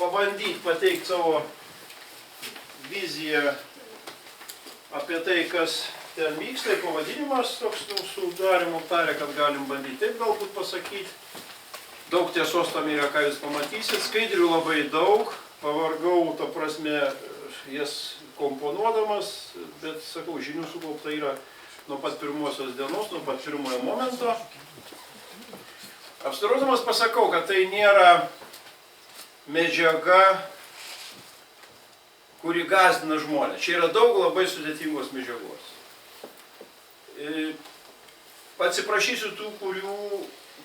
pabandyti pateikti savo viziją apie tai, kas ten vyksta. Pavadinimas toks su Darimu aptarė, kad galim bandyti taip galbūt pasakyti. Daug tiesos tam yra, ką jūs pamatysit. Skaidrių labai daug. Pavargau, to prasme, jas komponuodamas, bet, sakau, žinių sukaupta yra nuo pat pirmosios dienos, nuo pat pirmojo momento. Apsidarodamas pasakau, kad tai nėra medžiaga, kuri gąsdina žmonės. Čia yra daug labai sudėtingos medžiagos. Atsiprašysiu tų,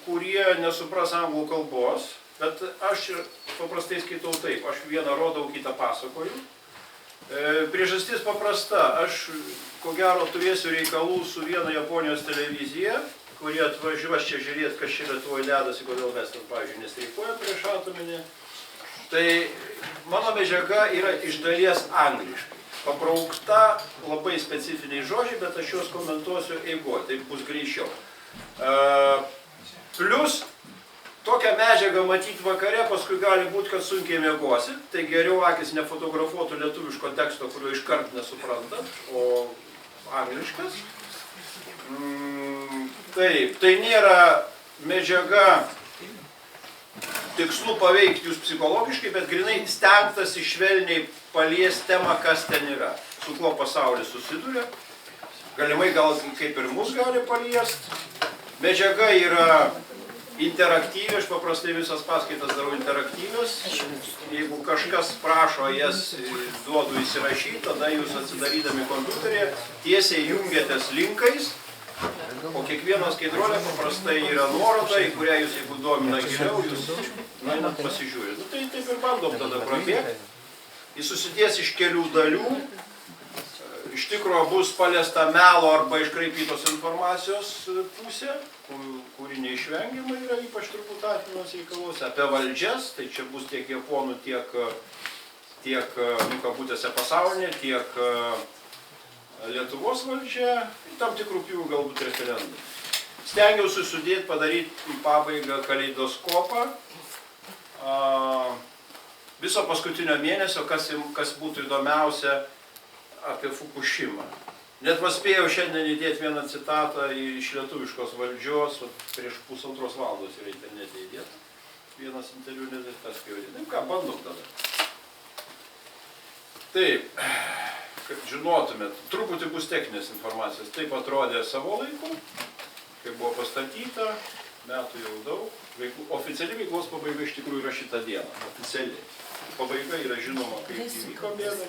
kurie nesupras anglų kalbos, bet aš paprastai skaitau taip. Aš vieną rodau, kitą pasakoju. Priežastis paprasta. Aš, ko gero, turėsiu reikalų su viena Japonijos televizija, kurie atvažiuos čia žiūrėti, kas čia Lietuvoje dedasi, kodėl mes ten, pavyzdžiui, nestreikuojam prieš atominį. Tai mano medžiaga yra iš dalies angliškai. Pabraukta labai specifiniai žodžiai, bet aš juos komentuosiu eigoje, tai bus greičiau. Plius, tokią medžiagą matyti vakare, paskui gali būti, kad sunkiai miegosi. Tai geriau akis nefotografuotų lietuviško teksto, kurio iškart nesuprantat, o angliškas. Taip, tai nėra medžiaga tikslu paveikti jūs psichologiškai, bet grinai stengtasi švelniai paliesti temą, kas ten yra. Su kuo pasaulis susiduria. Galimai gal kaip ir mus gali paliesti. Medžiaga yra interaktyvi, aš paprastai visas paskaitas darau interaktyvios. Jeigu kažkas prašo jas duodu įsirašyti, tada jūs atsidarydami kompiuterį tiesiai jungiatės linkais. O kiekvieno skaidrolė paprastai yra nuoroda, į kurią jūs, jeigu domina giliau, jūs nueinat pasižiūrėti. Tai taip ir bandom tada prabėgti. Jis susidės iš kelių dalių. Iš tikrųjų bus paliesta melo arba iškraipytos informacijos pusė, kuri neišvengiama yra, ypač turbūt atminos reikaluose. Apie valdžias, tai čia bus tiek japonų, tiek kabutėse pasaulinė, tiek Lietuvos valdžia, tam tikrų pjūvių galbūt referendumų. Stengiausi sudėti, padaryti į pabaigą kaleidoskopą viso paskutinio mėnesio, kas būtų įdomiausia apie Fukushimą. Net paspėjau šiandien įdėti vieną citatą iš lietuviškos valdžios, prieš 1,5 valandos yra internete įdėta. Vienas interviu nedėtas, kai jau įdėta. Ką, bandom tada. Taip. Kad žinotumėt, truputį bus techninės informacijos. Taip atrodė savo laiku, kai buvo pastatyta, metų jau daug. Oficiali veiklos pabaiga iš tikrųjų yra šitą dieną. Oficialiai. Pabaiga yra žinoma, kaip įvyko bėda.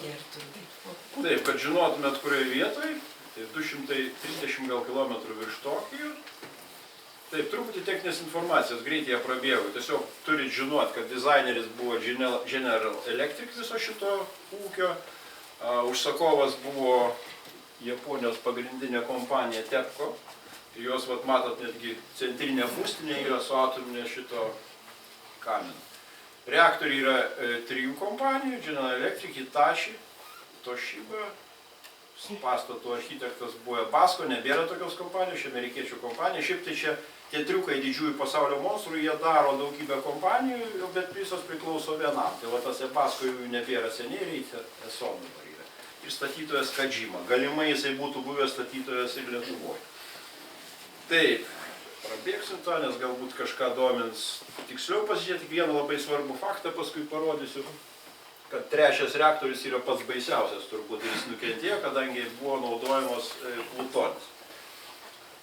Taip, kad žinotumėt, kurioje vietoje. Tai 230 gal kilometrų virš Tokijo. Taip, truputį techninės informacijos, greitai ją prabėgau. Tiesiog turit žinot, kad dizaineris buvo General Electric viso šito ūkio. Užsakovas buvo Japonijos pagrindinė kompanija TEPCO. Jos, matot, netgi centrinė būstinė yra su atominė šito kamino. Reaktoriai yra 3 kompanijų, General Electric, Hitachi, Toshiba. Pastato architektas buvo Basko, nebėra tokios kompanijos, ši amerikiečių kompanija. Šiaip tai čia tie triukai didžiųjų pasaulio monstrų, jie daro daugybę kompanijų, bet visos priklauso vienam. Tai tas Basko jų nebėra seniai, reikia Eson dabar yra. Ir statytojas Kadžima. Galimai jisai būtų buvęs statytojas ir Lietuvoje. Taip, prabėgsim tą, nes galbūt kažką domins. Tiksliau pasižiūrėti vieną labai svarbų faktą, paskui parodysiu, kad 3 reaktorius yra pats baisiausias turbūt ir jis nukentėjo, kadangi buvo naudojamos plutonis.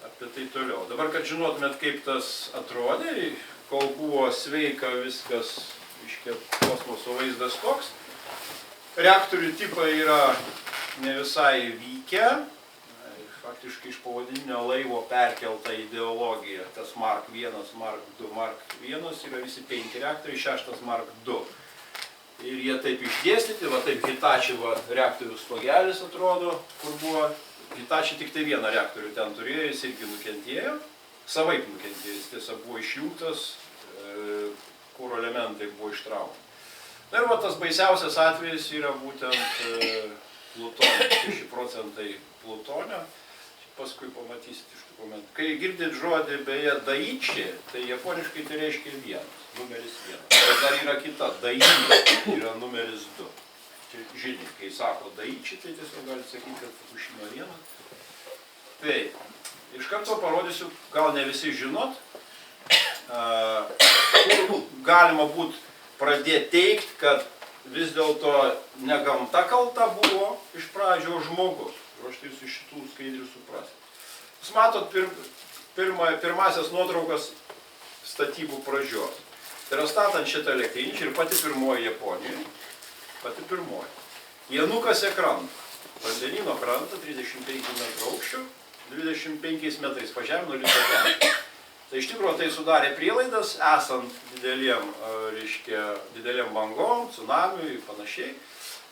Apie tai toliau. Dabar, kad žinotumėt, kaip tas atrodė, kol buvo sveika viskas, iškia kosmoso vaizdas toks. Reaktorių tipai yra ne visai vykę. Faktiškai iš pavadinio laivo perkelta ideologija. Tas Mark 1, Mark 2, Mark 1 yra visi 5 reaktoriai, 6 Mark 2. Ir jie taip išdėstyti, taip Hitachi reaktorių stogelis atrodo, kur buvo. Hitachi tik tai vieną reaktorių ten turėjo, jis irgi nukentėjo. Savaip nukentėjo, jis tiesiog buvo išjungtas, kuro elementai buvo ištraukti. Na ir tas baisiausias atvejis yra būtent plutonio, 6% plutonio. Paskui pamatysit iš tų komentų. Kai girdit žodį, beje, daiči, tai japoniškai tai reiškia vienas. numeris 1. Ir dar yra kita, Daiichi yra numeris 2. Čia žiniai, kai sako Daiichi, tai tiesiog gali sakyti, kad Fukushima 1. Tai, iš karto parodysiu, gal ne visi žinot, kur galima būtų pradėti teikti, kad vis dėlto ne gamta kalta buvo iš pradžio žmogus. Ir aš tai su šitų skaidrių suprasti. Jūs matot pirmasias nuotraukas statybų pradžios. Tai yra statant šitą elektrinį, čia ir pati pirmoji Japonijoje. Pati pirmoji. Jie nukasė krantą. Vandenyno krantą, 35 metrų aukščio, 25 metrais pažemino lito dešinę. Tai iš tikrųjų tai sudarė prielaidas, esant dideliem bangom, tsunamiui ir panašiai,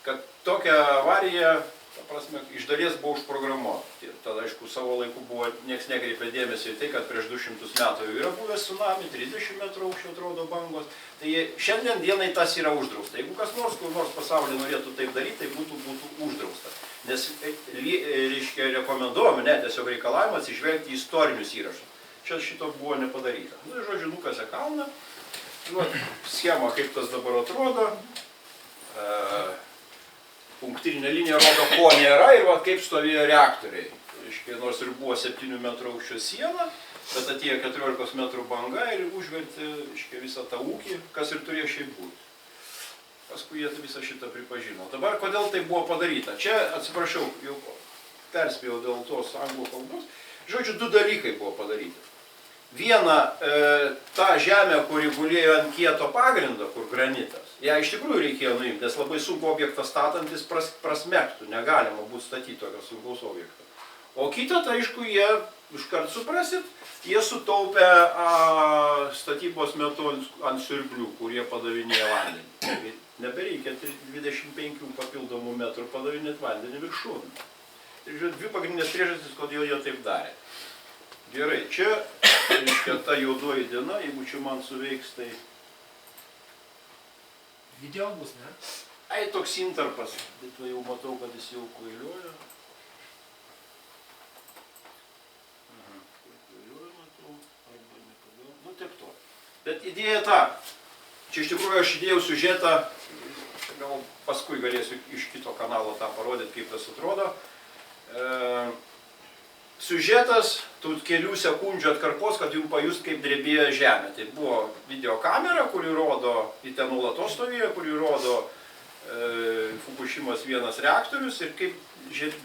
kad tokia avarija, ta prasme, iš dalies buvo užprogramuota. Tada, aišku, savo laiku buvo, nieks nekreipė dėmesio į tai, kad prieš 200 metų jau yra buvęs tsunami, 30 metrų aukščio atrodo bangos. Tai šiandien dienai tas yra uždrausta. Jeigu kas nors, kur nors pasaulyje norėtų taip daryti, tai būtų uždrausta. Nes, rekomenduojame, ne, tiesiog reikalavimą atsižvelgti į istorinius įrašus. Čia šito buvo nepadaryta. Nu, žodžiu, nukasė kalną. Schema, kaip tas dabar atrodo. Punktyrinė linija rodo, ko nėra ir kaip stovėjo reaktoriai. Nors ir buvo 7 metrų aukščio siena, bet atėjo 14 metrų banga ir užvertė visą tą ūkį, kas ir turėjo šiaip būti. Paskui jie visą šitą pripažino. Dabar, kodėl tai buvo padaryta? Čia, atsiprašau, jau perspėjau dėl tos anglų kalbos. Žodžiu, 2 dalykai buvo padaryti. Viena, ta žemė, kuri gulėjo ant kieto pagrindo, kur granitas, ją iš tikrųjų reikėjo nuimti, nes labai sunku objektą statantis prasmektų, negalima būtų statyti tokio sunkaus objekto. O kita, tai aišku, jie, iškart suprasit, jie sutaupė statybos metu ant siurblių, kurie padavinėjo vandenį. Nebereikia 25 papildomų metrų padavinėti vandenį viršūnę. Tai žiūrėt, 2 pagrindinės priežastys, kodėl jie taip darė. Gerai, čia, reiškia, ta juodoji diena, jeigu čia man suveiks, tai... Video bus, ne? Ai, toks intarpas, bet jau matau, kad jis jau kvailioja. Kvailioja, matau, arba nekada, nu tiek to. Bet idėja ta, čia iš tikrųjų aš įdėjau siužetą, gal paskui galėsiu iš kito kanalo tą parodyti, kaip tas atrodo. Siužetas, tų kelių sekundžių atkarpos, kad jums pajust, kaip drebėjo žemė. Tai buvo videokamera, kuri rodo, į ten nuolatos stovėjo, kuri rodo Fukushimos 1 reaktorius ir kaip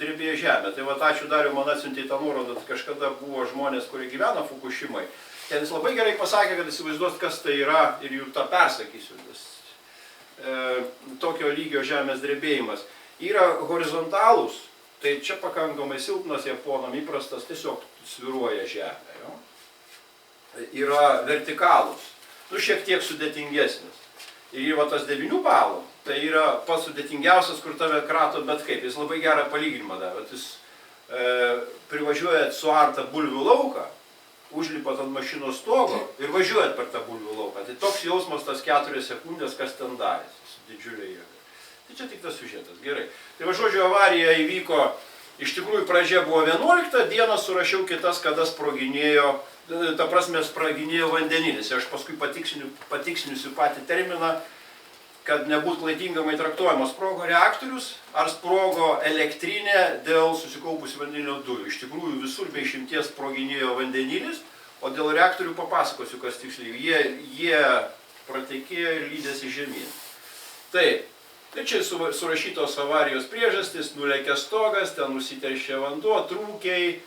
drebėjo žemė. Tai va, ačiū Dariau, man atsiuntė tą nuorodą, kažkada buvo žmonės, kurie gyvena Fukushimai. Ten jis labai gerai pasakė, kad įsivaizduos, kas tai yra ir jų tą persakysiu. Tokio lygio žemės drebėjimas. Yra horizontalūs. Tai čia pakankamai silpnas japonam įprastas, tiesiog sviruoja žemė. Jo? Yra vertikalūs, nu šiek tiek sudėtingesnis. Ir va tas 9 balų, tai yra pats sudėtingiausias, kur tave krato bet kaip. Jis labai gerą palyginimą davė. Jūs privažiuojat suartą bulvių lauką, užlipat ant mašinos stogo ir važiuojat per tą bulvių lauką. Tai toks jausmas tas 4 sekundės, kas ten darėsi, su didžiulė jėga. Tai čia tik tas siužetas, gerai. Tai va, žodžiu, avarija įvyko, iš tikrųjų pradžia buvo 11 dieną, surašiau kitas, kada sproginėjo, ta prasme, sproginėjo vandenilis. Aš paskui patikslinsiu patį terminą, kad nebūtų klaidingamai traktuojamas sprogo reaktorius ar sprogo elektrinė dėl susikaupusių vandenilio dujų. Iš tikrųjų visur be išimties sproginėjo vandenilis, o dėl reaktorių papasakosiu, kas tiksliai. Jie pratekėjo ir lydėsi žemyn. Taip. Tai čia surašytos avarijos priežastys, nulėkė stogas, ten užsiteršė vanduo, trūkiai.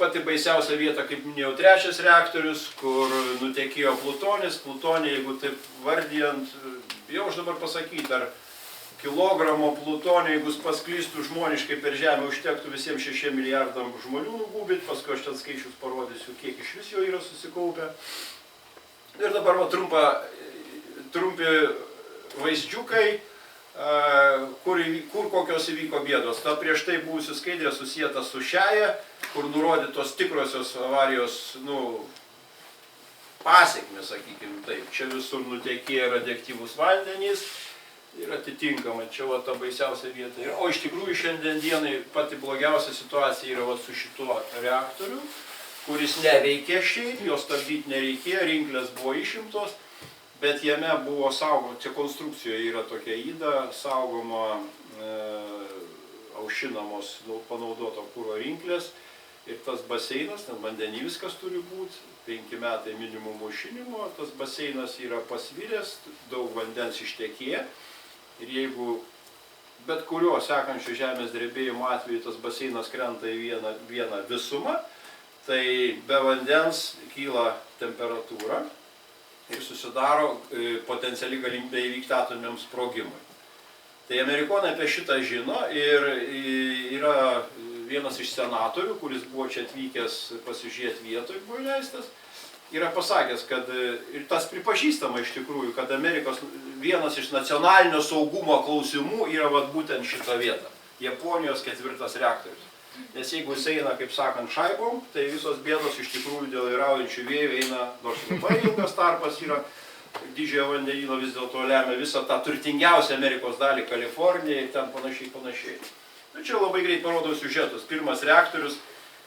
Pati baisiausia vieta, kaip minėjau, 3 reaktorius, kur nutekėjo plutonis. Plutonė, jeigu taip vardijant, jau aš dabar pasakyti, ar kilogramo plutonio, jeigu pasklystų žmoniškai per žemę, užtektų visiems 6 milijardam žmonių nugubyti, paskui aš ten skaičius parodysiu, kiek iš vis jo yra susikaupę. Ir dabar va, trumpi vaizdžiukai, kur kokios įvyko bėdos. Ta prieš tai buvusi skaidrė susieta su šiaja, kur nurodytos tikrosios avarijos pasekmės, sakykime taip. Čia visur nutekėjo radioaktyvūs vandenys ir atitinkamai čia va ta baisiausia vieta. O iš tikrųjų šiandien dienai pati blogiausia situacija yra va su šituo reaktoriu, kuris neveikė šiaip, jo stabdyti nereikėjo, rinklės buvo išimtos. bet jame buvo saugoma, čia konstrukcijoje yra tokia yda, saugoma aušinamos panaudoto kuro rinklės ir tas baseinas, ten vandenį viskas turi būti, 5 metai minimum aušinimo, tas baseinas yra pasviręs, daug vandens ištekėję ir jeigu bet kurio sekančio žemės drebėjimo atveju tas baseinas krenta į vieną visumą, tai be vandens kyla temperatūra ir susidaro potenciali galimybė įvykti atominiam sprogimui. Tai amerikonai apie šitą žino ir yra vienas iš senatorių, kuris buvo čia atvykęs pasižiūrėti vietoj, buvo leistas, yra pasakęs, kad ir tas pripažįstama iš tikrųjų, kad Amerikos vienas iš nacionalinio saugumo klausimų yra vat būtent šita vieta. Japonijos 4 reaktorius. Nes jeigu jis eina, kaip sakant, šaibom, tai visos bėdos iš tikrųjų dėl vyraujančių vėjų eina, nors labai ilgas tarpas yra, didžiojo vandenyno vis dėlto lemia visą tą turtingiausią Amerikos dalį, Kaliforniją ir ten panašiai. Nu, čia labai greit parodau siužetus. Pirmas reaktorius,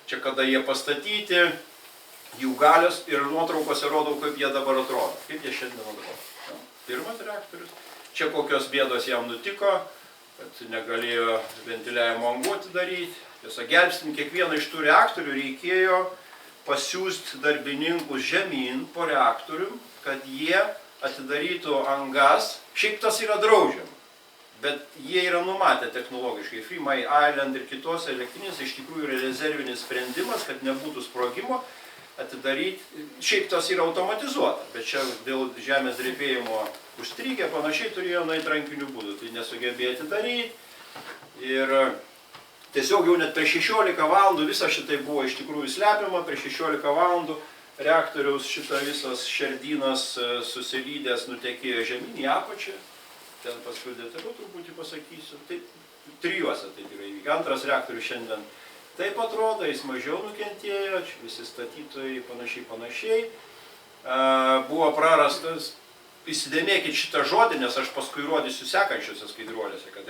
čia kada jie pastatyti, jų galios ir nuotraukose rodau, kaip jie dabar atrodo, kaip jie šiandien atrodo. Pirmas reaktorius. Čia kokios bėdos jam nutiko, kad negalėjo ventiliavimo angų atidaryti. Tiesa, gelbstint kiekvieną iš tų reaktorių reikėjo pasiųsti darbininkus žemyn po reaktorium, kad jie atidarytų angas. Šiaip tas yra draudžiama, bet jie yra numatę technologiškai. Three Mile Island ir kitose elektrinėse iš tikrųjų yra rezervinis sprendimas, kad nebūtų sprogimo atidaryti. Šiaip tas yra automatizuota, bet čia dėl žemės drebėjimo užstrigę panašiai turėjo nueiti rankiniu būdu. Tai nesugebėjo atidaryti ir tiesiog jau net per 16 valandų visa šitai buvo iš tikrųjų slepiama, per 16 valandų reaktoriaus šita visas šerdynas susivydęs nutekėjo žemyn į apačią, ten paskui detaliau truputį pasakysiu, tai 3 tai yra įvykę. Antras reaktorius šiandien taip atrodo, jis mažiau nukentėjo, visi statytojai panašiai. Buvo prarastas, įsidėmėkit šitą žodį, nes aš paskui rodysiu sekančiuose skaidruolėse, kad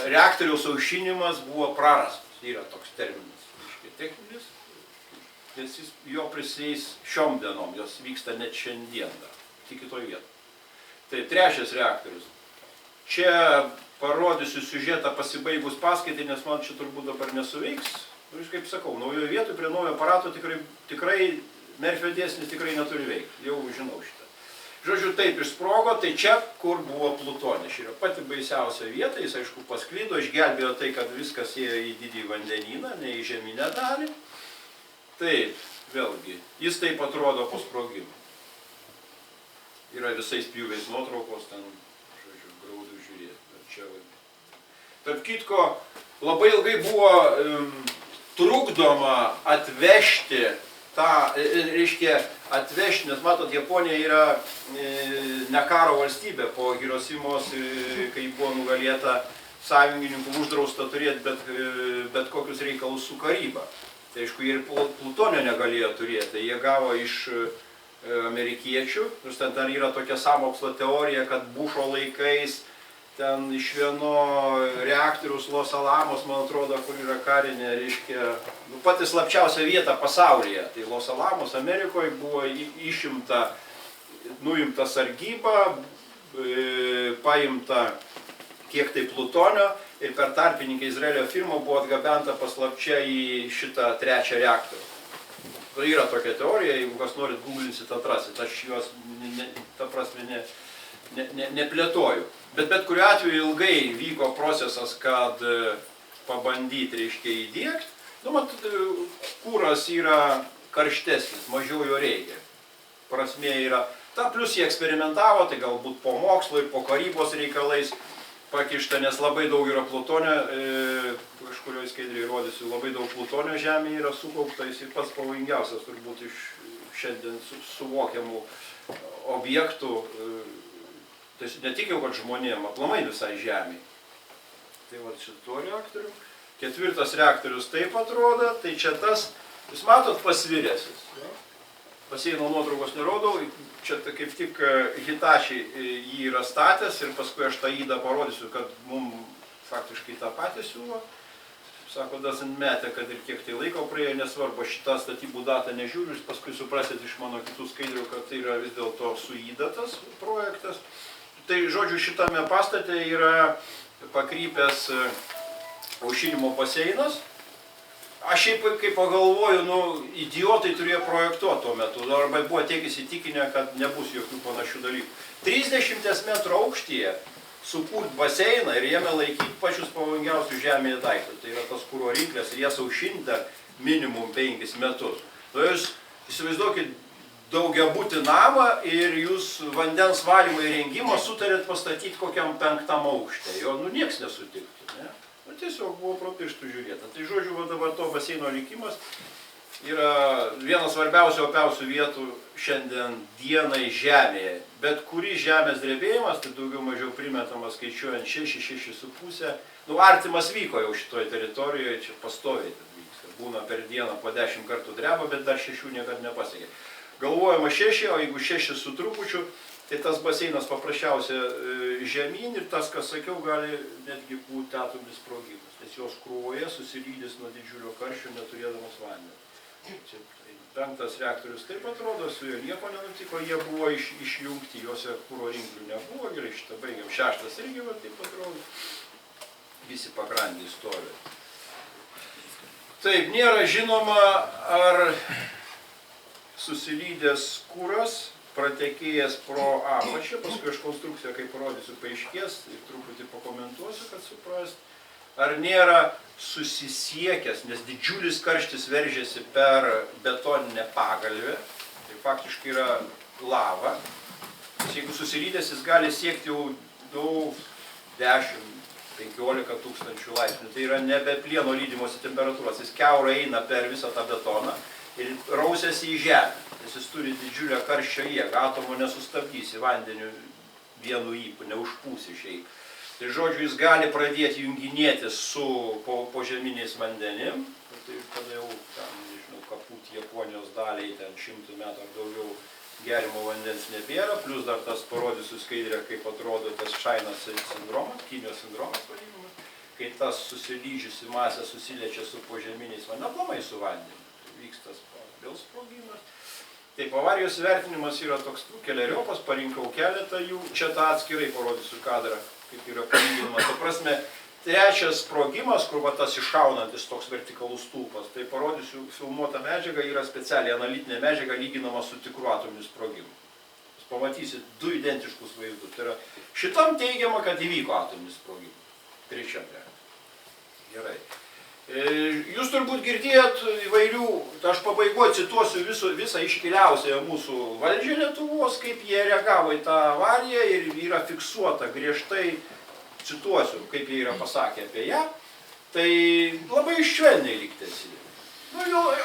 reaktoriaus aušinimas buvo prarastas. Yra toks terminas, techninis, nes jo prisieis šiom dienom, jos vyksta net šiandien dar, tik kitoj vietoj. Tai 3 reaktorius. Čia parodysiu siužetą pasibaigus paskaitai, nes man čia turbūt dabar nesuveiks. Ir kaip sakau, naujoje vietoje prie naujo aparato tikrai Merfio dėsnis tikrai neturi veikti, jau žinau šitą. Žodžiu, taip išsprogo, tai čia, kur buvo plutonis. Ši yra pati baisiausia vieta, jis aišku pasklido, išgelbėjo tai, kad viskas ėjo į didįjį vandenyną, ne į žeminę dalį. Taip, vėlgi, jis taip atrodo po sprogimo. Yra visais pjūviais nuotraukos, ten, žodžiu, graudu žiūrėti. Tarp kitko, labai ilgai buvo trukdoma atvežti atvežti, nes matot, Japonija yra ne karo valstybė, po Hirosimos, kai buvo nugalėta sąjungininkų, uždrausta turėti bet kokius reikalus su karyba. Tai aišku, ir plutonio negalėjo turėti, jie gavo iš amerikiečių, nors ten yra tokia sąmokslo teorija, kad Bušo laikais ten iš vieno reaktoriaus Los Alamos, man atrodo, kur yra karinė, reiškia, pati slapčiausia vieta pasaulyje. Tai Los Alamos Amerikoje buvo nuimta sargyba, paimta kiek tai plutonio ir per tarpininką Izraelio firmą buvo atgabenta paslapčia į šitą 3 reaktorių. Tai yra tokia teorija, jeigu kas norit googlinsit, atrasit, aš juos, ta prasme, neplėtoju. Bet kuriuo atveju ilgai vyko procesas, kad pabandyti, reiškia, įdiegti. Nu, kūras yra karštesnis, mažiau jo reikia. Prasmė yra, plus jie eksperimentavo, tai galbūt po mokslo ir po karybos reikalais pakišta, nes labai daug yra plutonio, kažkurioje skaidriai rodysiu, labai daug plutonio žemėje yra sukaupta, jis pats pavojingiausias turbūt iš šiandien suvokiamų objektų. Tai ne tik jau, kad žmonėm, aplamai visai žemėje. Tai va šituo reaktoriu. 4 reaktorius taip atrodo, tai čia tas, jūs matot, pasviręsis. Baseino nuotraukos nerodau, čia kaip tik Hitachi jį yra statęs ir paskui aš tą įdą parodysiu, kad mums faktiškai tą patį siūlo. sako, doesn't matter, kad ir kiek tai laiko praėjo, nesvarbu, šitą statybų datą nežiūriu, jūs paskui suprasit iš mano kitų skaidrių, kad tai yra vis dėlto suįdatas projektas. Tai, žodžiu, šitame pastate yra pakrypęs aušinimo baseinas. Aš šiaip, kai pagalvoju, idiotai turėjo projektuoti tuo metu, arba buvo tiek įsitikinę, kad nebus jokių panašių dalykų. 30 metrų aukštyje sukurt baseiną ir jame laikyti pačius pavojingiausius žemėje daiktus. Tai yra tas kuro rinklės ir jas aušinti dar minimum 5 metus. Jūs įsivaizduokit daugiabutį namą ir jūs vandens valymo įrengimą sutarėt pastatyti kokiam 5 aukšte. Jo, nieks nesutiktų, ne? Tiesiog buvo pro pirštų žiūrėta. Tai žodžiu, dabar to baseino likimas yra vienas svarbiausių opiausių vietų šiandien dienai žemėje. Bet kuri žemės drebėjimas, tai daugiau mažiau primetamas skaičiuojant 6-6,5. Artimas vyko jau šitoje teritorijoje, čia pastoviai vyksta. Būna per dieną po 10 kartų dreba, bet dar 6 niekada nepasiekė. Galvojama 6, o jeigu 6 su trupučiu, tai tas baseinas paprasčiausia žemyn ir tas, kas sakiau, gali netgi būti atominis sprogimas. Nes jos krūvoje susilydys nuo didžiulio karščio, neturėdamas vandens. 5 reaktorius taip atrodo, su juo nieko nenutiko, jie buvo išjungti, juose kuro rinklių nebuvo, gerai, šitą baigiam. 6 irgi va taip atrodo, visi pakrantėj stovi. Taip, nėra žinoma, ar susilydęs kuras pratekėjęs pro apačią, paskui aš konstrukciją, kaip parodysiu, paaiškės ir truputį pakomentuosiu, kad suprast, ar nėra susisiekęs, nes didžiulis karštis veržėsi per betoninę pagalvę, tai faktiškai yra lava. Jeigu susilydęs, jis gali siekti jau 10-15 tūkstančių laipsnių. Tai yra nebe plieno lydymosi temperatūros, jis kiaurai eina per visą tą betoną ir rausiasi į žemę. Nes jis turi didžiulę karščio jėgą, atomo nesustabdysi vandeniu vienu ypu, neužpūsi šiaip. Tai žodžiu, jis gali pradėti junginėtis su požeminiais vandenim, tai tada jau, nežinau, kaput Japonijos daliai, ten 100 metų ar daugiau gerimo vandens nebėra, plus dar tas parodysiu skaidrę, kaip atrodo tas Chainos sindromas, Kinijos sindromas vadinamas, kai tas susilydžiusi masė susiliečia su požeminiais vandeniais, aplamai su vandeniu, vyks tas vėl sprogimas. Taip, avarijos vertinimas yra toks keleriopas, parinkau keletą jų, čia tą atskirai parodysiu kadrą, kaip yra palyginimas. Ta prasme, trečias sprogimas, kur va tas iššaunantis toks vertikalus stulpas, tai parodysiu filmuotą medžiagą, yra specialiai analitinė medžiaga lyginama su tikru atominiu sprogimu. Jūs pamatysit 2 identiškus vaizdus. Tai yra, šitam teigiama, kad įvyko atominis sprogimas. Trečiam reaktoriui. Gerai. Jūs turbūt girdėjot įvairių, aš pabaigoje cituosiu visą iškiliausią mūsų valdžią Lietuvos, kaip jie reagavo į tą avariją ir yra fiksuota griežtai, cituosiu, kaip jie yra pasakę apie ją, tai labai švelniai lygtėsi.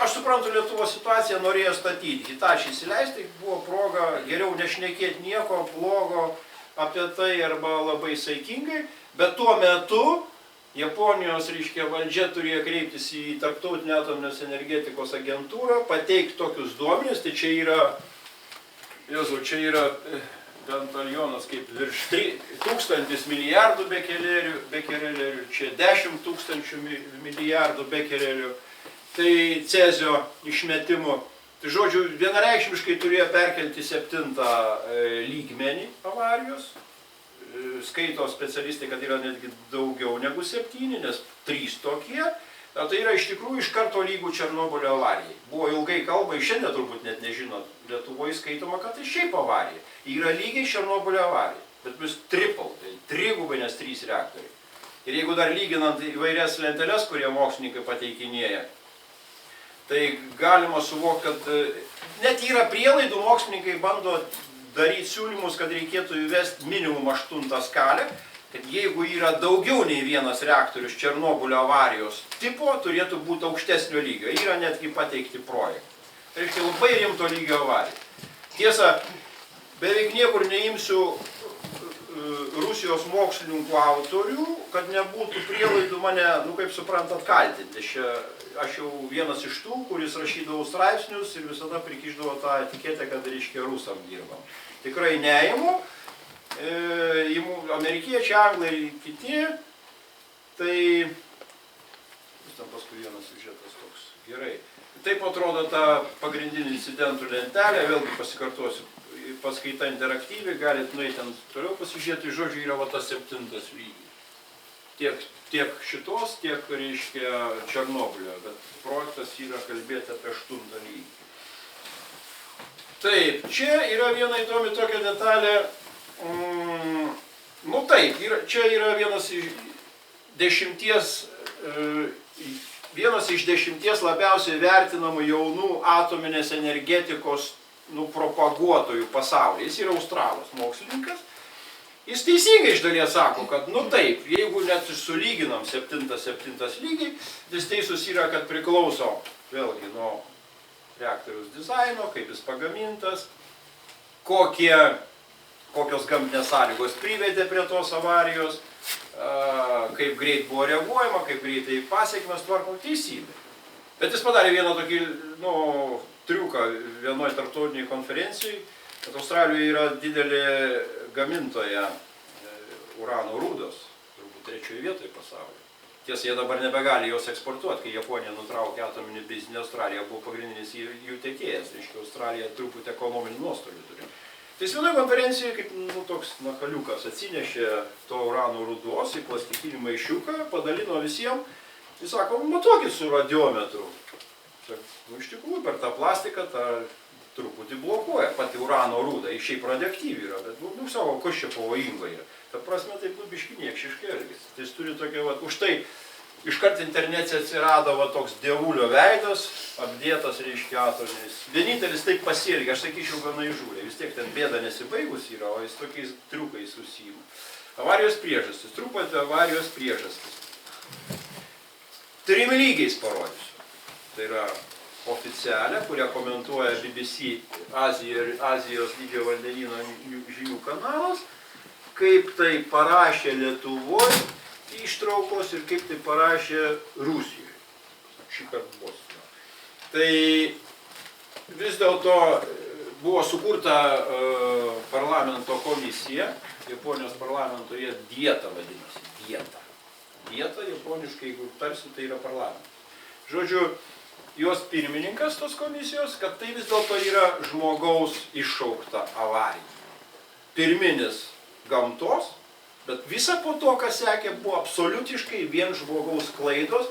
Aš suprantu, Lietuvos situaciją norėjo statyti, Hitachi įsileisti, buvo proga geriau nešnekėti nieko blogo apie tai arba labai saikingai, bet tuo metu Japonijos, valdžia turėjo kreiptis į Tarptautinę atominės energetikos agentūrą, pateikti tokius duomenis, tai čia yra pentaljonas kaip virš 1000 milijardų bekerelių, čia 10 000 milijardų bekerelių, tai cezio išmetimų. Tai žodžiu, vienareikšmiškai turėjo perkelti 7. lygmenį avarijos. Skaito specialistai, kad yra netgi daugiau negu 7, nes 3 tokie. Tai yra iš tikrųjų iš karto lygų Černobylio avarijai. Buvo ilgai kalba, šiandien turbūt net nežinot, Lietuvoje skaitoma, kad tai šiaip avarija. Yra lygiai Černobylio avarijai, bet bus triple, tai trigubai, nes 3 reaktoriai. Ir jeigu dar lyginant įvairias lenteles, kurie mokslininkai pateikinėja, tai galima suvokti, kad net yra prielaidų, mokslininkai bando daryti siūlymus, kad reikėtų įvesti minimum 8 skalę, kad jeigu yra daugiau nei vienas reaktorius Černobylio avarijos tipo, turėtų būti aukštesnio lygio. Yra netgi pateikti projektai. Tai reiškia labai rimto lygio avarija. Tiesa, beveik niekur neimsiu Rusijos mokslininkų autorių, kad nebūtų prielaidų mane, kaip suprantat, kaltinti. Aš jau vienas iš tų, kuris rašydavo straipsnius ir visada prikišdavo tą etiketę, kad reiškia rusam dirbam. Tikrai neimu, amerikiečiai, anglai ir kiti, tai ten paskui vienas siužetas toks. Gerai. Taip atrodo ta pagrindinė incidentų lentelė, vėlgi pasikartosiu, paskaita interaktyvi, galite nueiti ten toliau pasižiūrėti, žodžiu, yra va tas 7 lygis. Tiek šitos, tiek, reiškia, Černobylio, bet projektas yra kalbėti apie 8 lygį. Taip, čia yra viena įdomi tokia detalė, nu taip, čia yra vienas iš 10 labiausiai vertinamų jaunų atominės energetikos propaguotojų pasaulyje. Jis yra australas mokslininkas. Jis teisingai iš dalies sako, kad nu taip, jeigu net sulyginam 7 lygį, jis teisus yra, kad priklauso vėlgi nuo reaktoriaus dizaino, kaip jis pagamintas, kokios gamtinės sąlygos privedė prie tos avarijos, kaip greit buvo reaguojama, kaip greitai pasiekmes tvarkoma teisybė. Bet jis padarė vieną tokį triuką vienoje tarptautiniai konferencijai, kad Australijoje yra didelė gamintoja urano rūdos, turbūt 3. vietoje pasaulyje. Tiesa, jie dabar nebegali jos eksportuoti, kai Japonija nutraukė atominį biznį, Australija buvo pagrindinis jų tiekėjas, reiškia Australija truputį ekonominių nuostolių turi. Tai jis vienoje konferencijoje, kaip toks nakaliukas, atsinešė to urano rūdos į plastikinį maišiuką, padalino visiems, jis sako, matuokit su radiometru. Iš tikrųjų, per tą plastiką tą truputį blokuoja, pati urano rūda, iš šiaip radioaktyvi yra, bet savo, kas čia pavojinga yra. Ta prasme, taip biški niekšiškai elgesi. Tai jis turi tokia, už tai iškart internete atsirado toks dievulio veidas, apdėtas, reiškia, atominiais. Vienintelis taip pasielgia, aš sakyčiau, gana įžūliai. Vis tiek ten bėda nesibaigus yra, o jis tokiais triukais užsiima. Avarijos priežastis, truputį avarijos priežastis. 3 lygiais parodysiu. Tai yra oficialią, kurią komentuoja BBC Azijos lygio vandenyno žinių kanalas, kaip tai parašė Lietuvoje ištraukos ir kaip tai parašė Rusijoje. Šįkart Bosnijoje. Tai vis dėlto buvo sukurta parlamento komisija, Japonijos parlamento, jie dieta vadinasi, dieta. Dieta japoniškai, jeigu tarsi, tai yra parlamentas. Žodžiu, jos pirmininkas tos komisijos, kad tai vis dėlto yra žmogaus iššaukta avarija. Pirminis gamtos, bet visa po to, kas sekė, buvo absoliutiškai vien žmogaus klaidos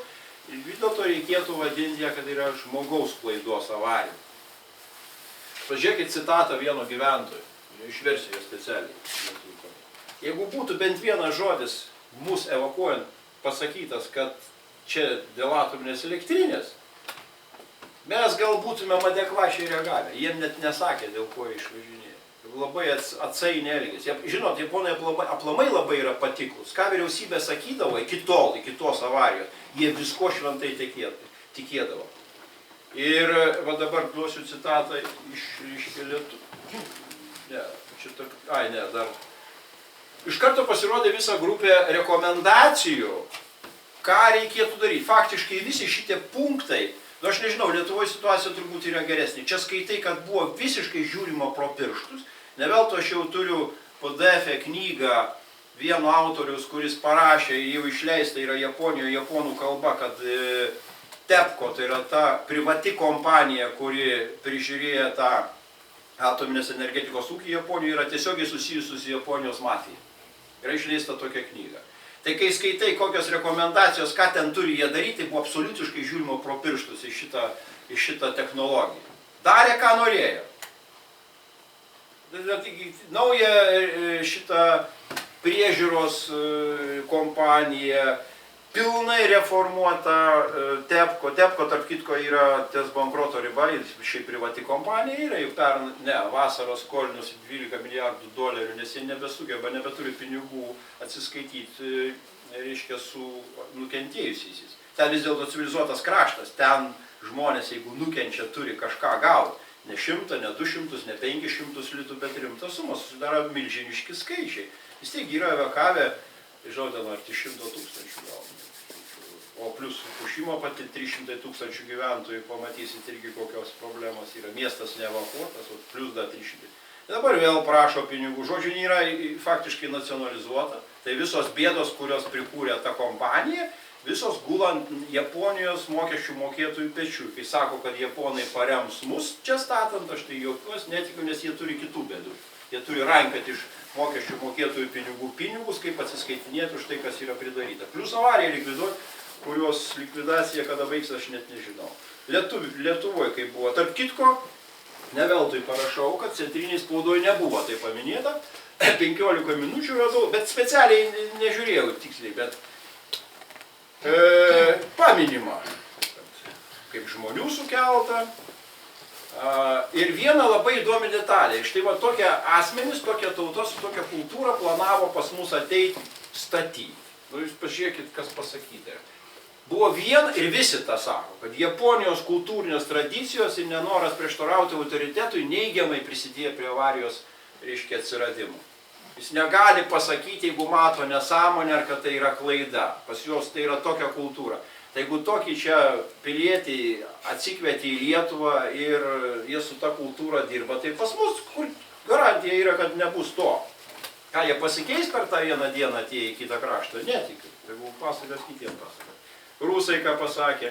ir vis dėlto reikėtų vadinti ją, kad yra žmogaus klaidos avarija. Pažiūrėkit citatą vieno gyventojo, išversiu jo specialiai. Jeigu būtų bent vienas žodis mus evakuojant pasakytas, kad čia dėl atominės elektrinės, mes gal būtumėm adekvačiai reagavę. Jiem net nesakė, dėl ko išvažinėjo. Labai atsainiai elgėsi. Žinot, japonai aplamai labai yra patiklus. Ką vyriausybė sakydavo iki tos avarijos, jie visko šventai tikėdavo. Ir va dabar duosiu citatą iš Lietuvių. Iš karto pasirodė visa grupė rekomendacijų, ką reikėtų daryti. Faktiškai visi šitie punktai, aš nežinau, Lietuvoje situacija turbūt yra geresnė. Čia skaitai, kad buvo visiškai žiūrima pro pirštus. Ne veltui aš jau turiu PDF knygą vieno autoriaus, kuris parašė, jau išleista yra Japonijoje, japonų kalba, kad TEPCO, tai yra ta privati kompanija, kuri prižiūrėjo tą atominės energetikos ūkį Japonijoje, yra tiesiogiai susijusi su Japonijos mafija. Yra išleista tokia knyga. Tai kai skaitai, kokios rekomendacijos, ką ten turi jie daryti, buvo absoliutiškai žiūrima pro pirštus į šitą technologiją. Darė, ką norėjo. Nauja šitą priežiūros kompaniją, pilnai reformuota TEPCO. TEPCO, tarp kitko, yra ties bankroto riba, šiaip privati kompanija yra, jau vasaros skolinius $12 milijardų, nes jie nebeturi pinigų atsiskaityti, reiškia, su nukentėjusiais. Ten vis dėlto civilizuotas kraštas, ten žmonės, jeigu nukenčia, turi kažką gauti. Ne 100, ne 200, ne 500 litų, bet rimtas sumas, susidaro milžiniški skaičiai. Vis tiek yra evakavę, žinau, ten arti 100 000 gal. O plus Fukushima pati 300 000 gyventojų, pamatysit irgi kokios problemos yra. Miestas neevakuotas, plus dar 300. Dabar vėl prašo pinigų. Žodžiu, nėra faktiškai nacionalizuota. Tai visos bėdos, kurios prikūrė ta kompanija, visos gulant Japonijos mokesčių mokėtojų pečių. Kai sako, kad japonai parems mus čia statant, aš tai jokios netikiu, nes jie turi kitų bėdų. Jie turi rankati iš mokesčių mokėtojų pinigų pinigus, kaip atsiskaitinėti už tai, kas yra pridaryta. Plius avariją likviduoti, kurios likvidacija kada baigs, aš net nežinau. Lietuvoje kaip buvo. Tarp kitko, ne veltui parašau, kad centriniai spaudoje nebuvo tai paminėta. 15 minučių radau, bet specialiai nežiūrėjau tiksliai, bet paminima, kaip žmonių sukelta. Ir viena labai įdomi detalė. Štai va tokie asmenys, tokia tauta su tokia kultūra planavo pas mus ateiti statyti. Nu, jūs pažiūrėkit, kas pasakyti. Buvo vien ir visi tą sako, kad Japonijos kultūrinės tradicijos ir nenoras prieštarauti autoritetui neigiamai prisidėjo prie avarijos, reiškia, atsiradimo. Jis negali pasakyti, jeigu mato nesąmonę, ar kad tai yra klaida. Pas juos tai yra tokia kultūra. Tai jeigu tokį čia pilietį atsikvietė į Lietuvą ir jie su ta kultūra dirba, tai pas mus kur garantija yra, kad nebus to. Ką jie pasikeis per tą vieną dieną atėję į kitą kraštą? Netikiu. Tai buvo pasakas kitiems pasakas. Rusai ką pasakė.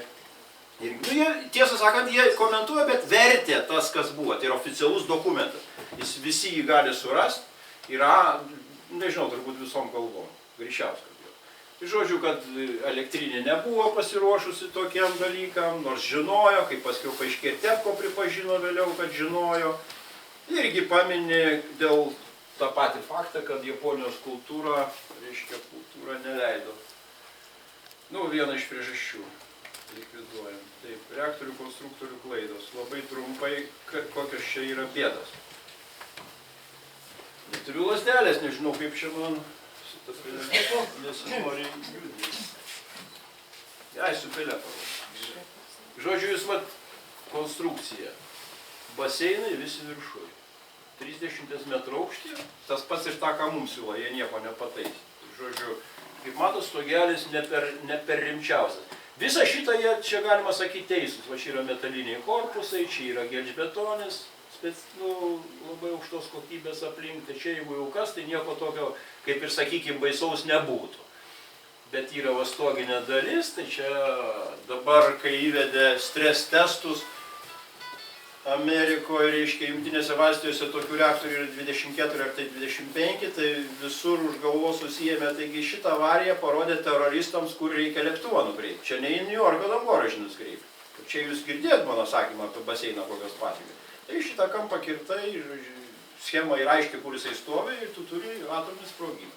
Ir, nu, jie, tiesą sakant, jie komentuoja, bet vertė tas, kas buvo. Tai yra oficialus dokumentas. Jis visi jį gali surasti. Yra, nežinau, turbūt visom kalbom. Greičiausiai. Tai žodžiu, kad elektrinė nebuvo pasiruošusi tokiem dalykam, nors žinojo, kaip paskiau paaiškėjo, Tepko pripažino vėliau, kad žinojo. Irgi paminė dėl tą patį faktą, kad Japonijos kultūra, reiškia, kultūra neleido. Nu, viena iš priežasčių likviduojant. Taip, reaktorių konstruktorių klaidos. Labai trumpai, kokios čia yra bėdos. Neturiu lasdelės, nežinau, kaip čia man su tas pėlė, nesinori judinti. Jai su pėlė parodžiu. Žodžiu, jūs vat konstrukcija. Baseinai visi viršui. 30 metrų aukštyje, tas pats ir tą, ką mums siūlo, jie nieko nepataisė. Žodžiu, kaip matot, stogelis ne per rimčiausias. Visą šitą jie čia galima sakyti teisūs. Va čia yra metaliniai korpusai, čia yra gelžbetonis, nu, labai aukštos kokybės aplink. Tai čia jeigu jau kas, tai nieko tokio, kaip ir sakykim, baisaus nebūtų. Bet yra va stoginė dalis, tai čia dabar, kai įvedė stres testus, Amerikoje, reiškia, Jungtinėse valstijose tokių reaktorių yra 24 ar tai 25, tai visur už galvos susijėmė, taigi šitą avariją parodė teroristams, kur reikia lėktuvą nukreipti. Čia ne į New Yorko dangoraižį nukreipti. Čia jūs girdėjot mano sakymą apie baseiną kokios patikės. Tai šitą kampą kirtai, schema yra aiškiai, kur jisai stovi ir tu turi atominį sprogimą.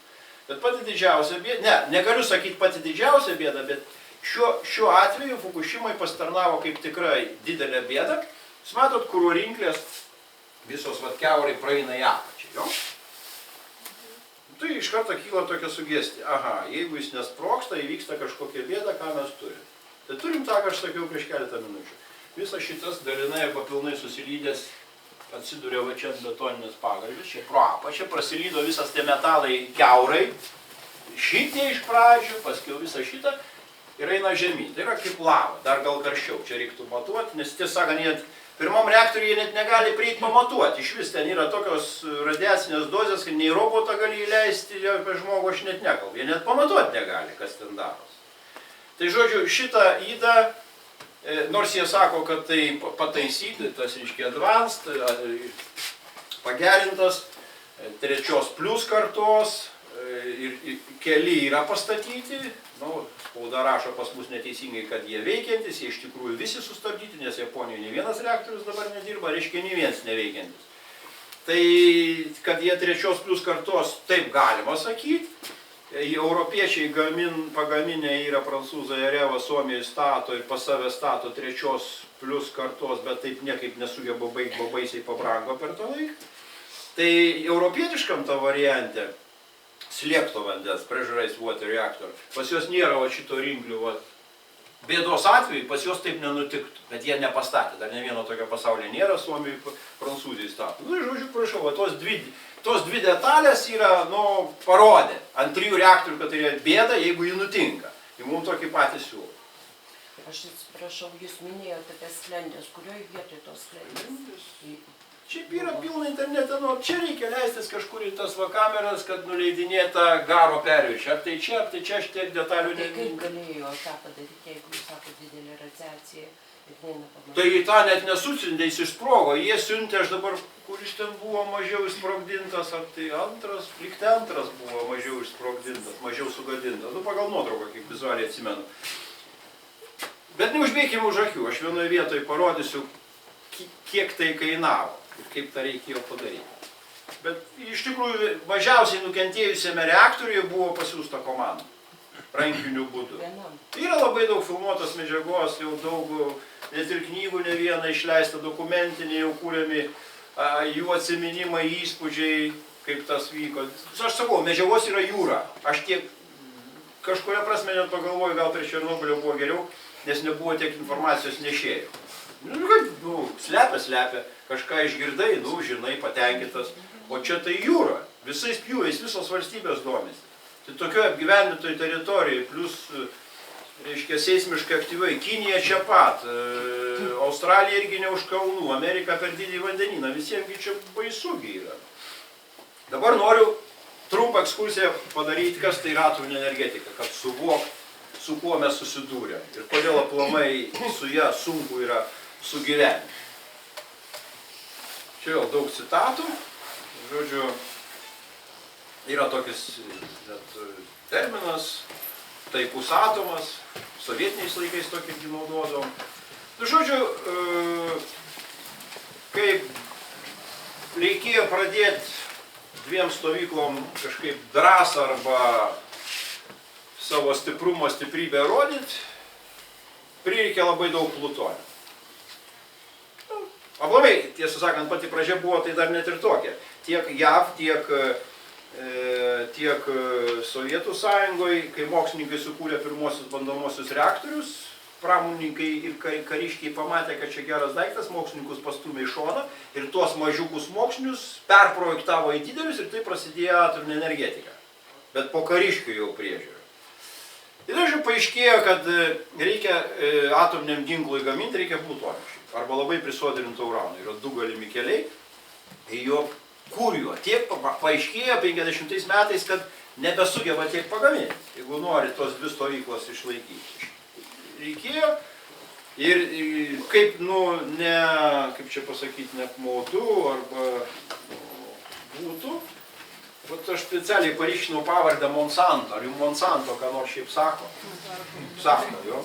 Bet pati didžiausia bėda, negaliu sakyti pati didžiausia bėda, bet šiuo atveju Fukushimai pasitarnavo kaip tikrai didelė bėda. Jūs matot, kuro rinklės visos kiaurai praeina į apačią, jo? Tai iš karto kyla tokia sugestija. Aha, jeigu jis nesprogsta, įvyksta kažkokia bėda, ką mes turim. Tai turim tą, ką aš sakiau prieš keletą minučių. Visas šitas dalinai arba pilnai susilydęs atsiduria va čia ant betoninės pagalvės, čia pro apačią prasilydo visas tie metalai kiaurai, šitie iš pradžių, paskiau visą šitą ir eina žemyn. Tai yra kaip lava, dar gal karščiau, čia reiktų matuoti, nes tiesą sakant, pirmam reaktoriui jie net negali prieiti pamatuoti. Iš vis ten yra tokios radiacinės dozės, kad nei robotą gali įleisti, apie žmogų aš net nekalbu. Jie net pamatuoti negali, kas ten daros. Tai žodžiu, šitą įdą, nors jie sako, kad tai pataisyti, tas reiškia advanced, pagerintas, 3+ kartos, ir keli yra pastatyti, nu, spauda rašo pas mus neteisingai, kad jie veikiantis, jie iš tikrųjų visi sustabdyti, nes Japonijoje ne vienas reaktorius dabar nedirba, reiškia ne vienas neveikiantis. Tai, kad jie 3+ kartos, taip galima sakyti, europiečiai pagaminę yra prancūzai Areva, Suomijoje stato ir pas save stato 3+ kartos, bet taip niekaip nesugeba baigti, baisiai pabrango per tą laiką. Tai europietiškam tą variantę, slėpto vandens, pressurized water reactor, pas juos nėra va šito rinklių, bėdos atveju pas juos taip nenutiktų, bet jie nepastatė, dar ne vieno tokio pasaulyje nėra, Suomijai, Prancūzijai stato. Nu, žodžiu, prašau, va, tos dvi detalės yra, nu, parodė ant 3 reaktorių, kad tai yra bėda, jeigu jį nutinka. Ir mums tokį patį siūlo. Aš atsiprašau, jūs minėjote apie sklendės, kurioje vietoje tos sklendės? Šiaip yra pilna internete, nu, čia reikia leistis kažkur į tas va kameras, kad nuleidinėta garo perviršį. Ar tai čia aš tiek detalių Tai kaip galėjo tą padaryti, jeigu jūs sako didelė radiacija ir neina pamatyti? Tai į tą net nesusindė, jis išsprogo. Jie siuntė, aš dabar, kuris ten buvo mažiau išsprogdintas, ar tai antras, likti antras buvo mažiau išsprogdintas, mažiau sugadintas. Nu, pagal nuotrauką, kaip vizualiai atsimenu. Bet neužbėkime už akių, aš vienoje vietoje parodysiu, kiek tai kainavo ir kaip tą reikėjo padaryti. Bet iš tikrųjų mažiausiai nukentėjusiame reaktoriuje buvo pasiųsta komanda, rankiniu būdu. Yra labai daug filmuotos medžiagos, jau daug, net ir knygų ne vieną išleista, dokumentinė, jau kūrėmi jų atsiminimai, įspūdžiai, kaip tas vyko. Aš sakau, medžiagos yra jūra. Aš tiek kažkuria prasme net pagalvoju, gal prie Černobylio buvo geriau, nes nebuvo tiek informacijos nešėjų. Nu, slepia, kažką išgirdai, nu, žinai, patenkintas. O čia tai jūra, visais pjūviais, visos valstybės domisi. Tai tokioje apgyvendintoje teritorijoje, plus, reiškia, seismiškai aktyviai, Kinija čia pat, Australija irgi ne už kalnų, Amerika per didį vandenyną, visiems čia baisugi yra. Dabar noriu trumpą ekskursiją padaryti, kas tai yra atominė energetika, kad suvokti, su kuo mes susidūrėm ir kodėl aplamai su ją sunku yra sugyventi. Čia vėl daug citatų, žodžiu, yra tokis terminas, taikus atomas, sovietiniais laikais tokį naudodavom. Žodžiu, kaip reikėjo pradėti dviem stovyklom kažkaip drąsą arba savo stiprumo stiprybę rodyti, prireikė labai daug plutonio. Aplamai, tiesą sakant, pati pradžia buvo tai dar net ir tokia. Tiek JAV, tiek Sovietų sąjungoje, kai mokslininkai sukūrė pirmosius bandomosius reaktorius, pramonininkai ir kariškiai pamatė, kad čia geras daiktas, mokslininkus pastūmė į šoną ir tuos mažiukus mokslinius perprojektavo į didelius ir tai prasidėjo atominė energetika. Bet po kariškių jau priežiūrą. Ir dažnai paaiškėjo, kad reikia atominiam ginklui gaminti, reikia plutonio. Arba labai prisodrinto urano. Yra du galimi keliai. Ir jo kur juo. Tiek paaiškėjo 50 metais, kad nebesugeba tiek pagaminti, jeigu nori tos dvi stovyklos išlaikyti. Reikėjo ir kaip, nu, ne, kaip čia pasakyti, neapmaudu arba būtų. Vat aš specialiai paryškinau pavardę Monsanto. Ar jums Monsanto ką nors šiaip sako? Sako, jo?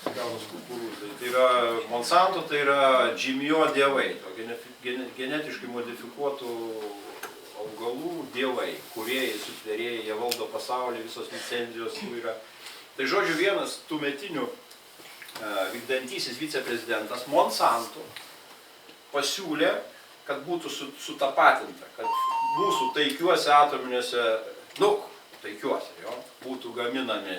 Skalus kukurūzai. Tai yra Monsanto, tai yra GMO dievai, genetiškai modifikuotų augalų dievai, kūrėjai, sutvėrėjai, jie valdo pasaulį, visos licenzijos jų yra. Tai žodžiu, vienas tų metinių vykdantysis viceprezidentas Monsanto pasiūlė, kad būtų sutapatinta, kad mūsų taikiuose atominiuose, nu, taikiuose, jo, būtų gaminami,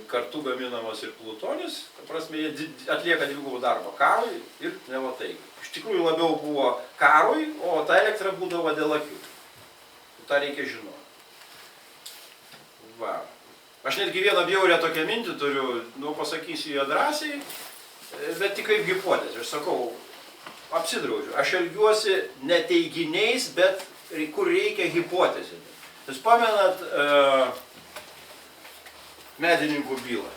kartu gaminamas ir plutonis, ta prasme, jie atlieka dvigubą darbą karui ir neva taikai. Iš tikrųjų labiau buvo karui, o ta elektra būdavo dėl akių. tą reikia žinoti. Va. Aš netgi vieną bjaurę tokią mintį turiu, nu pasakysiu ją drąsiai, bet tik kaip hipotezė. Aš sakau, apsidraudžiu, aš elgiuosi ne teiginiais, bet kur reikia hipotezė. Jūs pamenat medininkų bylą?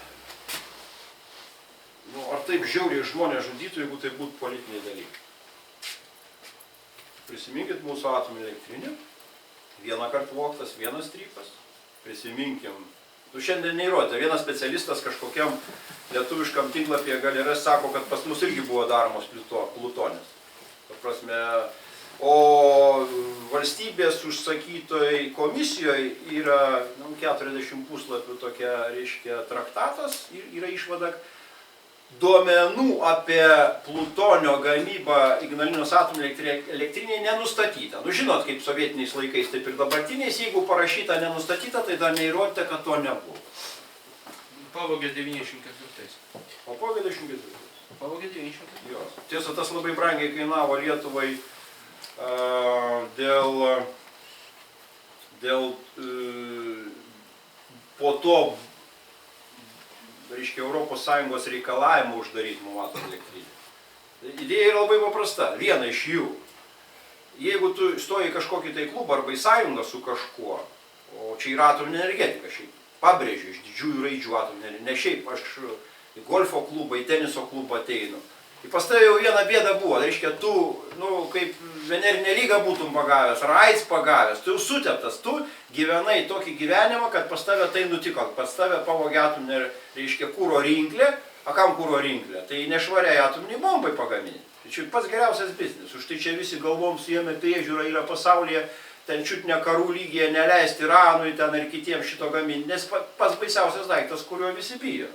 Nu, ar taip žiauriai žmonės žudytų, jeigu tai būtų politiniai dalykai? Prisiminkit mūsų atominę elektrinę, vieną kartą vogtas, vienas strypas, prisiminkim. Nu, šiandien neįrodė, vienas specialistas kažkokiam lietuviškam tinklapyje gali rasti, sako, kad pas mus irgi buvo daromos plutonis. Ta prasme, o valstybės užsakytoj komisijoje yra 40 puslapių tokia, reiškia, traktatas ir yra išvada, duomenų apie plutonio gamybą Ignalinos atominėje elektrinėje nenustatyta. Nu, žinot, kaip sovietiniais laikais, taip ir dabartiniais, jeigu parašyta nenustatyta, tai dar neįrodyta, kad to nebuvo. Pavogė 94. O pavogė 94. Pavogė 94. Jos. Tiesa, tas labai brangiai kainavo Lietuvai dėl po to, reiškia, Europos Sąjungos reikalavimų uždaryti Movatos elektrinę. Idėja yra labai paprasta. Viena iš jų. Jeigu tu stoji į kažkokį tai klubą arba į sąjungą su kažkuo, o čia yra atominė energetika, šiaip pabrėžiu, iš didžiųjų raidžių atominė, ne šiaip aš į golfo klubą, į teniso klubą ateinu. Ir pas tavai jau viena bėda buvo, tai reiškia, tu, kaip venerinę lygą būtum pagavęs, ar AIDS pagavęs, tu jau suteptas, tu gyvenai tokį gyvenimą, kad pas tave tai nutiko, pas tave pavogė atominė, reiškia, kūro rinklė, a kam kūro rinklė? Tai nešvariai atominiai bombai pagaminti. Tai čia pats geriausias biznis, už tai čia visi galvom suėmė priežiūrą yra pasaulyje, ten čiut ne karų lygyje neleisti Iranui ten ir kitiems šito gaminti, nes pats baisiausias daiktas, kurio visi bijo.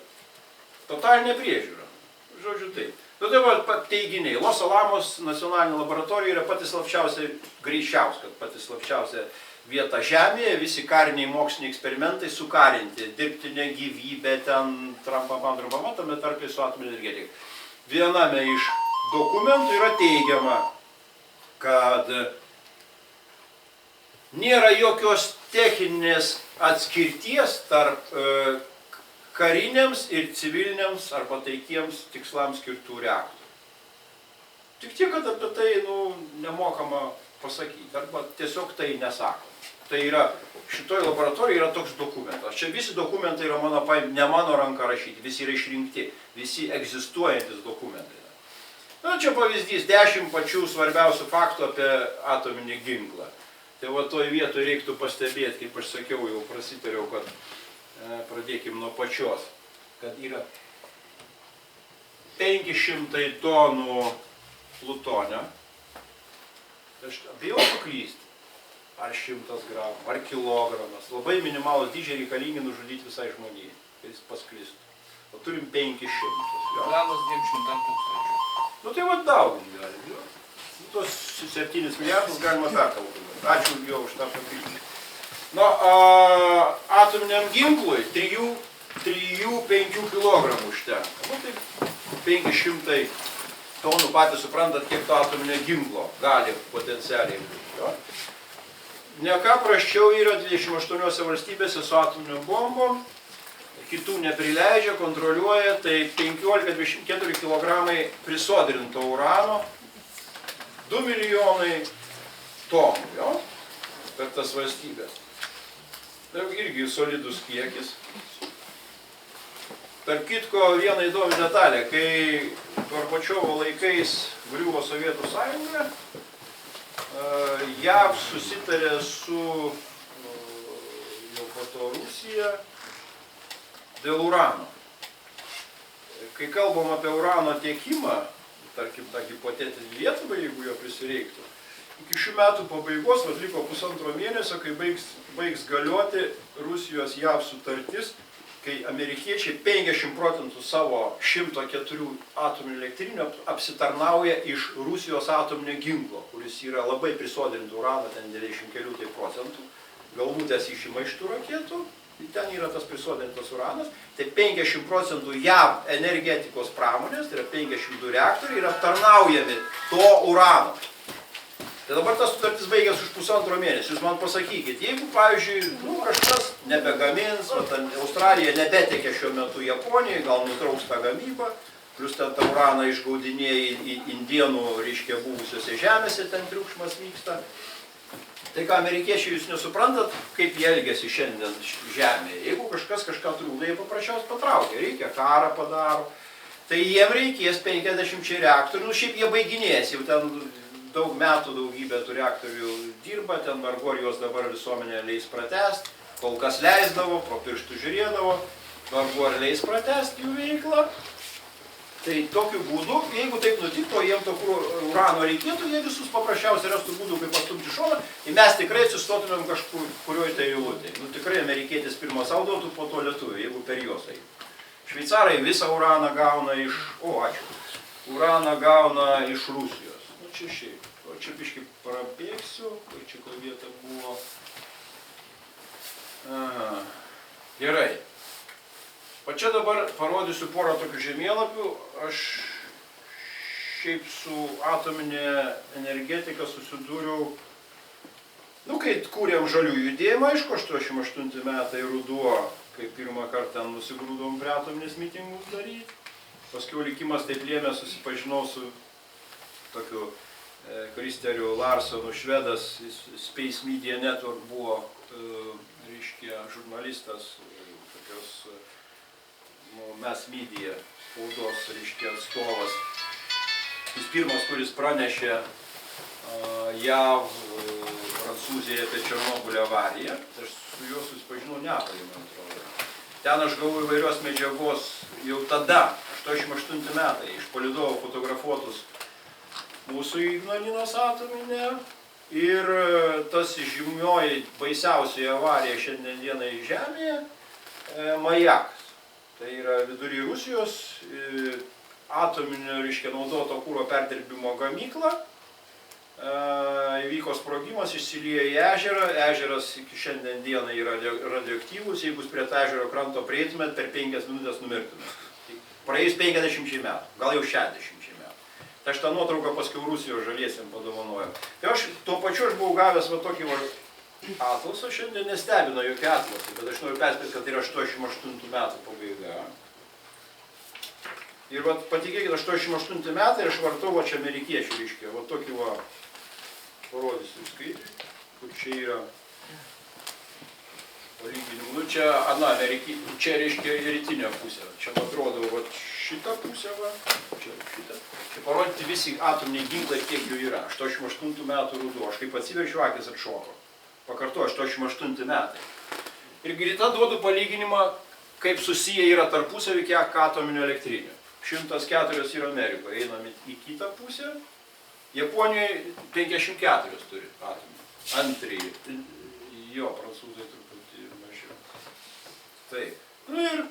Totalinė priežiūra. Žodžiu taip. Nu tai va teiginiai. Los Alamos nacionalinė laboratorija yra pati slapčiausia, greičiausia, kad pati slapčiausia vieta Žemėje, visi kariniai moksliniai eksperimentai sukarinti, dirbtinė gyvybė, ten trampam, tame tarpe su atominė energetika. Viename iš dokumentų yra teigiama, kad nėra jokios techninės atskirties tarp kariniams ir civiliniams arba taikiems tikslams skirtų reaktorių. Tik tiek, kad apie tai nemokama pasakyti, arba tiesiog tai nesako. Tai yra, šitoj laboratorijoje yra toks dokumentas. Čia visi dokumentai yra ne mano ranka rašyti, visi yra išrinkti, visi egzistuojantis dokumentai. Na, čia pavyzdys 10 pačių svarbiausių faktų apie atominį ginklą. Tai va toj vietoje reiktų pastebėti, kaip aš sakiau, jau prasitariau, kad pradėkim nuo pačios, kad yra 500 tonų plutonio. Aš bijau suklysti, ar 100 gramų, ar kilogramas. Labai minimalus dydžiai reikalingi nužudyti visai žmonijai, kad jis pasklistų. O turim 500. Planas 200 tūkstančių. Nu tai va dauginti gali. Tos 7 milijardus galima perkalkuliuoti. Ačiū jau už tą papildymą. Nu, atominiam ginklui 3-5 kg užtenka. Nu tai 500 tonų patys suprantat, kiek to atominio ginklo gali potencialiai būti. Ne ką prasčiau yra 28 valstybėse su atominio bombom, kitų neprileidžia, kontroliuoja, tai 15-24 kg prisodrinto urano, 2 milijonai tonų, per tas valstybės. Tai irgi solidus kiekis. Tarp kitko, viena įdomi detalė, kai Gorbačiovo laikais griuvo Sovietų sąjunga, JAV susitarė su jau po to Rusija dėl urano. Kai kalbam apie urano tiekimą, tarkim, tą hipotetinį Lietuvą, jeigu jo prisireiktų, iki šių metų pabaigos, liko 1,5 mėnesio, kai baigs galioti Rusijos JAV sutartis, kai amerikiečiai 50% savo 104 atominių elektrinių apsitarnauja iš Rusijos atominio ginklo, kuris yra labai prisodrintų uraną, ten 90 kelių procentų, galvutės išima iš tų raketų, ten yra tas prisodrintas uranas, tai 50% JAV energetikos pramonės, tai yra 52 reaktoriai, yra aptarnaujami to urano. Tai dabar tas sutartis baigęs už 1,5 mėnesio. Jūs man pasakykit, jeigu, pavyzdžiui, kažkas nebegamins, Australija nebetekė šiuo metu Japonijai, gal nutrauks tą gamybą, plus ten tą uraną išgaudinėja į indienų, reiškia, buvusiose žemėse, ten triukšmas vyksta. Tai ką, amerikiečiai, jūs nesuprantat, kaip jie elgiasi šiandien žemėje. Jeigu kažkas kažką trūkda, jie paprasčiausiai patraukia, reikia karą padaro. Tai jiem reikės 50 reaktorių, šiaip jie baiginės, jau ten daug metų daugybė tų reaktorių dirba, ten vargu ar juos dabar visuomenė leis pratęsti, kol kas leisdavo, pro pirštų žiūrėdavo, vargu ar leis pratęsti jų veiklą. Tai tokiu būdu, jeigu taip nutiktų, jiems to urano reikėtų, jie visus paprasčiausiai rastų būdų, kaip pastumti šoną, tai mes tikrai atsistotumėm kažkurioj tai eilutėj. Tikrai amerikietis pirmą saudotų, po to lietuvių, jeigu per juos eitų. Šveicarai visą uraną gauna iš, uraną gauna iš Rusijos. Čia šiaip, čia biškai prabėgsiu, kur čia ko vieta buvo. Gerai. O čia dabar parodysiu porą tokių žemėlapių. Aš šiaip su atominė energetika susidūriau, kai kūrėm žaliųjų judėjimą, aišku, 88 metai ruduo, kai pirmą kartą nusigrūdom prie atominės mitingus daryti. Paskiau likimas taip lėmė, susipažinau su tokiu Kristeriu Larsonu, švedas, Space Media Network buvo, reiškia, žurnalistas, tokios mass media spaudos, reiškia, atstovas. Jis pirmas, kuris pranešė JAV, Prancūzijoje apie Černobylio avariją. Aš su juo susipažinau Neapolyje, man atrodo. Ten aš gavau įvairios medžiagos jau tada, 88 metai, iš palydovo fotografuotus mūsų Ignalinos atominė. Ir tas žymioji baisiausioji avarija šiandien dienai Žemėje, Majakas. Tai yra vidury Rusijos atominio, reiškia, naudoto kuro perdirbimo gamykla. Įvyko sprogimas, išsiliejo į ežerą. Ežeras iki šiandien dienai yra radioaktyvus. Jeigu prie tą ežero kranto prieitumėt, per 5 minutės numirtumėt. Praėjus 50 metų, gal jau 60 metų. Tai aš tą nuotrauką paskiau Rusijos žaliesiem padovanojau. Tai aš tuo pačiu aš buvau gavęs va tokį atlasą, šiandien nestebino jokie atlasai, bet aš noriu perspėti, kad tai yra 88 metų pabaiga. Ir vat, patikėkit, 88 metai aš vartau va čia amerikiečių, reiškia, va tokį va, parodysiu skaidrį, kur čia yra palyginimų. Nu čia, čia reiškia rytinė pusė, čia atrodo va šitą pusę, va, čia šitą. Čia parodyti visi atominiai ginklai, kiek jų yra. 88 metų ruduo, aš kaip atsiverčiu, akis atšoko. Pakartoju, 88 metai. Ir greta duodu palyginimą, kaip susiję yra tarpusavį kiek atominių elektrinių. 104 yra Amerikoje, einam į kitą pusę. Japonijoje 54 turi atomų. Antrįjį. Jo, prancūzai truputį mažiau. Taip. Nu ir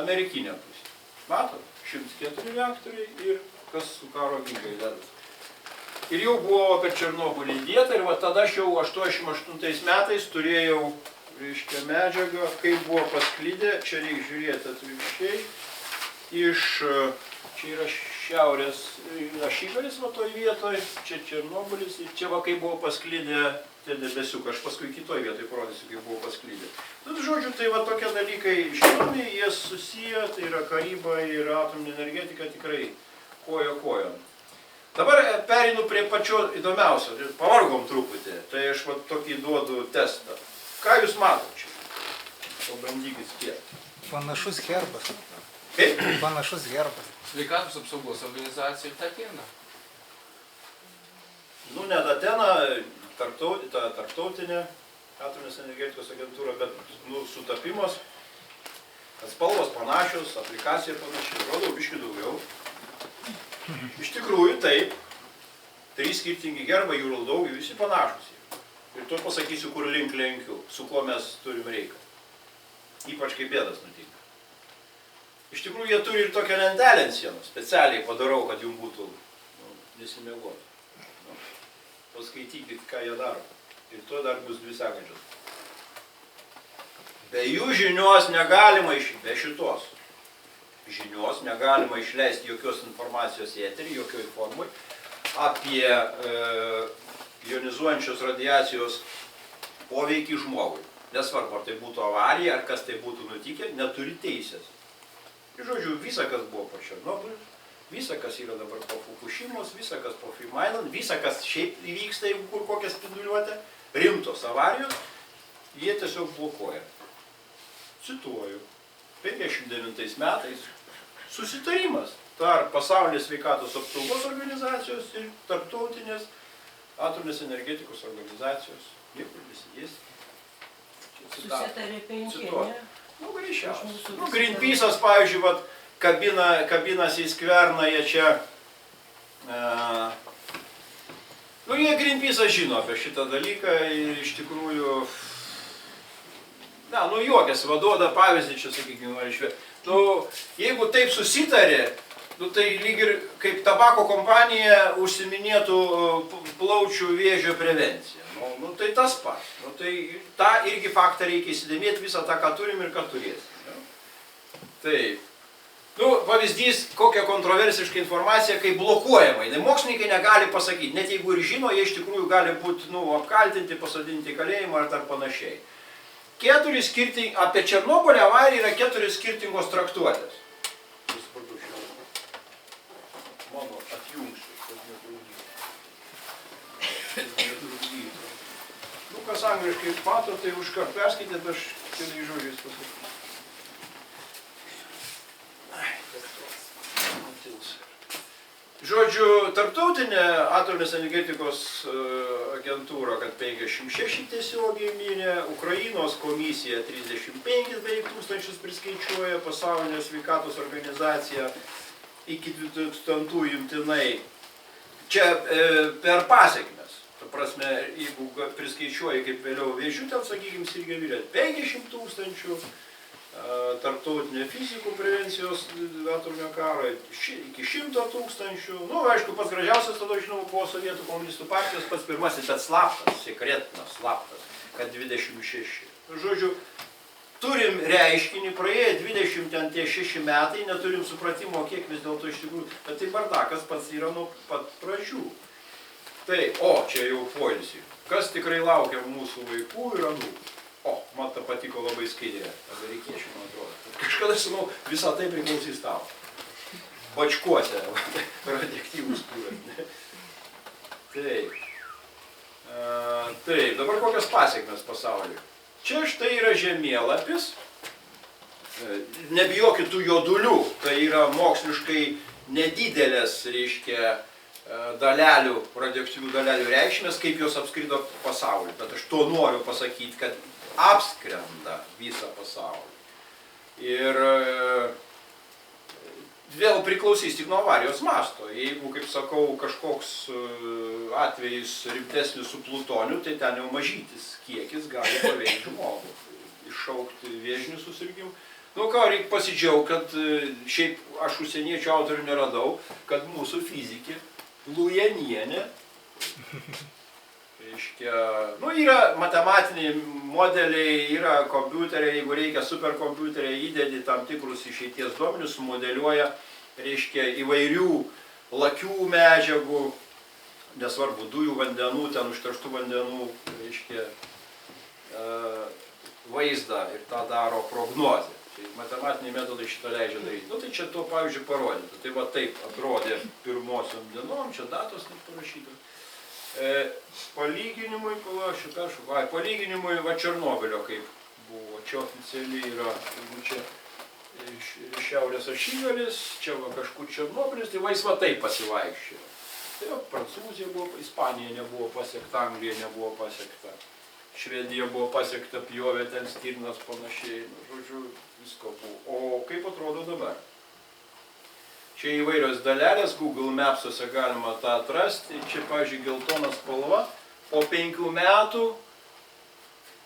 amerikinė pusė. Matot, 104 reaktoriai ir kas su karo ginklai dedas. Ir jau buvo apie Černobylį įdėta ir va tada aš jau 88 metais turėjau, reiškia, medžiagą, kaip buvo pasklidę, čia reikia žiūrėti atvirkščiai. Čia yra šiaurės ašigalis va toj vietoj, čia Černobylis ir čia va kaip buvo pasklidę tie debesiukai. Aš paskui kitoj vietoj parodysiu, kaip buvo pasklidę. Nu, žodžiu, tai va tokie dalykai žinomi, jie susiję, tai yra karyba ir atominė energetika tikrai koja kojon. Dabar pereinu prie pačio įdomiausio, pavargom truputį, tai aš va tokį duodu testą. Ką jūs matot čia? Pabandykit spėti. Panašus herbas. Kaip? Panašus herbas. Sveikatos apsaugos organizacija ir Tatena. Nu, ne Tatena, tarptautinė atominės energetikos agentūra, bet nu, sutapimas, spalvos panašios, aplikacija panašiai, rodo biškį daugiau. Iš tikrųjų taip, 3 skirtingi herbai, jų daug, visi panašus. Ir to pasakysiu, kur link lenkiu, su kuo mes turim reikalą. Ypač kai bėdas nutinka. Iš tikrųjų, jie turi ir tokią lentelę ant sienos, specialiai padarau, kad jums būtų nesimiegotų. Paskaitykit, ką jie daro. Ir to dar bus 2 sekančios. Be jų žinios negalima be šitos žinios negalima išleisti jokios informacijos į eterį, jokioj formui apie ionizuojančios radiacijos poveikį žmogui. Nesvarbu, ar tai būtų avarija, ar kas tai būtų nutikę, neturi teisės. Ir žodžiu, visa, kas buvo po Černobyliu, visa, kas yra dabar po Fukushimos, visa, kas po Freemainan, visa, kas šiaip įvyksta, jeigu kur kokią spinduliuotę, rimtos avarijos, jie tiesiog blokuoja. Cituoju, 59 metais susitarimas tarp Pasaulinės sveikatos apsaugos organizacijos ir tarptautinės atominės energetikos organizacijos. Niekur nesidėsi. Susitarė 5, ne? Nu, greičiausiai. Nu, Greenpeace'as, pavyzdžiui, vat, kabinasi į skverną, jie čia... Nu, jie Greenpeace'as žino apie šitą dalyką ir iš tikrųjų... Na, nu, juokiasi, duoda pavyzdį čia, sakykime, nu, jeigu taip susitarė, nu, tai lyg ir kaip tabako kompanija užsiminėtų plaučių vėžio prevenciją. Nu, tai tas pats. Nu, tai tą irgi faktą reikia įsidėmėti visą tą, ką turim ir ką turėsim. Taip. Nu, pavyzdys, kokia kontroversiška informacija, kai blokuojama. Mokslininkai negali pasakyti, net jeigu ir žino, jie iš tikrųjų gali būti apkaltinti, pasodinti į kalėjimą ar dar panašiai. Apie Černobylio avariją yra 4 skirtingos traktuotės. Mano atjungsiu, kad netrukdytų. kas angliškai mato, tai užkart perskaitėt, aš keliais žodžiais pasakysiu. Žodžiu, tarptautinė atominės energetikos agentūra, kad 56 tiesiogiai minė, Ukrainos komisija 35 beveik tūkstančius priskaičiuoja, pasaulinė sveikatos organizacija iki 2000 imtinai. Čia per pasekmes. Ta prasme, jeigu priskaičiuoja kaip vėliau vėžių, ten, sakykime, sirgė vyrė 50 000, tarptautinė fizikų prevencijos atominio karo iki 100 000. Nu, aišku, pats gražiausias tada, žinoma, buvo Sovietų komunistų partijos, pats pirmasis, bet slaptas, sekretnas, slaptas, kad 26. Žodžiu, turim reiškinį, praėję 26 metai, neturim supratimo, kiek vis dėlto iš tikrųjų, bet tai bardakas pats yra nuo pat pradžių. Tai, čia jau poilsį. Kas tikrai laukia mūsų vaikų ir anūkų? Man ta patiko labai skaidrė, amerikiečių, man atrodo. Kažkada, žinau, visą tai priklausys tau. Bačkuose, radioaktyvūs kūras. Taip. Taip, dabar kokios pasekmes pasaulyje? Čia štai yra žemėlapis. Nebijokit tų jodulių, tai yra moksliškai nedidelės, reiškia, dalelių, radioaktyvių dalelių reikšmės, kaip jos apskrido pasaulį. Bet aš to noriu pasakyti, kad apskrenda visą pasaulį. Ir vėl priklausys tik nuo avarijos masto. Jeigu, kaip sakau, kažkoks atvejis rimtesnis su plutoniu, tai ten jau mažytis kiekis gali paveikti žmogų, iššaukti vėžinių susirgimų. Nu ką, reikia pasidžiaugti, kad šiaip aš užsieniečių autorių neradau, kad mūsų fizikė Lujanienė, reiškia, yra matematiniai modeliai, yra kompiuteriai, jeigu reikia superkompiuteriai, įdedi tam tikrus išeities duomenius, sumodeliuoja, reiškia, įvairių lakių medžiagų, nesvarbu, dujų, vandenų, ten užterštų vandenų, reiškia, vaizdą ir tą daro prognozę. Tai matematiniai metodai šitą leidžia daryti. Tai čia to, pavyzdžiui, parodyta. Tai va taip atrodė pirmosiom dienom, čia datos net parašytos. Palyginimui, palyginimui va Černobilio kaip buvo, čia oficialiai yra, čia šiaurės ašigalis, čia va kažkur Černobilis, tai va jis va taip pasivaikščiojo. Tai va Prancūzija buvo, Ispanija nebuvo pasiekta, Anglija nebuvo pasiekta, Švedija buvo pasiekta, pjovė ten stirnas panašiai, žodžiu, visko buvo. O kaip atrodo dabar? Čia įvairios dalelės, Google Mapsuose galima tą atrasti. Čia, pavyzdžiui, geltona spalva. Po 5 metų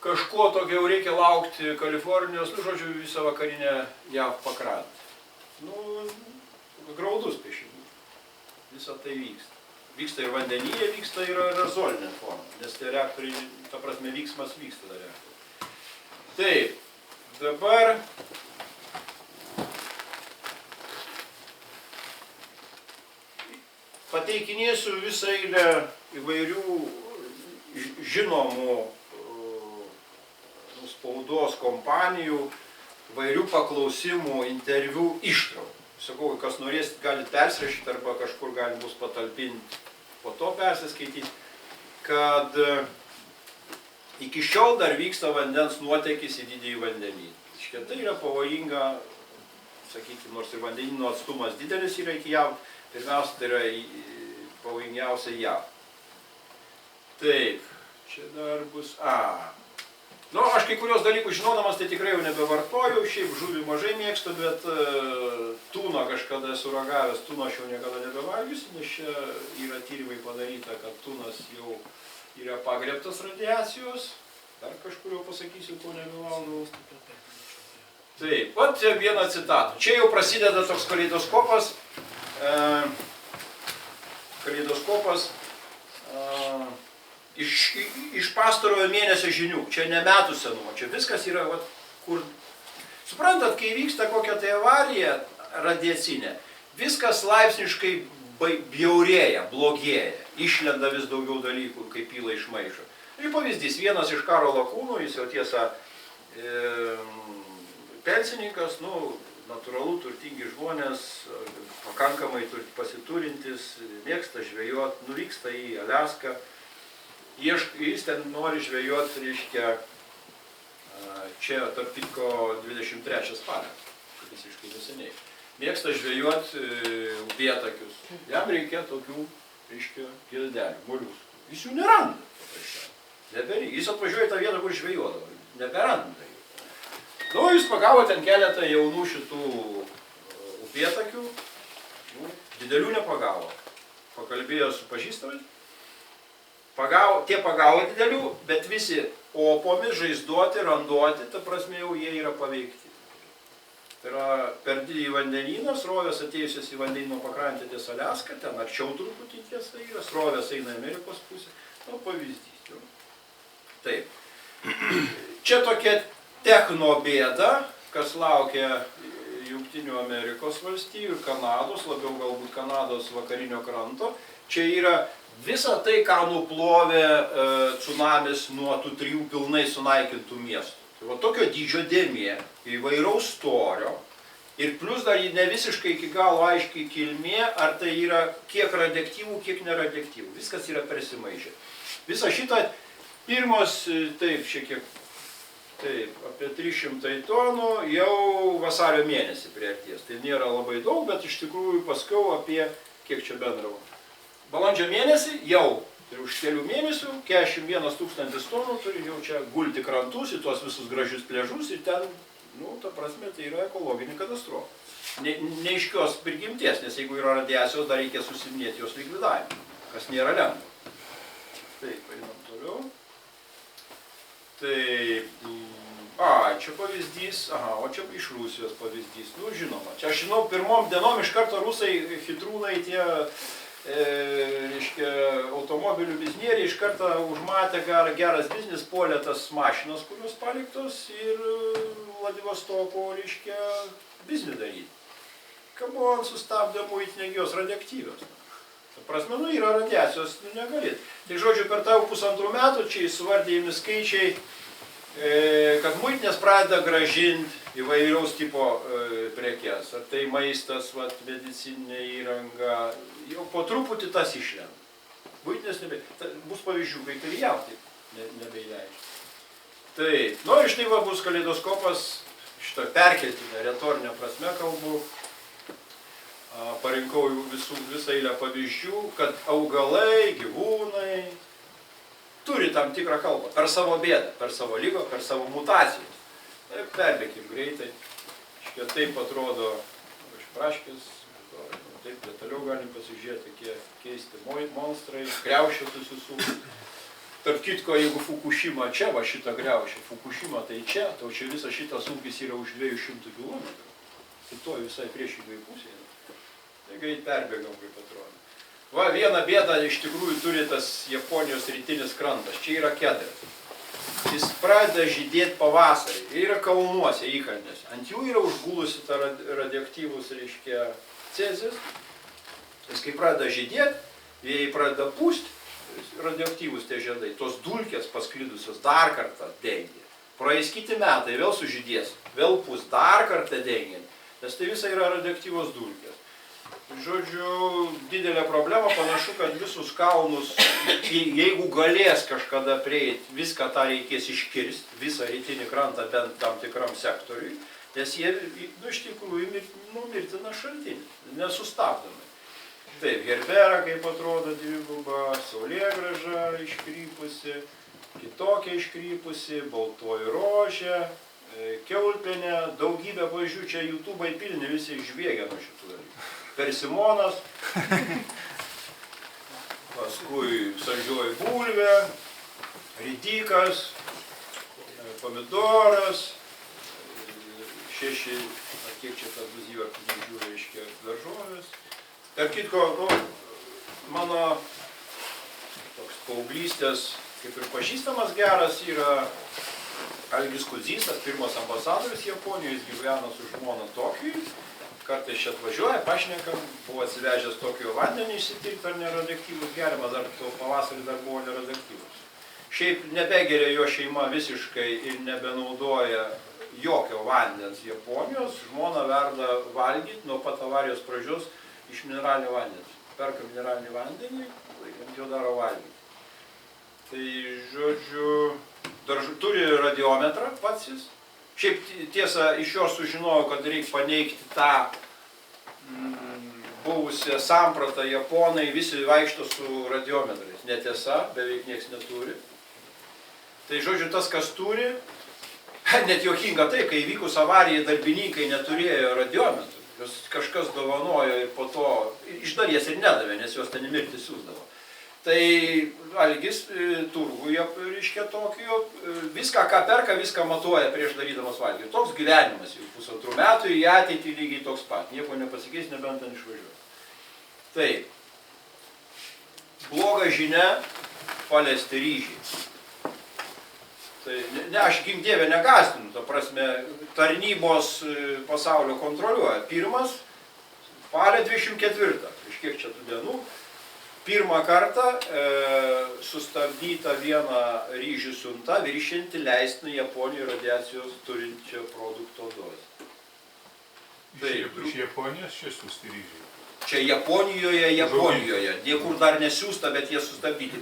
kažko tokio jau reikia laukti Kalifornijos, žodžiu, visą vakarinę JAV pakrantę. Graudus piešinys. Visa tai vyksta. Vyksta ir vandenyje, vyksta ir aerozolinė forma. Nes tie reaktoriai, ta prasme, vyksmas vyksta dar reaktoriai. Taip, dabar pateikinėsiu visą eilę įvairių žinomų spaudos kompanijų, įvairių paklausimų, interviu ištraukų. Sakau, kas norės, galit persirašyti arba kažkur gali bus patalpinti, po to persiskaityti, kad iki šiol dar vyksta vandens nuotėkis į didįjį vandenį. Tai yra pavojinga, sakykime, nors ir vandenyno atstumas didelis yra iki JAV, pirmiausia, tai yra pavojingiausia JAV. Taip, čia dar bus... Aš kai kurios dalykus žinodamas, tai tikrai jau nebevartoju, šiaip žuvį mažai mėgstu, bet tūno kažkada esu ragavęs, tūno aš jau niekada nebevalgysiu, nes čia yra tyrimai padaryta, kad tūnas jau yra pagrebtas radiacijos, dar kažkur jau pasakysiu, ko nebevalgau. Taip, vat vieną citatą. Čia jau prasideda toks kaleidoskopas, iš pastarojo mėnesio žinių, čia ne metų senumo, čia viskas yra, kur... Suprantat, kai vyksta kokia tai avarija radiacinė, viskas laipsniškai bjaurėja, blogėja, išlenda vis daugiau dalykų, kaip pyla iš maišo. Ir pavyzdys, vienas iš karo lakūnų, jis jau tiesa pensininkas, natūralu, turtingi žmonės, pakankamai pasiturintis, mėgsta žvejot, nuvyksta į Aliaską, Jis ten nori žvejoti, reiškia, čia tarp kitko 23 spalio, visiškai neseniai. Mėgsta žvejoti upėtakius. Jam reikia tokių, reiškia, gildelių, moliuskų. Jis jų neranda. Jis atvažiuoja į tą vietą, kur žvejuodavo. Neberanda jų. Nu, jis pagavo ten keletą jaunų šitų upėtakių. Didelių nepagavo. Pakalbėjo su pažįstamais. Tie pagavo didelių, bet visi opomis, žaizduoti, randuoti, ta prasme jau jie yra paveikti. Tai yra per didįjį vandenyną, srovės atėjusios į vandenyno pakrantę ties Aliaską, ten arčiau truputį tiesa yra, srovės eina Amerikos pusė. Nu, pavyzdys. Jau. Taip. Čia tokia techno bėda, kas laukia Jungtinių Amerikos valstijų ir Kanados, labiau galbūt Kanados vakarinio kranto. Čia yra visa tai, ką nuplovė tsunamis nuo tų 3 pilnai sunaikintų miestų. Tai va tokio dydžio dėmė, įvairaus storio ir plus dar ne visiškai iki galo aiškiai kilmė, ar tai yra kiek radioaktyvų, kiek neradioaktyvų. Viskas yra persimaišę. Visa šitą pirmos, taip, šiek tiek, taip, apie 300 tonų jau vasario mėnesį priartės. Tai nėra labai daug, bet iš tikrųjų paskiau apie, kiek čia bendrau. Balandžio mėnesį jau, tai už kelių mėnesių, 41 000 tonų turi jau čia gulti krantus į tuos visus gražius pliažus ir ten, nu, ta prasme, tai yra ekologinė katastrofa. Neiškios prigimties, nes jeigu yra radiacijos, dar reikia susiminėti jos likvidavimą, kas nėra lengva. Taip, einam toliau. Taip, čia pavyzdys, o čia iš Rusijos pavyzdys, nu žinoma, čia aš žinau, pirmom dienom iš karto rusai, chitrūnai, tie, reiškia, automobilių biznieriai iš karto užmatė geras biznis, puolė tas mašinas, kurios paliktos ir Vladivostoko, reiškia, biznį daryti. Kabon sustabdė muitinės radioaktyvios. Ta prasme, nu, yra radiacijos, nu, negalėt. Tai žodžiu, per tavo 1,5 metų čia įsivardėjami skaičiai, kad muitinės pradeda grąžinti įvairiaus tipo prekes. Ar tai maistas, medicininė įranga, jau po truputį tas išlenda. Muitinės bus pavyzdžių, kai ir jav taip nebeįleidžia. Taip, nu ir štai va bus kaleidoskopas, šitą perkeltinę, retorinę prasme kalbu. Parinkau visą eilę pavyzdžių, kad augalai, gyvūnai turi tam tikrą kalbą per savo bėdą, per savo lygą, per savo mutacijas. Taip, perbėkim greitai. Škia taip atrodo špraškis, taip detaliau galim pasižiūrėti, tokie keisti monstrai, kriaušės susisūkti. Tarp kitko, jeigu Fukushima čia, va šitą kriaušę, Fukushima tai čia, tai čia visas šitas ūkis yra už 200 km. Tai to visai priešingai pusėje. Tai greit perbėgam, kaip atrodo. Va, vieną bėdą iš tikrųjų turi tas Japonijos rytinis krantas. Čia yra kedras. Jis pradeda žydėti pavasarį. Ir yra kalnuose, įkalnėse. Ant jų yra užgulusi ta radioaktyvus, reiškia, cezis. Jis kai pradeda žydėti, jie pradeda pūsti, radioaktyvus tie žiedai. Tos dulkės pasklidusios dar kartą dengia. Praeis kiti metai, vėl sužydės, vėl pūs, dar kartą dengia. Nes tai visa yra radioaktyvos dulkės. Žodžiu, didelė problema, panašu, kad visus kalnus, jeigu galės kažkada prieiti, viską tą reikės iškirsti, visą rytinį krantą bent tam tikram sektoriui, nes jie, nu, iš tikrųjų, mirtina šaltinis, nesustabdomai. Taip, Gerbera, kaip atrodo, dviguba, Saulėgrąža iškrypusi, kitokia iškrypusi, Baltoji rožė, Kiaulpienė, daugybė pavyzdžių, čia YouTube'ai pilni, visi išbėgia nuo šitų dalykų. Persimonas, paskui saldžioji bulvė, ridikas, pomidoras, 6, kiek čia tas bus įvartinių, reiškia, daržovės. Tarp kitko, nu, mano toks paauglystės, kaip ir pažįstamas geras, yra Algis Kudzysas, pirmas ambasadorius Japonijoje, jis gyveno su žmona Tokijui. Kartais čia atvažiuoja, pašnekam, buvo atsivežęs Tokijo vandenį išsitirti, ar neradioaktyvus geriamas, dar to pavasarį dar buvo neradioaktyvus. Šiaip nebegeria jo šeima visiškai ir nebenaudoja jokio vandens Japonijos, žmona verda valgyti nuo pat avarijos pradžios iš mineralinio vandens. Perka mineralinį vandenį, ant jo daro valgyti. Tai, žodžiu, turi radiometrą pats jis. Šiaip tiesa, iš jo sužinojau, kad reikia paneigti tą buvusią sampratą, japonai visi vaikšto su radiometrais. Netiesa, beveik nieks neturi. Tai, žodžiu, tas, kas turi, net juokinga tai, kai įvykus avarijai darbininkai neturėjo radiometrų. Jos kažkas dovanojo ir po to iš dalies ir nedavė, nes jos ten į mirtį siūsdavo. Tai Algis turguje, reiškia, Tokijo, viską, ką perka, viską matuoja prieš darydamas valgyti. Toks gyvenimas jau 1,5 metų, į ateitį lygiai toks pat. Nieko nepasikeis, nebent ten išvažiuoja. Taip. Bloga žinia - paliesti ryžiai. Tai, ne, aš gink dievę negąstinu, ta prasme, tarnybos pasaulio kontroliuoja. Pirmas, spalio 24, iš kiek čia tų dienų, pirmą kartą sustabdyta viena ryžių siunta viršinti leistiną Japonijoje radiacijos turinčio produkto dozę. Iš Japonijos čia siųsti ryžiai? Čia Japonijoje, niekur dar nesiųsta, bet jie sustabdyti.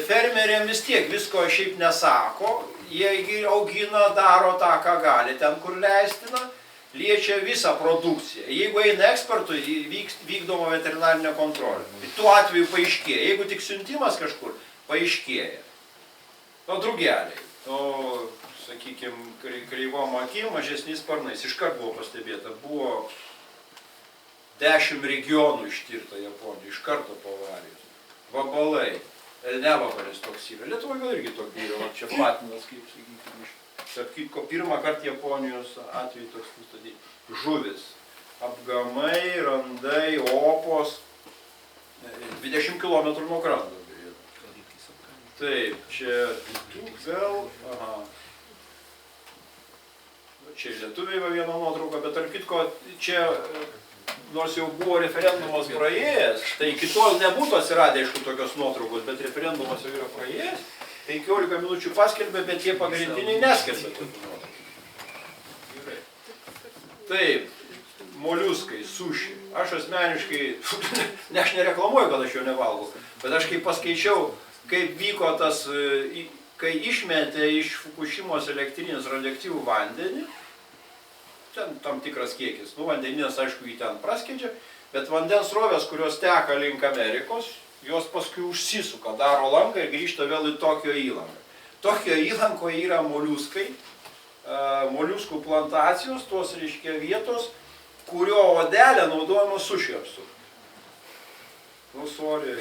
Fermeriam vis tiek visko šiaip nesako, jie augina, daro tą, ką gali, ten kur leistina, liečia visą produkciją. Jeigu eina ekspertui, vykdoma veterinarinė kontrolė. Tuo atveju paaiškėja. Jeigu tik siuntimas kažkur, paaiškėja. O drugeliai, sakykime, kreivom akim, mažesniais sparnais. Iškart buvo pastebėta, buvo 10 regionų ištirta Japonijoje, iš karto po avarijos. Vabalai, elnevabalis toks yra. Lietuvoje gal irgi tokia yra, čia patinas, kaip sakykime, tarp kitko, pirmą kartą Japonijos atveju toks nustatyti. Žuvis, apgamai, randai, opos, 20 km nuo kranto. Taip, čia gal, aha. Čia lietuviai va viena nuotrauka, bet tarp kitko, čia, nors jau buvo referendumas praėjęs, tai iki tol nebūtų atsiradę, aišku, tokios nuotraukos, bet referendumas jau yra praėjęs. 15 minučių paskelbė, bet tie pagrindiniai neskelbė tokių nuotraukų. Taip, moliuskai, suši. Aš asmeniškai, ne, aš nereklamuoju, kad aš jo nevalgau, bet aš kaip paskaičiau, kaip vyko tas, kai išmetė iš Fukušimos elektrinės radioaktyvų vandenį, ten tam tikras kiekis, vandeninas, aišku, jį ten praskiedžia, bet vandens srovės, kurios teka link Amerikos, jos paskui užsisuka, daro langą ir grįžta vėl į Tokijo įlanką. Tokijo įlankoje yra moliuskai, moliuskų plantacijos, tos, reiškia, vietos, kurio odelė naudojama sušiui apsukti. Nu, sorry,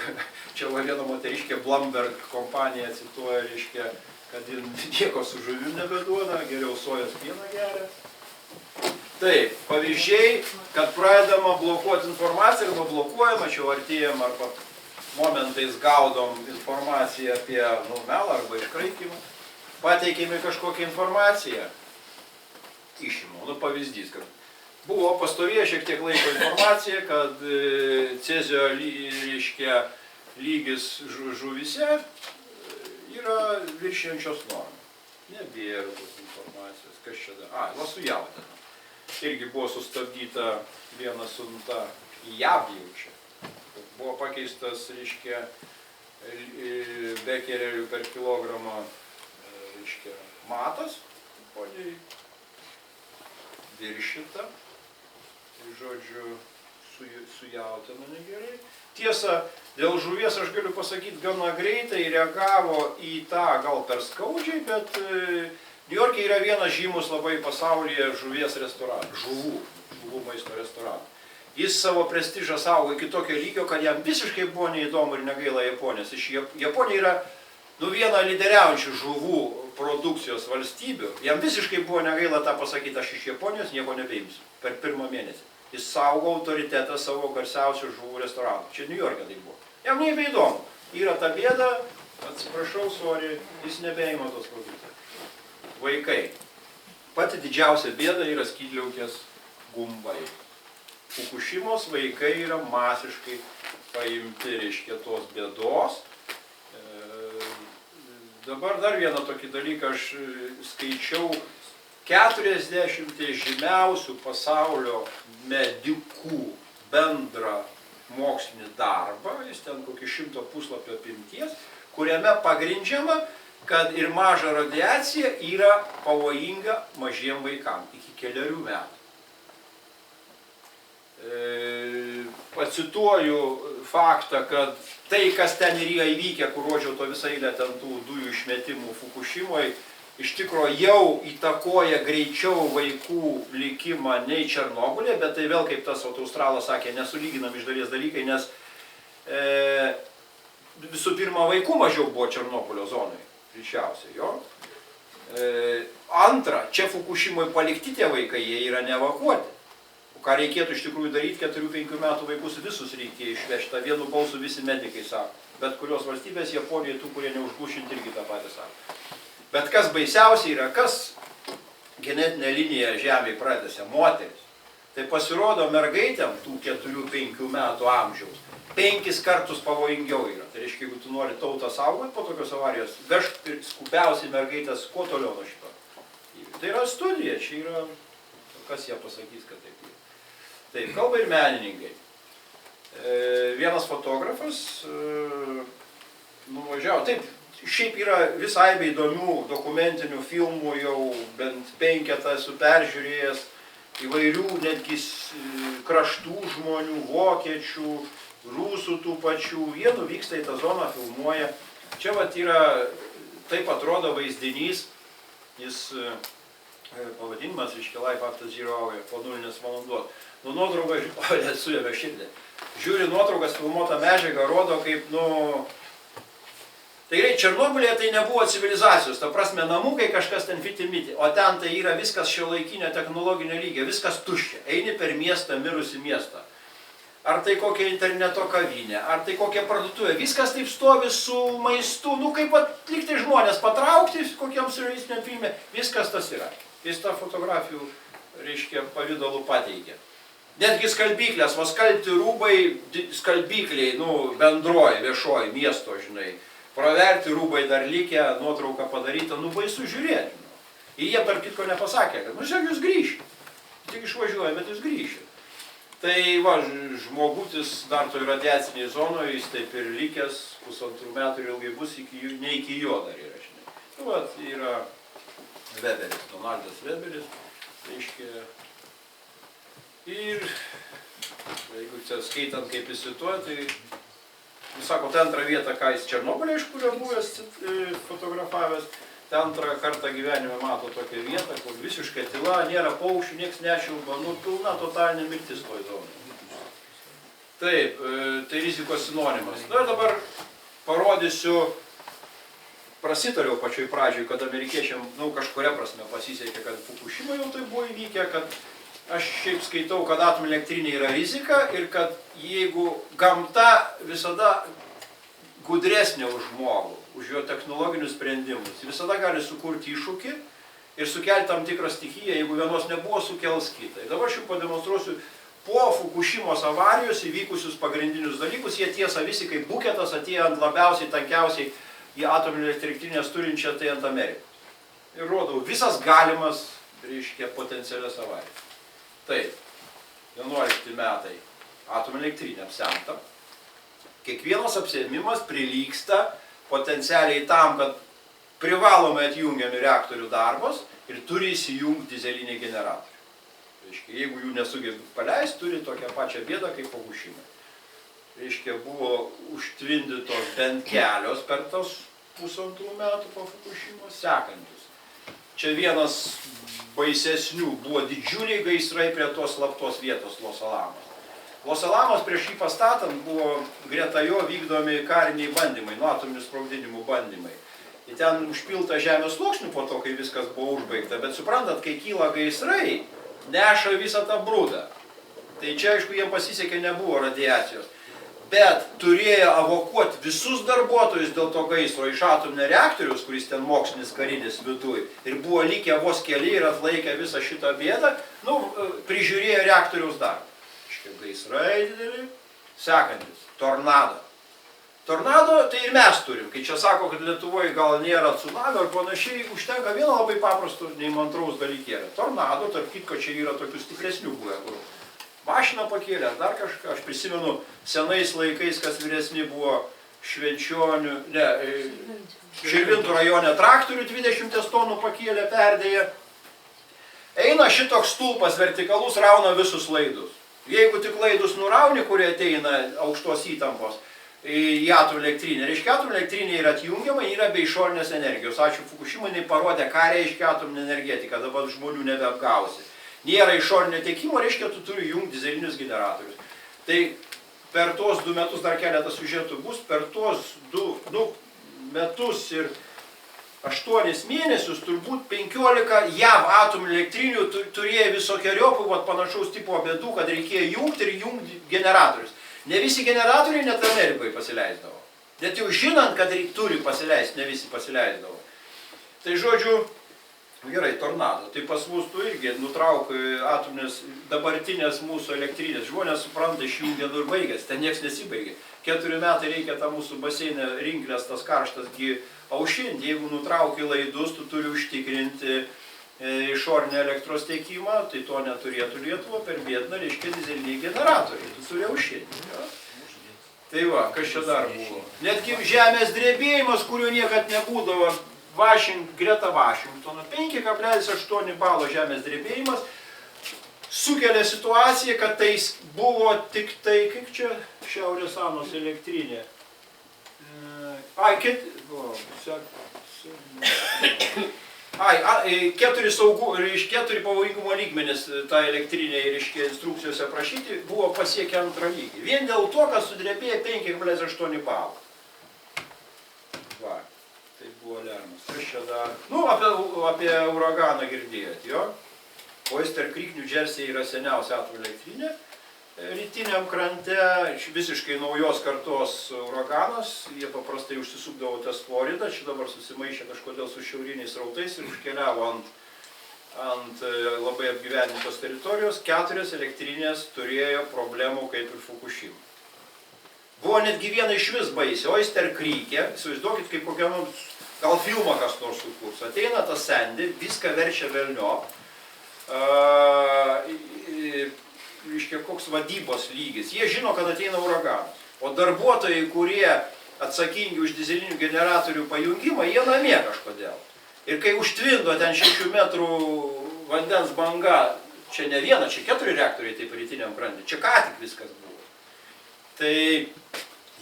čia va viena moteriškė Blumberg kompanija cituoja, reiškia, kad nieko su žuvim nebeduoda, geriau sojos pieną geria. Taip, pavyzdžiai, kad pradedama blokuoti informaciją arba blokuojama, čia artėjam arba momentais gaudom informaciją apie melą arba iškraipimą, pateikėme kažkokią informaciją, išimam. Nu, pavyzdys, kad buvo pastovėję šiek tiek laiko informacija, kad cezio lygis žuvise yra viršijančios normos. Nebėra tos informacijos, kas čia dar. Lasų jautiena. Irgi buvo sustabdyta viena siunta į JAV jau čia. Buvo pakeistas, reiškia, bekerelių per kilogramą, reiškia, matas, poniai viršita, tai žodžiu, sujautina negerai. Tiesa, dėl žuvies aš galiu pasakyti, gana greitai reagavo į tą, gal per skaudžiai, bet Niujorke yra vienas žymus labai pasaulyje žuvies restoranas, žuvų maisto restoranas. Jis savo prestižą saugo iki tokio lygio, kad jam visiškai buvo neįdomu ir negaila Japonijos. Japonija yra viena lyderiaujančių žuvų produkcijos valstybių. Jam visiškai buvo negaila tą pasakyti, aš iš Japonijos nieko nebeimsiu per pirmą mėnesį. Jis saugo autoritetą savo garsiausių žuvų restoranų. Čia Niujorke tai buvo. Jam nebeįdomu. Yra ta bėda, atsiprašau, sorry, jis nebeima tos produkcijos. Vaikai. Pati didžiausia bėda yra skydliaukės gumbai. Fukušimos vaikai yra masiškai paimti, reiškia, tos bėdos. Dabar dar vieną tokį dalyką aš skaičiau 40 žymiausių pasaulio medikų bendrą mokslinį darbą, jis ten kokį 100 puslapio apimties, kuriame pagrindžiama, kad ir maža radiacija yra pavojinga mažiem vaikam iki 4 metų. Pacituoju faktą, kad tai, kas ten ir yra įvykę, kur rodžiau to visą eilę ten tų dujų išmetimų Fukushimoje, iš tikrųjų jau įtakoja greičiau vaikų likimą nei Černobylė, bet tai vėl, kaip tas australas sakė, nesulyginam iš dalies dalykai, nes visų pirma, vaikų mažiau buvo Černobylio zonoje, greičiausiai, jo. Antra, čia Fukushimoje palikti tie vaikai, jie yra neevakuoti. Ką reikėtų iš tikrųjų daryti, 4-5 metų vaikus visus reikėjo išvežti, vienu balsu visi medikai sako. Bet kurios valstybės, Japonija, tų, kurie neužglušinti, irgi tą patį sako. Bet kas baisiausia yra, kas genetinė linija Žemėje pratęsia, moteris. Tai pasirodo mergaitėm tų 4-5 metų amžiaus 5 kartus pavojingiau yra. Tai reiškia, jeigu tu nori tautą saugoti po tokios avarijos, vežk skubiausiai mergaitės kuo toliau nuo šito. Tai yra studija, čia yra, kas jie pasakys, kad taip yra. Taip, kalba ir menininkai. Vienas fotografas nuvažiavo, taip, šiaip yra visai įdomių dokumentinių filmų, jau bent 5 esu peržiūrėjęs, įvairių netgi kraštų žmonių, vokiečių, rusų tų pačių, jie nuvyksta į tą zoną, filmuoja. Čia vat yra, taip atrodo vaizdinys, jis pavadinimas, reiškia Life After Zero Hour, po 0 valandos. Nu, nuotrauką, sujėmė širdį. Žiūri nuotraukas, filmuota medžiaga, rodo kaip, Tai gerai, Černobylėje tai nebuvo civilizacijos, ta prasme namukai kažkas ten fitimiti, o ten tai yra viskas šiuolaikinio technologinio lygio, viskas tuščia. Eini per miestą, mirusi miestą. Ar tai kokia interneto kavinė, ar tai kokia parduotuvė, viskas taip stovi su maistu, kaip atlikti žmonės patraukti kokiam surrealistiniam filme, viskas tas yra. Jis tą fotografijų, reiškia, pavidalų pateikia. Netgi skalbyklės, skalbti rūbai, skalbykliai, bendroji, viešoji, miesto, žinai. Praverti rūbai dar likę, nuotrauką padaryta, baisu žiūrėti. Ir jie tarp kitko nepasakė, kad, žiūrėk, jūs grįšite. Tik išvažiuoja, bet jūs grįšite. Tai va, žmogutis dar toj radiaciniai zonoje, jis taip ir likęs 1,5 metų ir ilgai bus, ne iki jo dar yra, žinai. Tai va, yra Weberis, Donaldas Weberis, reiškia. Ir, jeigu čia skaitant, kaip jis cituoja, tai jis sako, tai antrą vietą, ką jis Černobylė, iš kurio buvęs fotografavęs, tai antrą kartą gyvenime mato tokią vietą, kur visiškai tyla, nėra paukščių, nieks nešilba, pilna totalinė mirtis toj zonai. Taip, tai rizikos sinonimas. Na ir dabar parodysiu, prasitariau pačioj pradžioj, kad amerikiečiam, kažkuria prasme pasisekė, kad Fukushima jau tai buvo įvykę, kad aš šiaip skaitau, kad atominė elektrinė yra rizika ir kad jeigu gamta visada gudresnė už žmogų, už jo technologinius sprendimus, visada gali sukurti iššūkį ir sukelti tam tikrą stichiją, jeigu vienos nebuvo, sukels kitą. Ir dabar aš jums pademonstruosiu po Fukushimos avarijos įvykusius pagrindinius dalykus, jie tiesa visi kaip buketas atėjo ant labiausiai, tankiausiai į atominę elektrinės turinčią, tai ant Amerikos. Ir rodau visas galimas, reiškia, potencialias avarijas. Taip, 11 metai atominė elektrinė apsemta. Kiekvienas apsėmimas prilygsta potencialiai tam, kad privalomai atjungiami reaktorių darbas ir turi įsijungti dizeliniai generatoriai. Reiškia, jeigu jų nesugebi paleisti, turi tokią pačią bėdą kaip Fukushimai. Reiškia, buvo užtvindytos bent kelios per tos 1,5 metų po Fukushimos sekantis. Čia vienas baisesnių buvo didžiuliai gaisrai prie tos slaptos vietos Los Alamos. Los Alamos prieš jį pastatant buvo greta jo vykdomi kariniai bandymai, atominių sprogdinimų bandymai. Ir ten užpilta žemės sluoksnių po to, kai viskas buvo užbaigta, bet suprantat, kai kyla gaisrai, neša visą tą brūdą. Tai čia, aišku, jiems pasisekė, nebuvo radiacijos. Bet turėjo evakuoti visus darbuotojus dėl to gaisro iš atominio reaktoriaus, kuris ten mokslinis karinis viduj, ir buvo likę vos keli ir atlaikę visą šitą bėdą, prižiūrėjo reaktoriaus darbą. Iškia gaisrai dideli, sekantis, tornado. Tornado tai ir mes turim, kai čia sako, kad Lietuvoje gal nėra tsunamio ar panašiai, užtenka vieno labai paprasto, neįmantraus dalykėlio. Tornado, tarp kitko, čia yra tokių stipresnių buvę, kur mašiną pakėlė, dar kažką. Aš prisimenu senais laikais, kas vyresni buvo, Švenčionių, ne, Širvintų rajone traktorių 20 tonų pakėlė, perdėję. Eina šitoks stulpas vertikalus, rauna visus laidus. Jeigu tik laidus nurauni, kurie ateina aukštos įtampos į atomų elektrinę, reiškia atomų elektrinė yra atjungiama, yra be išorinės energijos. Ačiū Fukushimai, jinai parodė, ką reiškia atominė energetika, dabar žmonių nebeapgausi. Nėra išorinio tiekimo, reiškia, tu turi jungti dizelinius generatorius. Tai per tuos 2 metus dar keletas siužetų bus, per tuos 2 metus ir 8 mėnesius turbūt 15 JAV atominių elektrinių turėjo visokiojopų panašaus tipo bėdų, kad reikėjo jungti ir jungti generatorius. Ne visi generatoriai net Amerikoje pasileisdavo. Net jau žinant, kad turi pasileisti, ne visi pasileisdavo. Tai žodžiu, gerai, tornado. Tai pas mus tu irgi nutrauk atominės dabartinės mūsų elektrinės. Žmonės supranta, išjungia ir baigės, ten nieks nesibaigė. 4 metai reikia tą mūsų baseinę rinklės, tas karštas aušinti. Jeigu nutrauki laidus, tu turi užtikrinti išorinį elektros tiekimą, tai to neturėtų Lietuva, per biedną reiškia dizeliniai generatoriai. Tu turi aušinti. Ja? Tai va, kas čia dar buvo? Netgi žemės drebėjimas, kurio niekad nebūdavo greta Vašingtono, 5,8 balo žemės drebėjimas, sukelia situaciją, kad tai buvo tik tai, kaip čia Šiaurės Anos elektrinė. Keturi pavojingumo lygmenis tą elektrinę reiškia instrukcijose aprašyti, buvo pasiekę 2 lygį. Vien dėl to, kad sudrebėjo 5,8 balų. Va, tai buvo lermas. Kas čia dar? Nu, apie uraganą girdėjot, jo? Oyster Creek, New Jersey yra seniausia atominė elektrinė. Rytiniam krante visiškai naujos kartos uraganas, jie paprastai užsisukdavo ties Floridą, čia dabar susimaišė kažkodėl su šiauriniais rautais ir užkeliavo ant labai apgyvendintos teritorijos. 4 elektrinės turėjo problemų kaip ir Fukushima. Buvo netgi viena iš vis baisi, Oyster Creek'e, įsivaizduokit, kaip kokia nors, gal filmą kas nors sukurs, ateina tas Sandy, viską verčia velniop, reiškia, koks vadybos lygis. Jie žino, kad ateina uraganas. O darbuotojai, kurie atsakingi už dizelinių generatorių pajungimą, jie namie kažkodėl. Ir kai užtvindo ten 6 metrų vandens banga, čia ne viena, čia 4 reaktoriai taip rytiniam krante, čia ką tik viskas buvo. Tai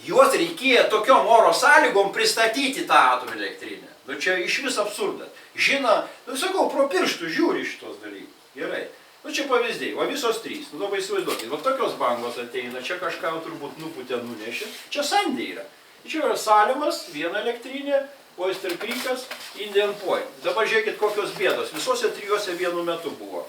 juos reikėjo tokiom oro sąlygom pristatyti tą atominę elektrinę. Nu čia iš vis absurdas. Žina, nu sakau, pro pirštų žiūri šitos dalykus. Gerai. Nu čia pavyzdžiai, va visos 3, nu labai įsivaizduokit, va tokios bangos ateina, čia kažką turbūt nuputė nunešė, čia Sandy yra. Čia yra Salimas, viena elektrinė, Oyster Creek'as, Indian Point. Dabar žiūrėkit kokios bėdos, visose 3 vienu metu buvo.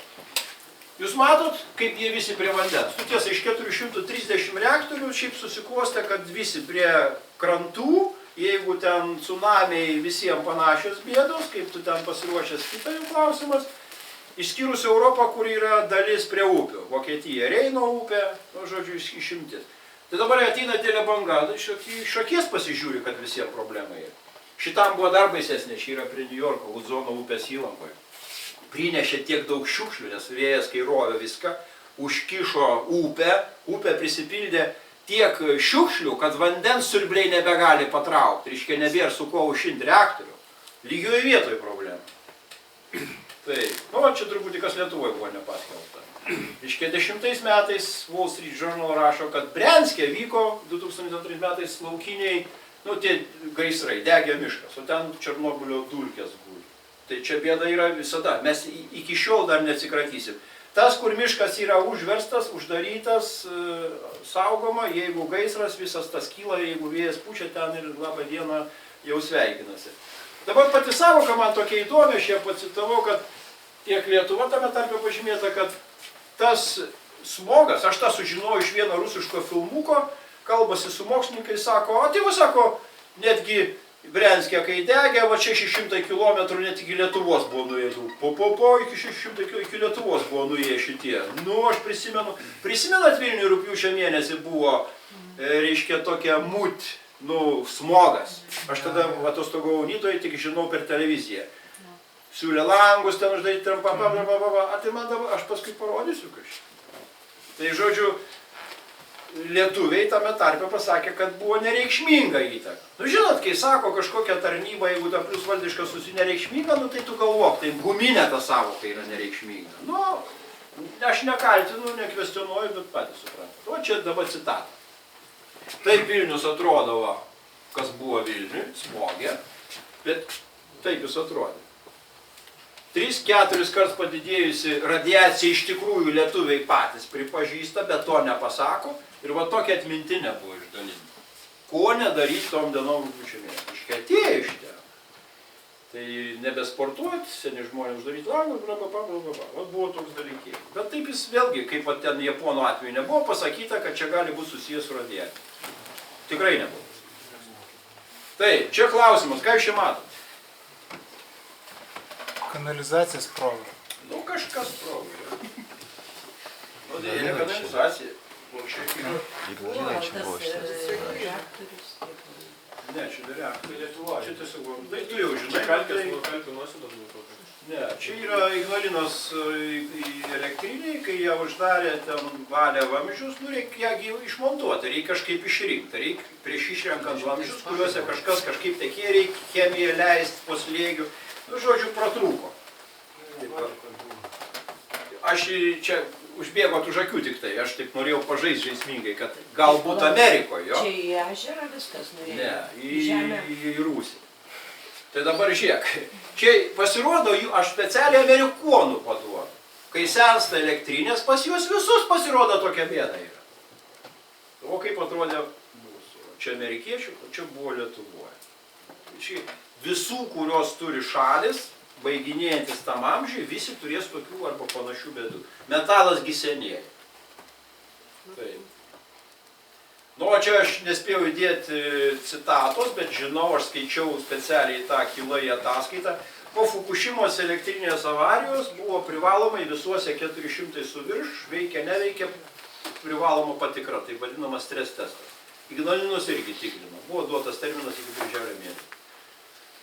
Jūs matot, kaip jie visi prie vandens. Tu tiesa, iš 430 reaktorių šiaip susiklostė, kad visi prie krantų, jeigu ten tsunamiai visiems panašios bėdos, kaip tu ten pasiruošęs, kitai klausimas. Išskyrus Europą, kur yra dalis prie upių. Vokietija, Reino upė, nu, žodžiu, išimtis. Tai dabar ateina didelė banga, iš akies pasižiūri, kad visiems problemai. Šitam buvo dar baisesnė, čia yra prie New Yorko, Hudzono upės įlankoje. Prinešė tiek daug šiukšlių, nes vėjas, kai rovė viską, užkišo upę, upė prisipildė tiek šiukšlių, kad vandens siurbliai nebegali patraukti, reiškia, nebėra su kuo užšinti reaktorių. Lygioje vietoje problema. Taip, nu, čia truputį kas Lietuvoje buvo nepaskelbta. Iškia 10 metais Wall Street Journal rašo, kad Brianske vyko 2002 metais laukiniai, nu, tie gaisrai, degė miškas, o ten Černobylio dulkės guli. Tai čia bėda yra visada, mes iki šiol dar neatsikratysim. Tas, kur miškas yra užverstas, uždarytas, saugoma, jeigu gaisras visas tas kyla, jeigu vėjas pučia ten ir labą dieną jau sveikinasi. Dabar pati savoka man tokia įdomi, aš ją pacitavau, kad tiek Lietuva tame tarpe pažymėta, kad tas smogas, aš tą sužinojau iš vieno rusiško filmuko, kalbasi su mokslininkais, sako, o tai va sako, netgi Brianske, kai degė, va čia 600 km net iki Lietuvos buvo nuėję, iki 600 iki Lietuvos buvo nuėję šitie. Nu, aš prisimenat Vilnių rugpjūčio mėnesį buvo, reiškia, tokia smogas. Aš tada atostogavau Nidoje, tik žinau per televiziją. Siūlė langus, ten uždaryti, tai man dabar, aš paskui parodysiu kažką. Tai žodžiu, lietuviai tame tarpe pasakė, kad buvo nereikšminga įtaka. Nu žinot, kai sako kažkokia tarnyba, jeigu ta pliusvaldiška susi nereikšminga, nu tai tu galvok, tai guminė ta savoka yra nereikšminga. Nu, aš nekaltinu, nekvestionuoju, bet patys suprantu. O čia dabar citata. Taip Vilnius atrodavo, kas buvo Vilniui, smogė, bet taip jis atrodė. 3-4 kart padidėjusi radiacija iš tikrųjų lietuviai patys pripažįsta, bet to nepasako. Ir va tokia atmintinė buvo išdalinta. Ko nedaryti tom dienom rūpiučiamėje? Iškėtėjo iš ten. Tai nebesportuoti, seni žmonės uždaryti langus, va buvo toks dalykėlis. Bet taip jis vėlgi, kaip va ten Japonų atveju nebuvo pasakyta, kad čia gali būti susijęs su radiacija. Tikrai nebuvo. Taip, čia klausimas, ką jūs čia matot? Kanalizacija sprogo. Nu, kažkas sprogo. Nu, dėlė kanalizacija. O šiek tiek. Ne, čia dar reaktorius. Čia tiesiog, tai tu jau žinai, ne, čia yra Ignalinos elektriniai, kai jie uždarė ten valę vamzdžius, nu reikia ją išmontuoti, reikia kažkaip išrinkti, reikia prieš išrenkant vamzdžius, kuriuose kažkas kažkaip tekė, reikia chemiją leisti po slėgiu, nu žodžiu, pratrūko. Aš čia užbėgot už akių tik tai, aš taip norėjau pažaisti žaismingai, kad galbūt Amerikoje, jo? Čia į ežerą viskas nuėjo? Ne, į Rusiją. Tai dabar žiūrėk, čia pasirodo, aš specialiai amerikonų paduodu. Kai sensta elektrinės, pas juos visus pasirodo tokia bėda yra. O kaip atrodė mūsų? Čia amerikiečių, o čia buvo Lietuvoje. Čia visų, kurios turi šalis, baiginėjantis tam amžiui, visi turės tokių arba panašių bėdų. Metalas gisenėja. Taip. Nu, o čia aš nespėjau įdėti citatos, bet žinau, aš skaičiau specialiai tą Kilai ataskaitą. Po Fukushimos elektrinės avarijos buvo privalomai visuose 400 su virš, veikia, neveikia, privaloma patikra, tai vadinamas stres testas. Ignalinos irgi tikrino, buvo duotas terminas iki birželio mėnesio.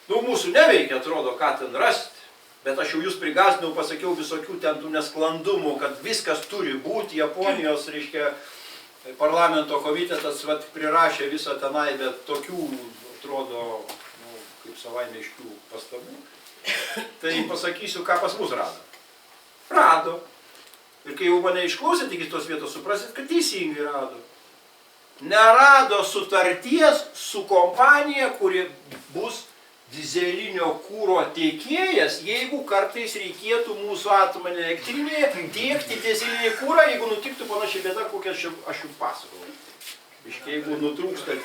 Nu, mūsų neveikia, atrodo, ką ten rasti, bet aš jau jūs prigazdinau, pasakiau visokių ten tų nesklandumų, kad viskas turi būti, Japonijos, reiškia, parlamento komitetas prirašė visą tenai, bet tokių, atrodo, nu, kaip savaime aiškių pastabų. Tai pasakysiu, ką pas mus rado. Rado. Ir kai jau mane išklausėte iki tos vietos, suprasit, kad teisingai rado. Nerado sutarties su kompanija, kuri bus dizelinio kūro tiekėjas, jeigu kartais reikėtų mūsų atominėje elektrinėje tiekti dizelinį kūrą, jeigu nutiktų panašiai bėda, kokią aš jums pasakojau. Jeigu nutrūksta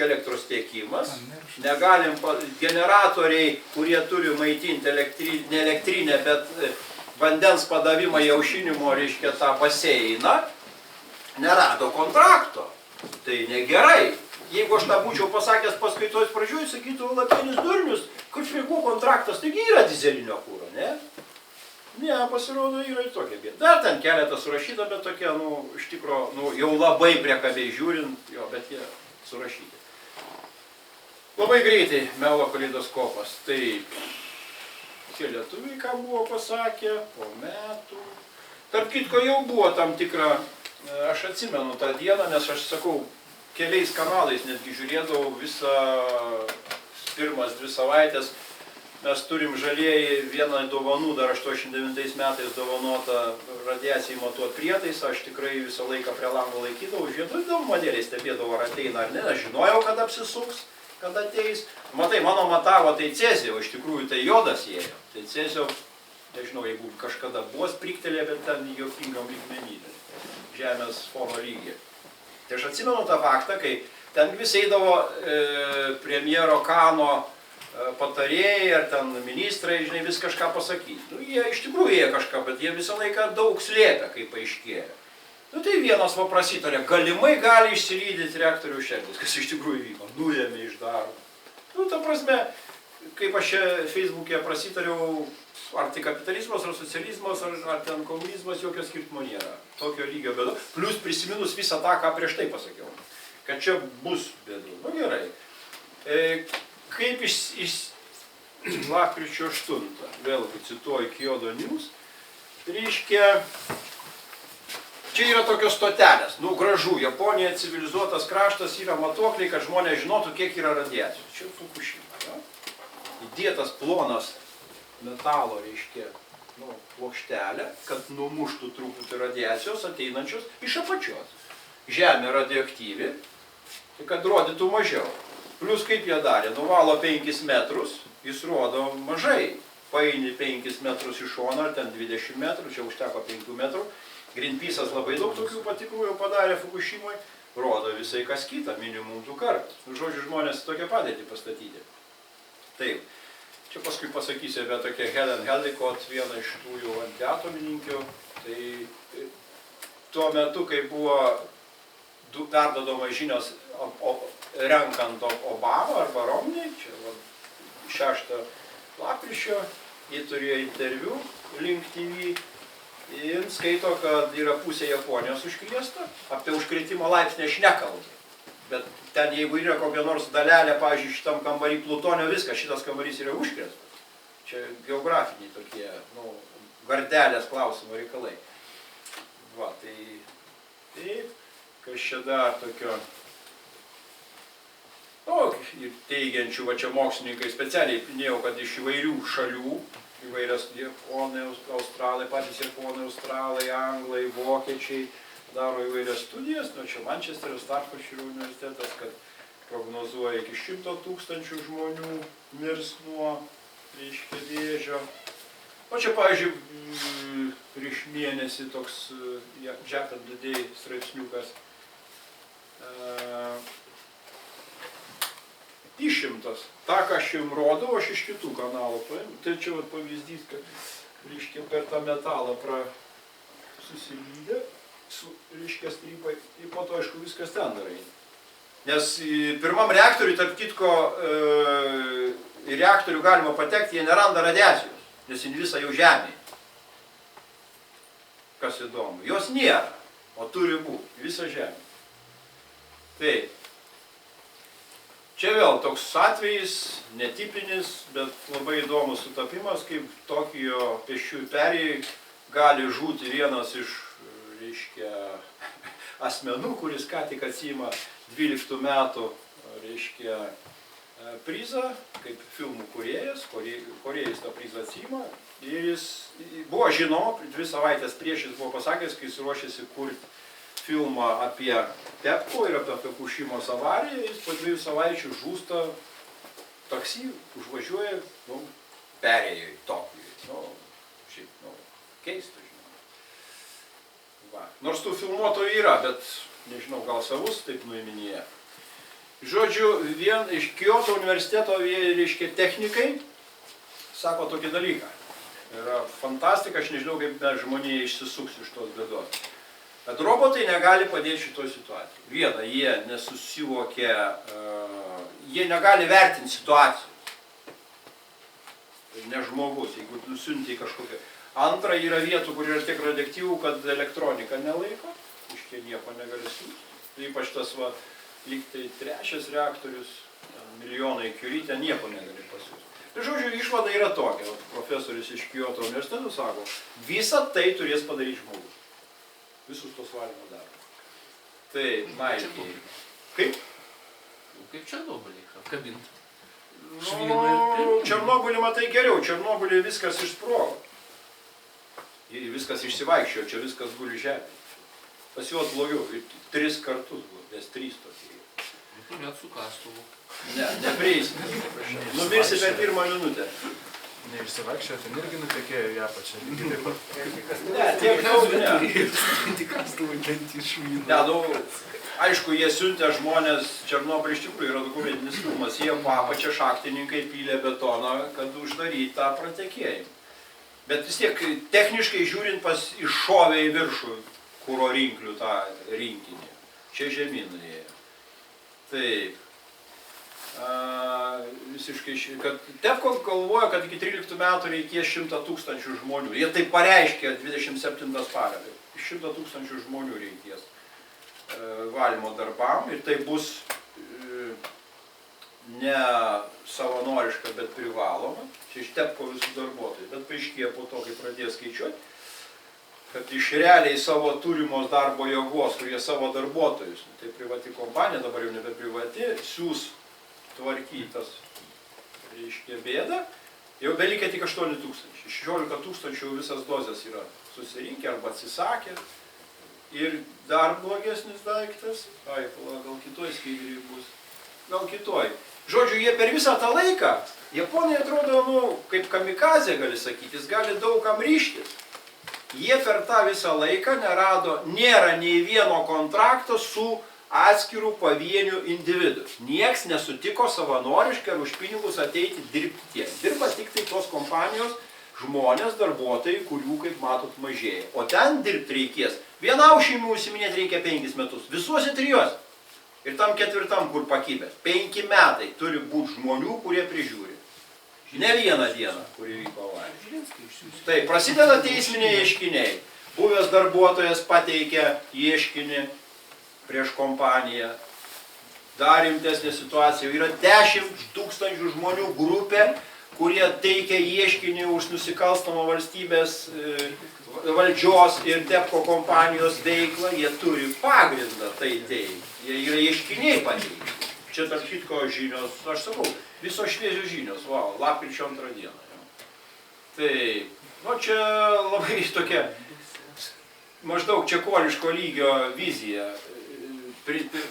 elektros tiekimas, negalim, generatoriai, kurie turi maitinti ne elektrinę, bet vandens padavimą į aušinimo, reiškia, tą baseiną, nerado kontrakto. Tai negerai. Jeigu aš tą būčiau pasakęs paskaitos pradžioj, sakytų, lapinis durnius, kad šveikų kontraktas, taigi yra dizelinio kūro, ne? Ne, pasirodo, yra ir tokia bėda. Dar ten keletą surašyta, bet tokie, nu, iš tikro, nu, jau labai priekabiai žiūrint, jo, bet jie surašyti. Labai greitai melo kaleidoskopas. Tai tie lietuviai, ką buvo pasakę, po metų. Tarp kitko jau buvo tam tikra, aš atsimenu tą dieną, nes aš sakau, keliais kanalais netgi žiūrėdavau visą pirmas 2 savaitės. Mes turim žalieji vieną dovanų, dar 89 metais dovanotą radiacijai matuot prietaisą. Aš tikrai visą laiką prie lango laikydavau, žiūrėdavau, modeliai stebėdavau, ar ateina ar ne. Aš žinojau, kad apsisuks, kad ateis. Matai, mano matavo tai cezio, iš tikrųjų tai jodas ėjo. Tai cezio, nežinau, jeigu kažkada buvo spriktelė, bet ten juokingam lygmenį, žemės fono lygiai. Tai aš atsimenu tą faktą, kai ten vis eidavo premjero Kano patarėjai ar ten ministrai, žinai, vis kažką pasakyti. Nu, jie iš tikrųjų jie kažką, bet jie visą laiką daug slėpia, kaip paaiškėjo. Nu, tai vienas va prasitarė, galimai gali išsilydyti reaktorių šerdis, kas iš tikrųjų vyko, nuėmė iš darbo. Nu, ta prasme, kaip aš čia Facebook'e prasitariau, ar tai kapitalizmas, ar socializmas, ar ten komunizmas, jokio skirtumo nėra. Tokio lygio bėdų. Plius prisiminus visą tą, ką prieš tai pasakiau. Kad čia bus bėdų. Nu gerai. Kaip lapkričio 8, vėlgi cituoju Kyodo News, reiškia, Čia yra tokios stotelės, nu gražu, Japonija civilizuotas kraštas, yra matuokliai, kad žmonės žinotų, kiek yra radiacijos. Čia Fukushima, ja? Įdėtas plonas metalo, reiškia, nu, plokštelė, kad numuštų truputį radiacijos ateinančios iš apačios. Žemė radioaktyvi, tai kad rodytų mažiau. Plius kaip jie darė, nuvalo 5 metrus, jis rodo mažai. Paini 5 metrus iš šono, ar ten 20 metrų, čia užteko 5 metrų. Greenpeace'as labai daug tokių patikrų jau padarė Fukushimoj, rodo visai kas kita, minimum 2 kartus. Žodžiu, žmonės tokią padėtį pastatyti. Taip, čia paskui pasakysiu apie tokią Helen Heldicott, vieną iš tų jau antiatomininkių. Tai tuo metu, kai buvo perdodama žinios renkant Obamą arba Romney, čia 6 lapkričio, jie turėjo interviu Link TV. Ir skaito, kad yra pusė Japonijos užkrėsta, apie užkrėtimo laipsnį aš nekalbu. Bet ten, jeigu yra kokia nors dalelė, pavyzdžiui, šitam kambarį plutonio, viskas, šitas kambarys yra užkrėstas. Čia geografiniai tokie, nu, gardelės klausimo reikalai. Va, tai, taip, kas čia dar tokio, nu, ir teigiančių, va čia mokslininkai specialiai minėjau, kad iš įvairių šalių, įvairias japonai, australai, patys japonai, australai, anglai, vokiečiai daro įvairias studijas, nu čia Manchesterio, Staffordshire universitetas, kad prognozuoja iki 100 000 žmonių mirs nuo, reiškia, vėžio. O čia, pavyzdžiui, prieš mėnesį toks Japan Today straipsniukas išimtas. Ta, ką aš jums rodau, aš iš kitų kanalų paėmiau. Tai čia vat pavyzdys, kad, reiškia, per tą metalą susilydė, reiškia, strypai, ir po to, aišku, viskas ten darai. Nes pirmam reaktoriui, tarp kitko, į reaktorių galima patekti, jie neranda radiacijos, nes jin visa jau žemėje. Kas įdomu, jos nėra, o turi būti, visa žemė. Taip. Čia vėl toks atvejis, netipinis, bet labai įdomus sutapimas, kaip Tokijo pėsčiųjų perėjai gali žūti vienas iš, reiškia, asmenų, kuris ką tik atsiima 12 metų, reiškia, prizą, kaip filmų kūrėjas, kūrėjas tą prizą atsiima. Ir jis buvo žinoma, 2 savaitės prieš jis buvo pasakęs, kai jis ruošėsi kurti filmą apie Tepko ir apie Fukushimos avariją, jis po 2 savaičių žūsta taksi, užvažiuoja, nu, perėjo į Tokijų. Nu, šiaip, nu, keista, žinoma. Va. Nors tų filmuotojų yra, bet, nežinau, gal savus taip nuiminėja. Žodžiu, vien iš Kyoto universiteto, reiškia, technikai, sako tokį dalyką. Yra fantastika, aš nežinau, kaip mes žmonėje išsisuks iš tos bėdos. Kad robotai negali padėti šitoj situacijai. Viena, jie nesusivokia, jie negali vertinti situacijos. Tai ne žmogus, jeigu nusiunti kažkokią. Antra, yra vietų, kur yra tiek radioaktyvų, kad elektronika nelaiko, iškia nieko negali siųsti. Tai ypač tas, va, lyg tai 3 reaktorius, milijonai Curie, ten nieko negali pasiūsti. Tai žodžiu, išvada yra tokia, profesorius iš Kyoto universiteto sako, visą tai turės padaryti žmogus. Visus tos valymo darbus. Tai, naikiai. Kaip? Kaip Černobylį apkabinti. Nu, Černobylį matai geriau, Černobylį viskas išsprogo. Ir viskas išsivaikščiojo, čia viskas guli žemė. Pas juos blogiau, 3 kartus buvo, nes 3 tokie. Tu net su kastuvu. Ne, neprieisi. Numirsi per 1 minutę. Neišsivaikščiojo, ten irgi nutekėjo į apačią, lygiai taip pat. Ne, tiek daug ne. Tik kastuvai bent išvyno. Ne, nu, aišku, jie siuntė žmonės, Černobylį iš tikrųjų yra dokumentinis filmas, jie apačią šachtininkai pylė betoną, kad uždaryti tą pratekėjimą. Bet vis tiek, techniškai žiūrint, iššovė į viršų kuro rinklių tą rinkinį. Čia žemyn ėjo. Taip. Visiškai, kad Tepko galvoja, kad iki 13 metų reikės 100 000 žmonių. Jie tai pareiškė 27 spalio. 100 000 žmonių reikės valymo darbam ir tai bus ne savanoriška, bet privaloma. Čia iš Tepko visų darbuotojų. Bet paaiškėjo po to, kai pradėjo skaičiuoti, kad iš realiai savo turimos darbo jėgos, kurie savo darbuotojus, tai privati kompanija, dabar jau nebe privati, siūs tvarkytas, reiškia, bėdą, jau belikė tik 8 000. 16 000 visas dozes yra susirinkę arba atsisakė. Ir dar blogesnis daiktas, gal kitoj skaidriai bus, gal kitoj. Žodžiu, jie per visą tą laiką, Japonai atrodo, kaip kamikazė gali sakyti, jis gali daugam ryštis. Jie per tą visą laiką nėra nei vieno kontrakto su atskirų pavienių individų. Nieks nesutiko savanoriškai ar už pinigus ateiti dirbti tiek. Dirba tik tai tos kompanijos žmonės, darbuotojai, kurių, kaip matot, mažėja. O ten dirbti reikės. Vienam šeimų užsiminėti reikia 5 metus. Visuose 3. Ir tam 4, kur pakibęs. 5 metai turi būti žmonių, kurie prižiūri. Ne vieną dieną, kuri vyko avarija. Tai prasideda teisminiai ieškiniai. Buvęs darbuotojas pateikia ieškinį prieš kompaniją. Dar rimtesnė situacija. Yra 10 000 žmonių grupė, kurie teikia ieškinį už nusikalstamą valstybės valdžios ir TEPCO kompanijos veiklą, jie turi pagrindą tai teikti. Jie yra ieškiniai pateikti. Čia tarp kitko žinios, aš sakau, visos šviežios žinios, lapkričio 2 dieną. Tai, čia labai tokia maždaug čekoliško lygio vizija.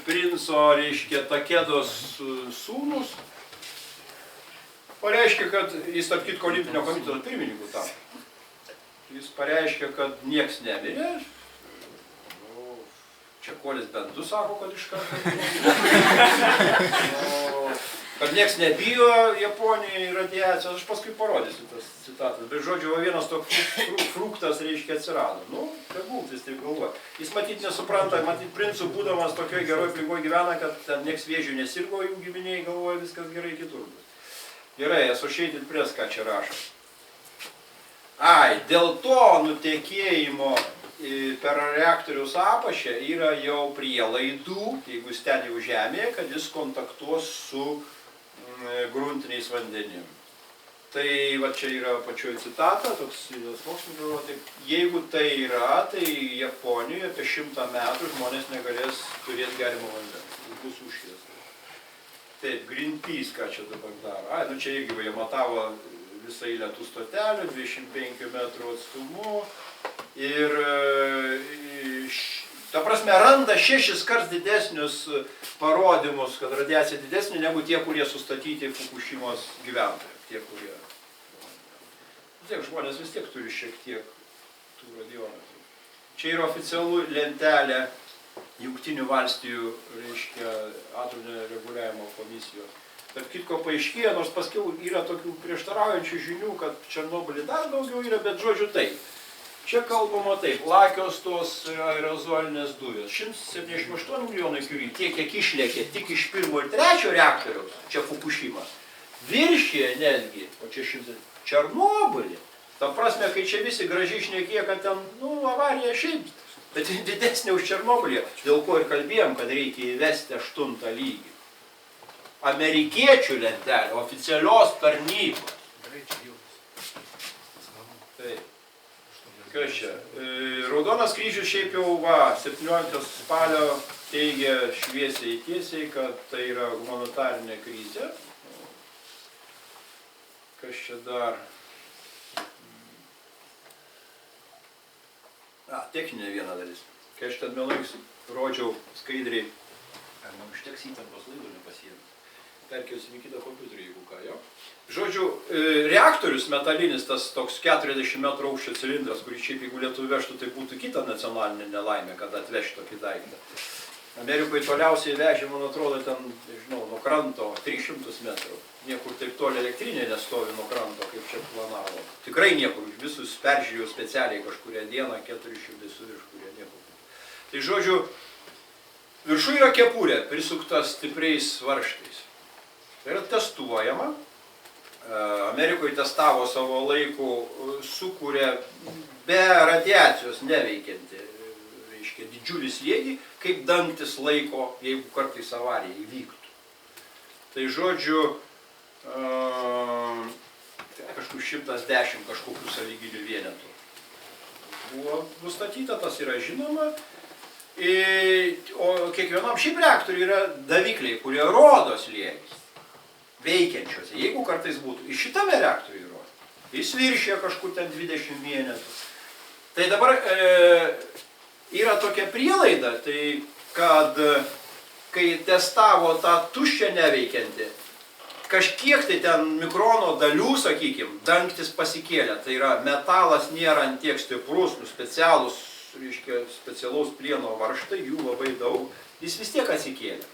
Princo, reiškia, Takedos sūnus, pareiškia, kad jis tarp kitko olimpinio komiteto pirmininku tapo. Jis pareiškia, kad nieks nemirė. Čekolis bent 2 sako, kad iš karto. Kad nieks nebijo Japonijai radiacijos. Aš paskui parodysiu tas citatas. Bet žodžiu, vienas toks fruktas, reiškia, atsirado. Tegul jis taip galvoja. Jis matyt nesupranta, matyt princų būdamas tokioj geroj aplinkoje gyvena, kad ten nieks vėžių nesirgo, jų giminiai galvoja, viskas gerai kitur bus. Gerai, Associated Press ką čia rašo. Dėl to nutekėjimo per reaktoriaus apačią yra jau prielaidų, jeigu jis ten jau žemėje, kad jis kontaktuos su gruntiniais vandenim. Tai va čia yra pačioj citata, toks mokslininkas, taip, jeigu tai yra, tai Japonijoje apie 100 metų žmonės negalės turėti gerimo vandens. Jis bus užšviestas. Taip, Greenpeace ką čia dabar daro. Čia irgi jie matavo visą eilę tų stotelių, 25 metrų atstumu. Ir, ta prasme, randa 6 kart didesnius parodymus, kad radiacija didesnė negu tie, kurie sustatyti Fukushimos gyventojai. Tie, kurie... Žmonės vis tiek turi šiek tiek tų radiometrų. Čia yra oficialų lentelė Jungtinių valstijų, reiškia, atominio reguliavimo komisijos. Tarp kitko paaiškėjo, nors paskiau yra tokių prieštaraujančių žinių, kad Černobylį dar daugiau yra, bet žodžiu taip. Čia kalbama taip, lakios tos aerozolinės dujos. 178 milijonai kiurių, tiek kiek išlėkė tik iš 1 ir 3 reaktoriaus, čia Fukushima, viršė netgi, o čia Černobylį. Ta prasme, kai čia visi gražiai šnekėjo, kad ten, avarija šiaip, bet didesnė už Černobylį, dėl ko ir kalbėjom, kad reikia įvesti 8 lygį. Amerikiečių lentelė, oficialios tarnybos. Taip. Kas čia? Raudonas kryžius šiaip jau 17 spalio teigia šviesiai tiesiai, kad tai yra humanitarinė krizė. Kas čia dar? Techninė viena dalis. Kai aš ten mielai rodžiau skaidriai, man užteks įtampos laidų nepasiėmė. Perkelsim į kitą kompiuterį, jeigu ką, jo. Žodžiu, reaktorius metalinis, tas toks 40 metrų aukščio cilindras, kurį šiaip jeigu Lietuvai vežtų, tai būtų kita nacionalinė nelaimė, kad atvežti tokį daiktą. Amerikoje toliausiai vežė, man atrodo, ten, nežinau, nuo kranto 300 metrų. Niekur taip toli elektrinė nestovi nuo kranto, kaip čia planavo. Tikrai niekur, visus peržiūrėjau specialiai kažkurią dieną, 400 suvirš, kurie niekur. Tai žodžiu, viršų yra kepurė, prisukta stipriais varžtais. Tai yra testuojama. Amerikoje testavo savo laiku, sukūrė be radiacijos neveikianti, reiškia, didžiulį slėgį, kaip dangtis laiko, jeigu kartais avarija įvyktų. Tai žodžiu, kažkur 110 kažkokių sąlyginių vienetų buvo bus statyta, tas yra žinoma. O kiekvienam šiaip reaktoriui yra davikliai, kurie rodo slėgius veikiančiuose. Jeigu kartais būtų, iš šitame reaktoriui rodo. Jis viršė kažkur ten 20 vienetų. Tai dabar yra tokia prielaida, tai kad kai testavo tą tuščią neveikiantį, kažkiek tai ten mikrono dalių, sakykim, dangtis pasikėlė. Tai yra metalas nėra ant tiek stiprus, specialaus plieno varžtai, jų labai daug, jis vis tiek atsikėlė.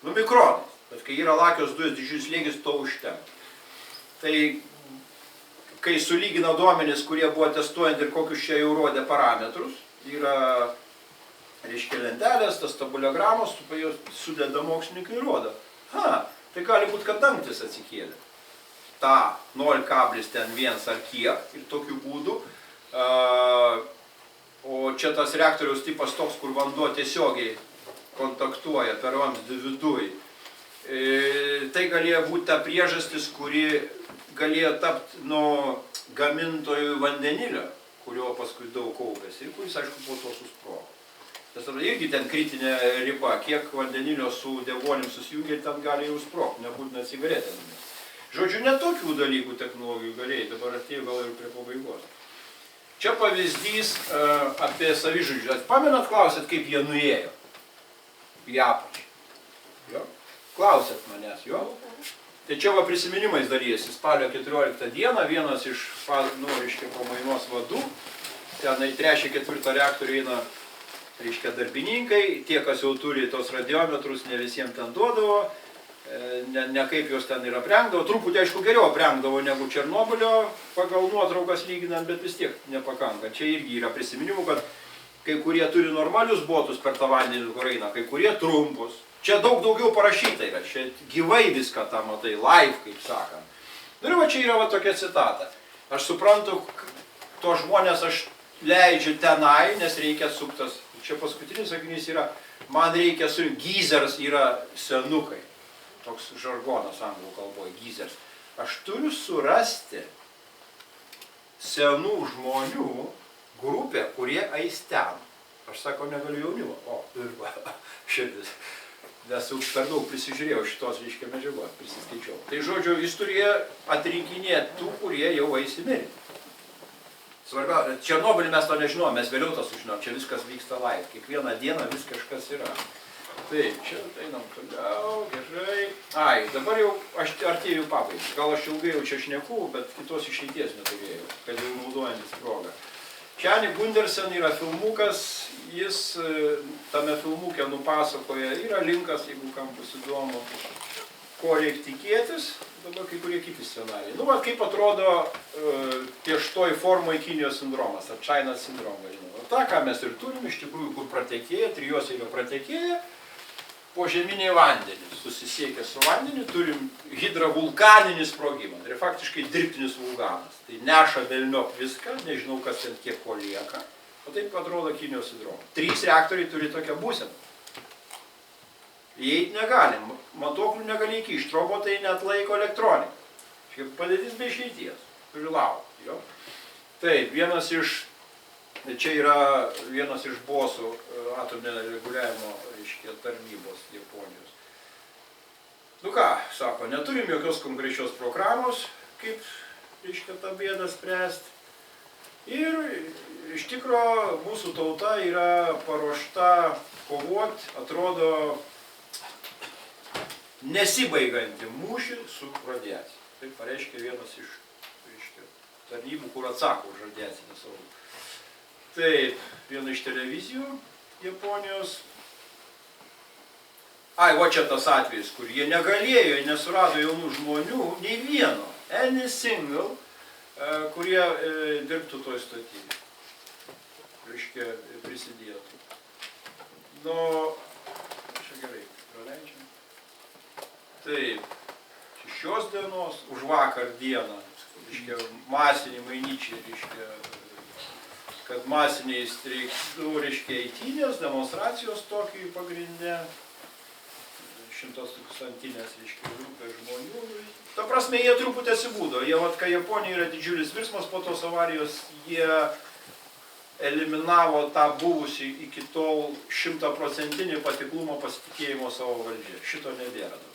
Mikronais. Bet kai yra lakios dujos didžiulis slėgis, to užtenka. Tai kai sulygina duomenis, kurie buvo testuojant ir kokius čia jau rodė parametrus, yra, lentelės, tas tabuliogramos, sudeda mokslininkai rodo. Tai gali būti, kad dangtis atsikėlė. Ta 0,1 ar kiek ir tokiu būdu. O čia tas reaktoriaus tipas toks, kur vanduo tiesiogiai kontaktuoja per vamzdį viduj. Tai galėjo būti ta priežastis, kuri galėjo tapti nuo gamintojų vandenilio, kurio paskui daug kaupėsi ir kuris, aišku, po to susprogo. Tas irgi ten kritinė riba, kiek vandenilio su deguonim susijungia, ten gali jau sprogti, nebūtina cigaretę numesti. Žodžiu, netokių dalykų technologijų galėjai, dabar atėjo gal ir prie pabaigos. Čia pavyzdys apie savižudžius. Pamenat, klausėt, kaip jie nuėjo į apačią? Jo? Klausėt manęs, jo? Tai čia va prisiminimais dalyjasi. Spalio 14 dieną vienas iš pamainos vadų, ten į 3-4 reaktorių eina darbininkai, tie, kas jau turi tos radiometrus, ne visiems ten duodavo, ne kaip jos ten ir aprengdavo, truputį aišku geriau aprengdavo negu Černobylio pagal nuotraukas lyginant, bet vis tiek nepakanka. Čia irgi yra prisiminimų, kad kai kurie turi normalius botus per tą vandenį, kur eina, kai kurie trumpus. Čia daug daugiau parašyta yra, čia gyvai viską tą matai, live, kaip sakant. Ir va čia yra va tokia citata. Aš suprantu, to žmonės aš leidžiu tenai, nes reikia suktas. Čia paskutinis sakinys yra, man reikia surinkti, geezers yra senukai. Toks žargonas anglų kalboje, geezers. Aš turiu surasti senų žmonių grupę, kurie eis ten. Aš sako, negaliu jaunimo. Ir va, širdis. Nes jau per daug prisižiūrėjau šitos medžiagos, prisiskaičiau. Tai žodžiu, jis turėjo atrinkinėti tų, kurie jau eis į mirtį. Svarbiausia, Černobylį mes to nežinom, mes vėliau to sužinom, čia viskas vyksta live. Kiekvieną dieną vis kažkas yra. Taip, čia einam toliau, gerai. Dabar jau aš artėjau pabaigai. Gal aš ilgai jau čia šneku, bet kitos išeities neturėjau, kad jau naudojantis progą. Čani Gundersen yra filmukas, jis tame filmuke nupasakoja, yra linkas, jeigu kam bus įdomu, ko reikia tikėtis, dabar kai kurie kiti scenarijai. Kaip atrodo tieštoj formoj Kinijos sindromas, ar China sindrom vadinama. Ta, ką mes ir turim, iš tikrųjų, kur pratekėja, trijose yra pratekėja, požeminiai vandenys, susisiekia su vandeniu, turim hidravulkaninį sprogimą, tai yra faktiškai dirbtinis vulkanas. Tai neša velniop viską, nežinau, kas ten kiek ko lieka, o taip atrodo Kinijos sindromas. 3 reaktoriai turi tokią būseną. Įeit negalim, matuoklių negali įkišti, robotai net laiko elektroniką. Šiaip padėtis be išeities, turi laukti. Taip, čia yra vienas iš bosų atominio reguliavimo tarnybos Japonijos. Sako, neturim jokios konkrečios programos, kaip tą bėdą spręsti. Ir iš tikro mūsų tauta yra paruošta kovoti, atrodo, nesibaigiantį mūšį su radiacija. Tai pareiškia vienas iš tarnybų, kur atsako už radiacinę saugą. Taip, viena iš televizijų Japonijos. Va čia tas atvejis, kur jie negalėjo, nesurado jaunų žmonių, nei vieno, any single, kurie dirbtų toj stotyje. Reiškia, prisidėtų. Čia gerai, praleidžiam. Taip, šios dienos, už vakar dieną, reiškia, masiniai mainyčiai, reiškia, kad masiniai streikų, reiškia, eitynės, demonstracijos Tokijui pagrinde, 100-tūkstantinės, reiškia, grupė žmonių. Ta prasme, jie truputį atsibūdo. Kai Japonija yra didžiulis virsmas po tos avarijos, jie eliminavo tą buvusį iki tol 100% patiklumą pasitikėjimo savo valdžia. Šito nebėra dabar.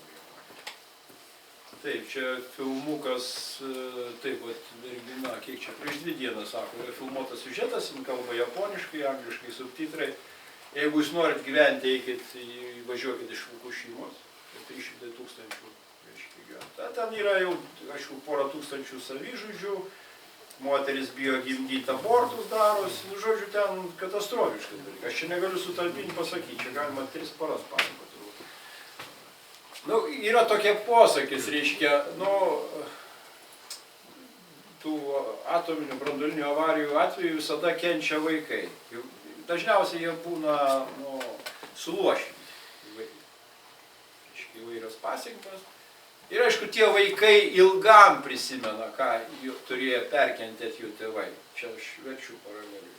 Taip, čia filmukas, taip, Mergina, kiek čia, prieš 2 dienas, sako, filmuotas siužetas, jin kalba japoniškai, angliškai subtitrai. Jeigu jūs norit gyventi, eikit, važiuokit iš Fukushimos, 300 000, reiškia, gyventi. Ten yra jau, aišku, 100 000 savižudžių, moteris bijo gimdyti, abortus darosi, nu, žodžiu, ten katastrofiškas dalykas. Aš čia negaliu sutalpinti pasakyti, čia galima 3 paras pasakoti. Nu, yra tokie posakis, reiškia, nu, tų atominių branduolinių avarijų atveju visada kenčia vaikai. Dažniausiai jie būna, nu, suluošinti. Reiškia, įvairios pasiekmes. Ir aišku, tie vaikai ilgam prisimena, ką turėjo perkentėti jų tėvai. Čia aš verčiu paraleliai.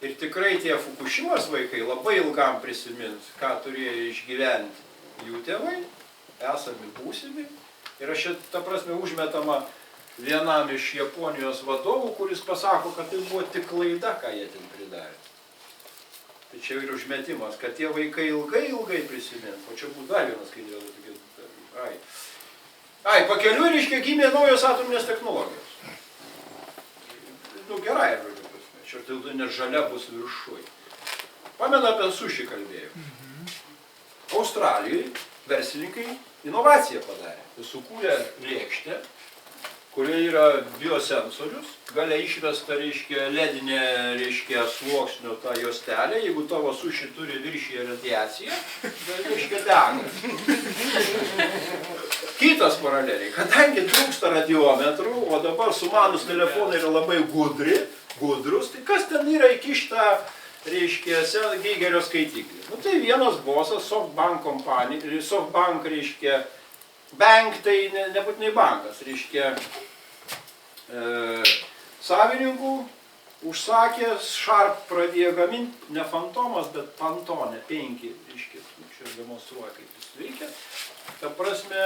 Ir tikrai tie Fukushimos vaikai labai ilgam prisimins, ką turėjo išgyventi jų tėvai, esami būsimi. Ir aš čia, ta prasme, užmetama vienam iš Japonijos vadovų, kuris pasako, kad tai buvo tik klaida, ką jie ten pridarė. Tai čia ir užmetimas, kad tie vaikai ilgai prisimins. O čia būtų dar vienas skaidrėlė. Pakeliui, reiškia, gimė naujos atominės technologijos. Nu, gerai, čia tai net žalia bus viršui. Pamenu, apie sušį kalbėjau. Australijoje verslininkai inovaciją padarė. Jis sukūrė lėkštę, kurioje yra biosensorius, galia išvesta, reiškia, ledinė, reiškia, sluoksnio tą juostelę, jeigu tavo suši turi viršyje radiaciją, tai reiškia degas. Kitas paraleliai, kadangi trūksta radiometrų, o dabar sumanus telefonai yra labai gudrus, tai kas ten yra įkišta, reiškia, Geigerio skaitiklį. Nu, tai vienas bosas, SoftBank kompanija, SoftBank, reiškia, bank tai nebūtinai bankas, reiškia, savininkų užsakė, Sharp pradėjo gaminti, ne Fantomas, bet Pantone 5, reiškia, čia demonstruoja, kaip jis veikia. Ta prasme,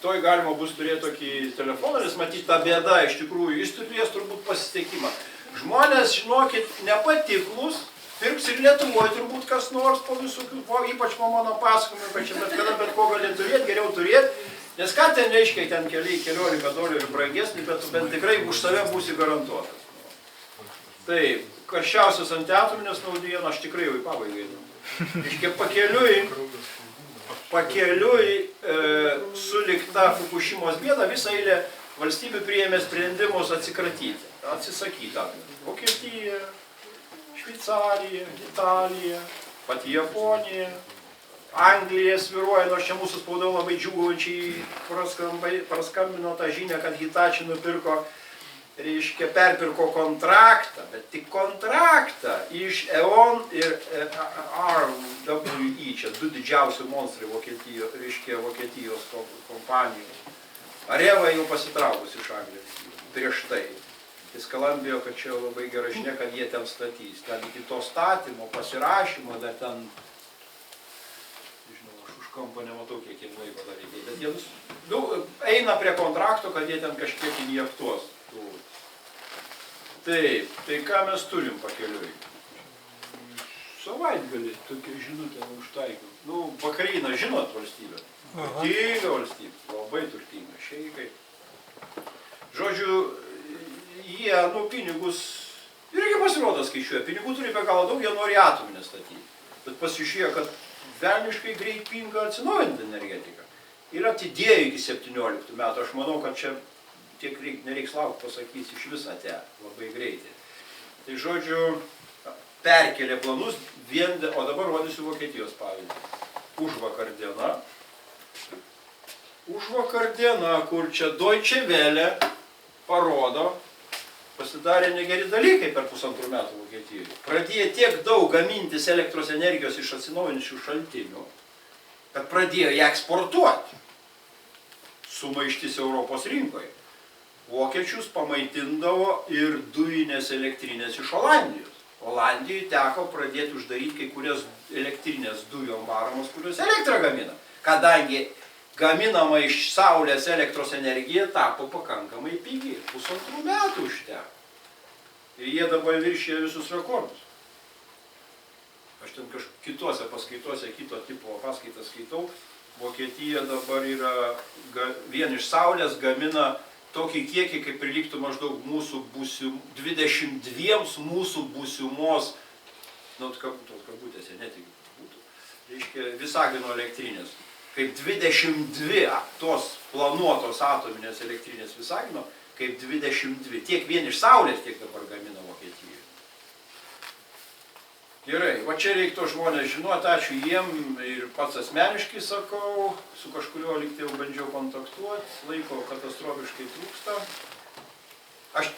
toj galima bus turėti tokį telefoną, nes matyti tą bėdą, iš tikrųjų, jis turės turbūt pasitekimą. Žmonės, žinokit, nepatiklus, pirks ir Lietuvoje turbūt kas nors po visokių, ypač po mano pasakojimų, kad čia bet kada bet ko gali turėti, geriau turėti, nes ką ten reiškia, ten $14 brangesnį, bet bent tikrai už save būsi garantuotas. Taip, karščiausias antiatominės naudienos, aš tikrai jau į pabaigą einu. Reiškia, pakeliui sulikta Fukushimos bėda, visą eilę valstybių priėmė sprendimus atsisakyti. Vokietija, Šveicarija, Italija, pati Japonija, Anglija svyruoja, nors čia mūsų spauda labai džiūgaujančiai praskambino tą žinią, kad Hitachi nupirko, reiškia, perpirko kontraktą, bet tik kontraktą iš E.ON ir RWE, čia 2 didžiausi monstrai Vokietijos kompanijos. Areva jau pasitraukus iš Anglijos prieš tai. Jis kalambėjo, kad čia labai gera žinia, kad jie ten statys. Ten iki to statymo, pasirašymo, dar ten, žinau, aš už kampo nematau, kiek jie laiko dar reikia. Bet jie eina prie kontrakto, kad jie ten kažkiek injektuos. Taip, tai ką mes turim pakeliui? Savaitgalį tokia žinutė užtaikiau. Nu, Bahrainą žinot valstybę? Turtinga valstybė, labai turtinga, šeikai. Žodžiu, jie, nu, pinigus, irgi pasirodo skaičiuoja, pinigų turi be galo daug, jie nori atominę statyti. Bet pasižiūrėjo, kad velniškai greit pinga atsinaujinti energetiką. Ir atidėjo iki 17 metų, aš manau, kad čia tiek nereiks laukti, pasakys iš vis atėjo, labai greitai. Tai žodžiu, perkelė planus, o dabar rodysiu Vokietijos pavyzdį. Užvakar diena, kur čia Deutsche Welle parodo, pasidarė negeri dalykai per 1,5 metų Vokietijoje. Pradėjo tiek daug gamintis elektros energijos iš atsinaujinančių šaltinių, kad pradėjo ją eksportuoti. Sumaištis Europos rinkoje. Vokiečius pamaitindavo ir dujinės elektrinės iš Olandijos. Olandijoje teko pradėti uždaryti kai kurias elektrinės dujom varomos, kurios elektrą gamina. Kadangi gaminama iš saulės elektros energija tapo pakankamai pigi. 1,5 metų užteko. Ir jie dabar viršė visus rekordus. Aš ten kitose paskaitose, kito tipo paskaitas skaitau. Vokietija dabar yra, vien iš saulės gamina tokį kiekį, kaip prilygtų maždaug mūsų 22 mūsų būsimos, tos kabutėse, netikiu būtų, reiškia Visagino elektrinės. Kaip 22 tos planuotos atominės elektrinės Visagino, kaip 22. Tiek vien iš saulės, tiek dabar gamina Vokietija. Gerai, va čia reiktų žmonės žinoti, ačiū jiem ir pats asmeniškai sakau, su kažkurio lyg tai jau bandžiau kontaktuoti, laiko katastrofiškai trūksta. Aš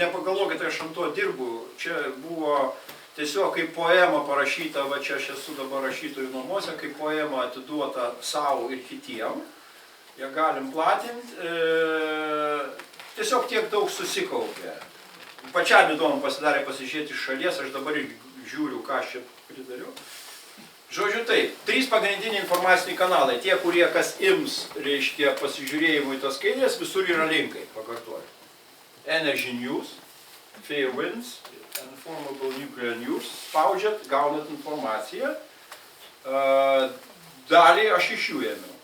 nepagalvokite, aš ant to dirbu, čia buvo tiesiog kaip poema parašyta, va čia aš esu dabar rašytojų namuose, kaip poema atiduota savo ir kitiem, ją galim platinti, tiesiog tiek daug susikaupė. Pačiam įdomu pasidarė pasižiūrėti iš šalies, aš dabar irgi žiūriu, ką aš čia pridariu. Žodžiu taip, 3 pagrindiniai informaciniai kanalai. Tie, kurie kas ims, reiškia, pasižiūrėjimui tas skaidrės, visur yra linkai, pakartoju. Energy News, Fair Winds, Informable Nuclear News. Spaudžiat, gaunat informaciją. Dalį aš iš jų ėmiau.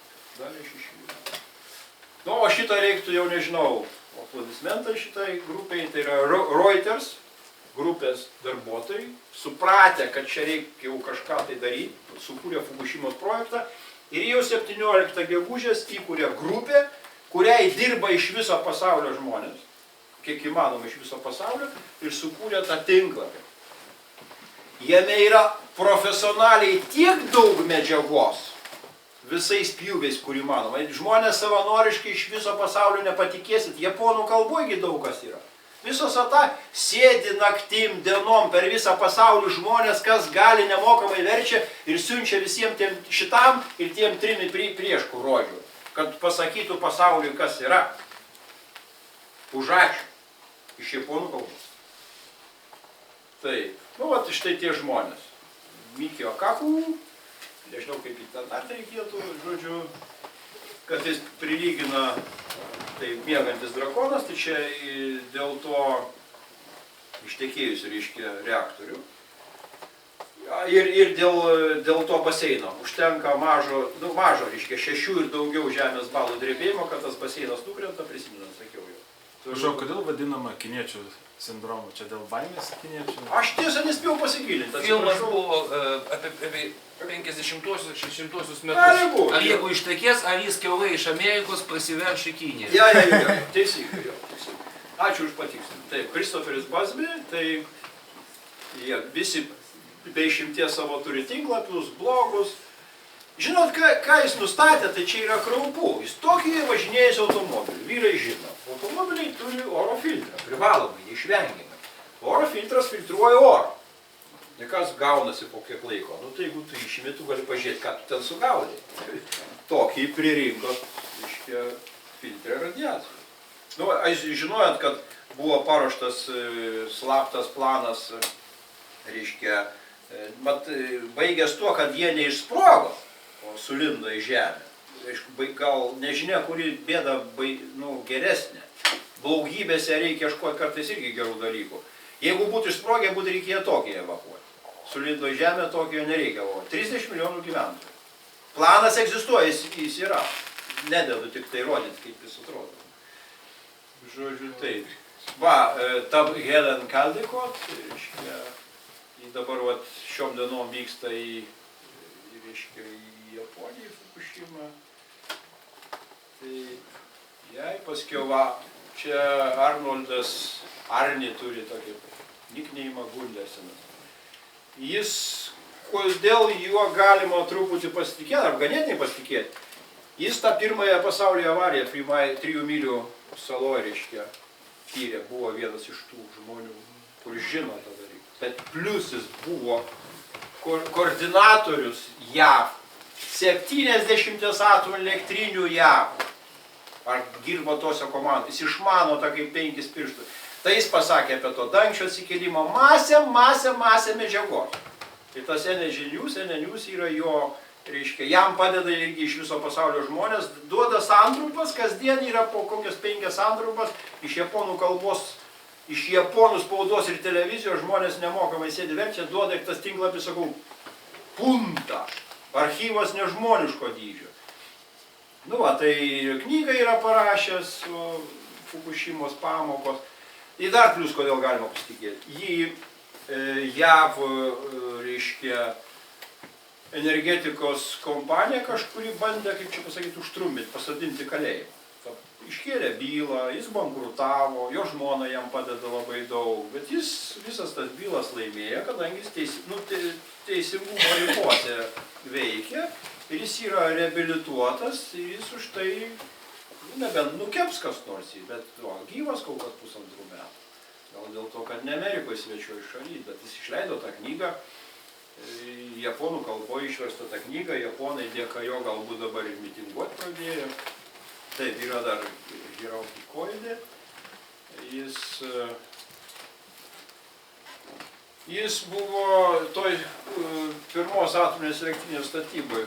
Nu, o šitą reiktų jau nežinau, aplodismentai šitai grupiai, tai yra Reuters grupės darbuotojai, supratę, kad čia reikia jau kažką tai daryti, sukūrė Fukushimos projektą ir jau 17 gegužės įkūrė grupę, kuriai dirba iš viso pasaulio žmonės, kiek įmanoma iš viso pasaulio, ir sukūrė tą tinklapį. Jame yra profesionaliai tiek daug medžiagos, visais pjūviais, kur įmanoma. Žmonės savanoriškai iš viso pasaulio nepatikėsit, japonų kalboje daug kas yra. Visos ata sėdi naktim, dienom per visą pasaulį žmonės, kas gali nemokamai verčia ir siunčia visiems tiem šitam ir tiem 3 prieškų rodžių, kad pasakytų pasauliui, kas yra. Už ačiū. Iš japonų kalbos. Taip, nu vat štai tie žmonės. Mikio Kaku, nežinau kaip į tą tartą reikėtų, žodžiu, kad jis prilygina tai miegantis drakonas, tai čia dėl to ištekėjusių, reiškia, reaktorių. Ir dėl to baseino. Užtenka mažo, reiškia, 6 ir daugiau žemės balų drebėjimo, kad tas baseinas nukrenta, prisiminant, sakiau jau. Prašau, kodėl vadinama kiniečių sindromu? Čia dėl baimės kiniečių? Aš tiesą nespėjau pasigilinti. Filmas buvo apie 50-osius, 60-osius metus. Gali būt. Ar jeigu ištekės, ar jis kiaulai iš Amerikos prasiverš į Kiniją. Ja, teisingai. Ačiū už patikslinimą. Taip, Kristoferis Bazbi, tai jie visi be išimties savo turi tinklapius, blogus. Žinot, ką jis nustatė, tai čia yra kraupu. Jis tokį važinėjęs automobilį. Vyrai žino. Automobiliai turi oro filtrą, privalomai, išvengiamai. Oro filtras filtruoja orą. Kas gaunasi po kiek laiko. Nu tai jeigu tu išimi, tu gali pažiūrėti, ką tu ten sugaudai. Tokį pririnko, reiškia, filtrą radiacijų. Nu, jūs žinojot, kad buvo paruoštas slaptas planas, reiškia, baigęs tuo, kad jie neišsprogo, o sulindo į žemę. Aišku, gal nežinia, kuri bėda geresnė. Blaugybėse reikia ieškoti kartais irgi gerų dalykų. Jeigu būtų išsprogę, būtų reikėjo tokį evakuoti. Sulindo į žemę, tokio nereikia. 30 milijonų gyventojų. Planas egzistuoja, jis yra. Nededu tik tai rodyti, kaip jis atrodo. Žodžiu, taip. Va, ta Helen Caldicott, reiškia, dabar šiom dienom vyksta į Japoniją, Fukushimą. Tai jai paskiau, čia Arnoldas Arni turi tokį nikneimą Gundersenas. Jis, kodėl juo galima truputį pasitikėti, ar ganėtinai pasitikėti, jis tą pirmąją pasaulyje avariją 3 mylių saloje, reiškia, tyrė, buvo vienas iš tų žmonių, kur žino tą dalyką. Bet plius jis buvo koordinatorius JAV, 70 atomų elektrinių JAV, ar dirbo tose komandose, jis išmano tą kaip 5 pirštus. Tai jis pasakė apie to dangčio atsikėlimą, masę medžiagos. Tai tas Energy News yra jo, reiškia, jam padeda irgi iš viso pasaulio žmonės, duoda santrupas, kasdien yra po kokios 5 santrupas iš japonų kalbos iš japonų spaudos ir televizijos žmonės nemokamai sėdi verčia, duoda ir tas tinklapis, sakau, punta. Archyvas nežmoniško dydžio. Nu va, tai knygą yra parašęs Fukushimos pamokos. Ir dar plius, kodėl galima pasitikėti. Jį JAV, reiškia, energetikos kompanija kažkuri bandė, kaip čia pasakyti, užtrumpinti, pasadinti kalėjimą. Iškėlė bylą, jis bankrutavo, jo žmona jam padeda labai daug, bet jis visas tas bylas laimėjo, kadangi jis teisingumo ribose veikia ir jis yra reabilituotas ir jis už tai, nebent nukeps kas nors jį, bet gyvas kol kas 1,5 metų. Gal dėl to, kad ne Amerikoje svečioje šalyje, bet jis išleido tą knygą, japonų kalboje išversta tą knygą, japonai dėka jo galbūt dabar ir mitinguoti pradėjo. Taip, yra dar Hirauki Koide. Jis buvo toj pirmos atominės elektrinės statyboje.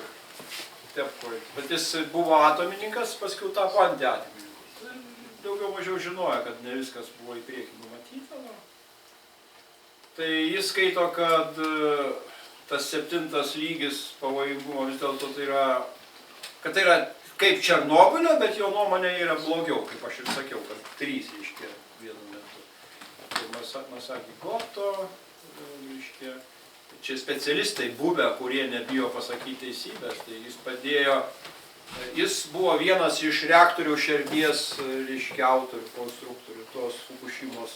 Bet jis buvo atomininkas, paskui tapo antiatomininkas. Daugiau mažiau žinojo, kad ne viskas buvo į priekį numatyta. Tai jis skaito, kad tas 7. lygis pavojingumo vis dėlto tai yra, kad tai yra kaip Černobylio, bet jo nuomonė yra blogiau, kaip aš ir sakiau, kad 3 reiškia vienu metu. Tai Masaki Goto, reiškia, čia specialistai buvę, kurie nebijo pasakyti teisybės, tai jis padėjo, jis buvo vienas iš reaktorių šerdies, reiškia, autorių, konstruktorių, tos Fukushimos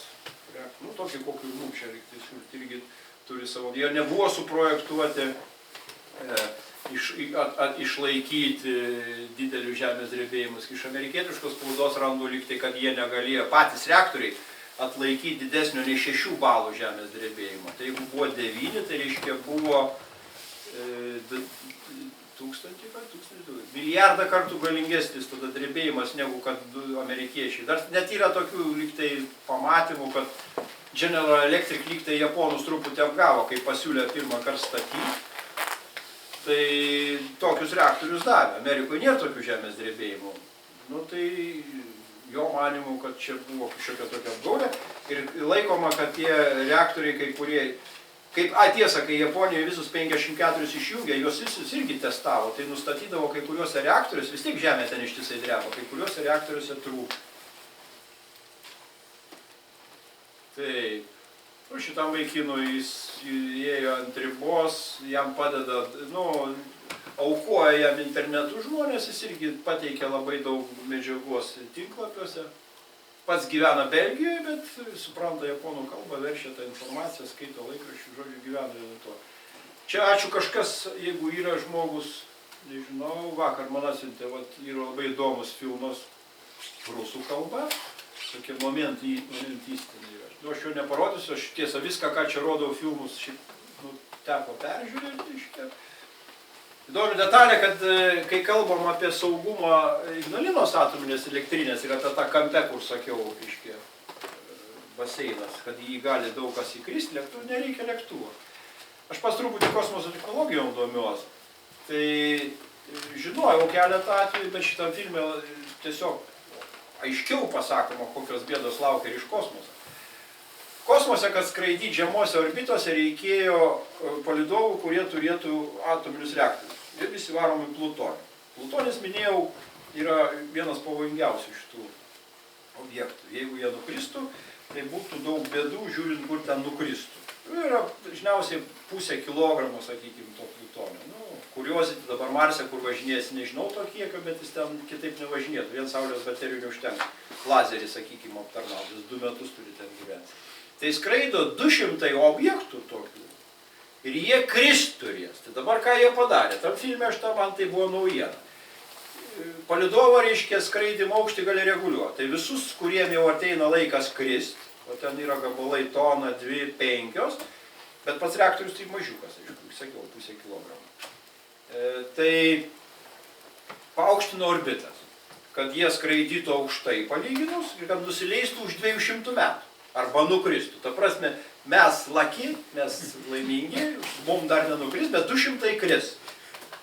reaktorių, nu tokį kokių čia reiktais, irgi turi savo, jie nebuvo suprojektuoti išlaikyti didelius žemės drebėjimus. Iš amerikietiškos spaudos randu lygtai, kad jie negalėjo patys reaktoriai atlaikyti didesnio nei 6 balų žemės drebėjimo. Tai jeigu buvo 9, tai reiškia buvo 1000 milijardą kartų galingesnis tada drebėjimas negu kad amerikiečiai. Dar net yra tokių lygtai pamatymų, kad General Electric lygtai japonus truputį apgavo, kai pasiūlė pirmą kartą statyti. Tai tokius reaktorius davė. Amerikoje nėra tokių žemės drebėjimų. Nu tai jo manimų, kad čia buvo kažkokia tokia apgaulė. Ir laikoma, kad tie reaktoriai kai kurie, tiesa, kai Japonijoje visus 54 išjungė, juos visus irgi testavo, tai nustatydavo kai kuriuose reaktoriuose, vis tiek žemė ten ištisai dreba, kai kuriuose reaktoriuose trūko. Tai šitam vaikinui jis įėjo ant ribos, jam padeda, aukoja jam internetu žmonės, jis irgi pateikia labai daug medžiagos tinklapiuose. Pats gyvena Belgijoje, bet supranta japonų kalbą, veršia tą informaciją, skaito laikraščių, žodžiu, gyvena dėl to. Čia ačiū kažkas, jeigu yra žmogus, nežinau, vakar man atsiuntė, yra labai įdomus filmas rusų kalba, tokie momentystiniai yra. Aš jau neparodysiu, aš tiesa viską, ką čia rodau filmus, teko peržiūrėti. Įdomi detalė, kad kai kalbam apie saugumą Ignalinos atominės elektrinės ir apie tą kampę, kur sakiau, baseinas, kad jį gali daug kas įkristi, nereikia lėktuvo. Aš pas truputį kosmoso technologijom domiuosi. Tai žinojau keletą atvejų, bet šitam filme tiesiog aiškiau pasakoma, kokios bėdos laukia ir iš kosmoso. Kosmose, kad skraidyti žemose orbitose, reikėjo palydovų, kurie turėtų atominius reaktorius. Ir visi varomi Plutonį. Plutonis, minėjau, yra vienas pavojingiausių šitų objektų. Jeigu jie nukristų, tai būtų daug bėdų, žiūrint, kur ten nukristų. Yra dažniausiai 0,5 kilogramo, sakykime, to Plutonio. Kurioziti dabar Marse, kur važinėsi, nežinau to kiekio, bet jis ten kitaip nevažinėtų. Vien saulės baterijų neužtenka. Lazerį, sakykime, aptarnautis, 2 metus turi ten gyventi. Tai skraido 200 objektų tokių ir jie krist turės. Tai dabar ką jie padarė? Tam filme man tai buvo naujiena. Palydovą, reiškia, skraidimo aukštį gali reguliuoti. Tai visus, kuriem jau ateina laikas krist, o ten yra gabalai tona, 2, 5, bet pats reaktorius tai mažiukas, aišku, sakiau, 0,5 kilogramo. Tai paaukštino orbitas, kad jie skraidytų aukštai palyginus ir kad nusileistų už 200 metų. Arba nukristų. Ta prasme, mes laki, mes laimingi, mums dar nenukris, bet 200 kris.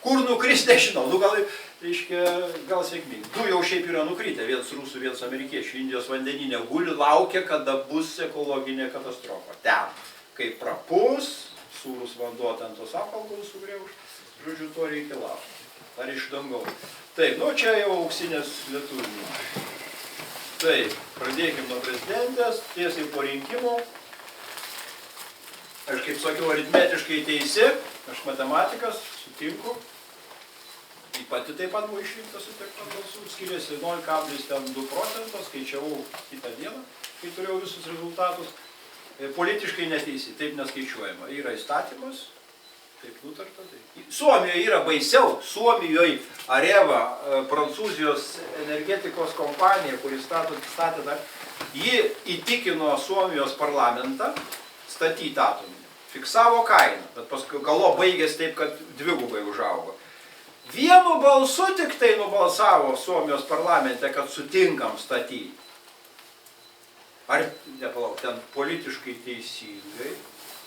Kur nukris, nežinau, nu gal, reiškia, gal sėkmingai. Du jau šiaip yra nukritę, vienas rusų, vienas amerikiečių, Indijos vandeninė guli, laukia, kada bus ekologinė katastrofa. Ten, kai prapus, sūrus vanduo ten tos apvalkalus sugriauš, žodžiu, to reikia laukti. Ar iš dangaus. Taip, nu čia jau auksinės lietuvių. Taip, pradėkime nuo prezidentės, tiesiai po rinkimų. Aš kaip sakiau, aritmetiškai teisi, aš matematikas, sutinku. Ji pati taip pat buvo išrinkta su tiek pat balsų, skiriasi 0,2%, skaičiavau kitą dieną, kai turėjau visus rezultatus. Politiškai neteisi, taip neskaičiuojama. Yra įstatymas, taip nutarta. Taip. Suomijoje yra baisiau. Suomijoje Areva, Prancūzijos energetikos kompanija, kuri statė dar, ji įtikino Suomijos parlamentą statyti atominį. Fiksavo kainą, bet paskui galo baigėsi taip, kad dvigubai užaugo. Vienu balsu tik tai nubalsavo Suomijos parlamente, kad sutinkam statyti. Ar, nepalauk, ten politiškai teisingai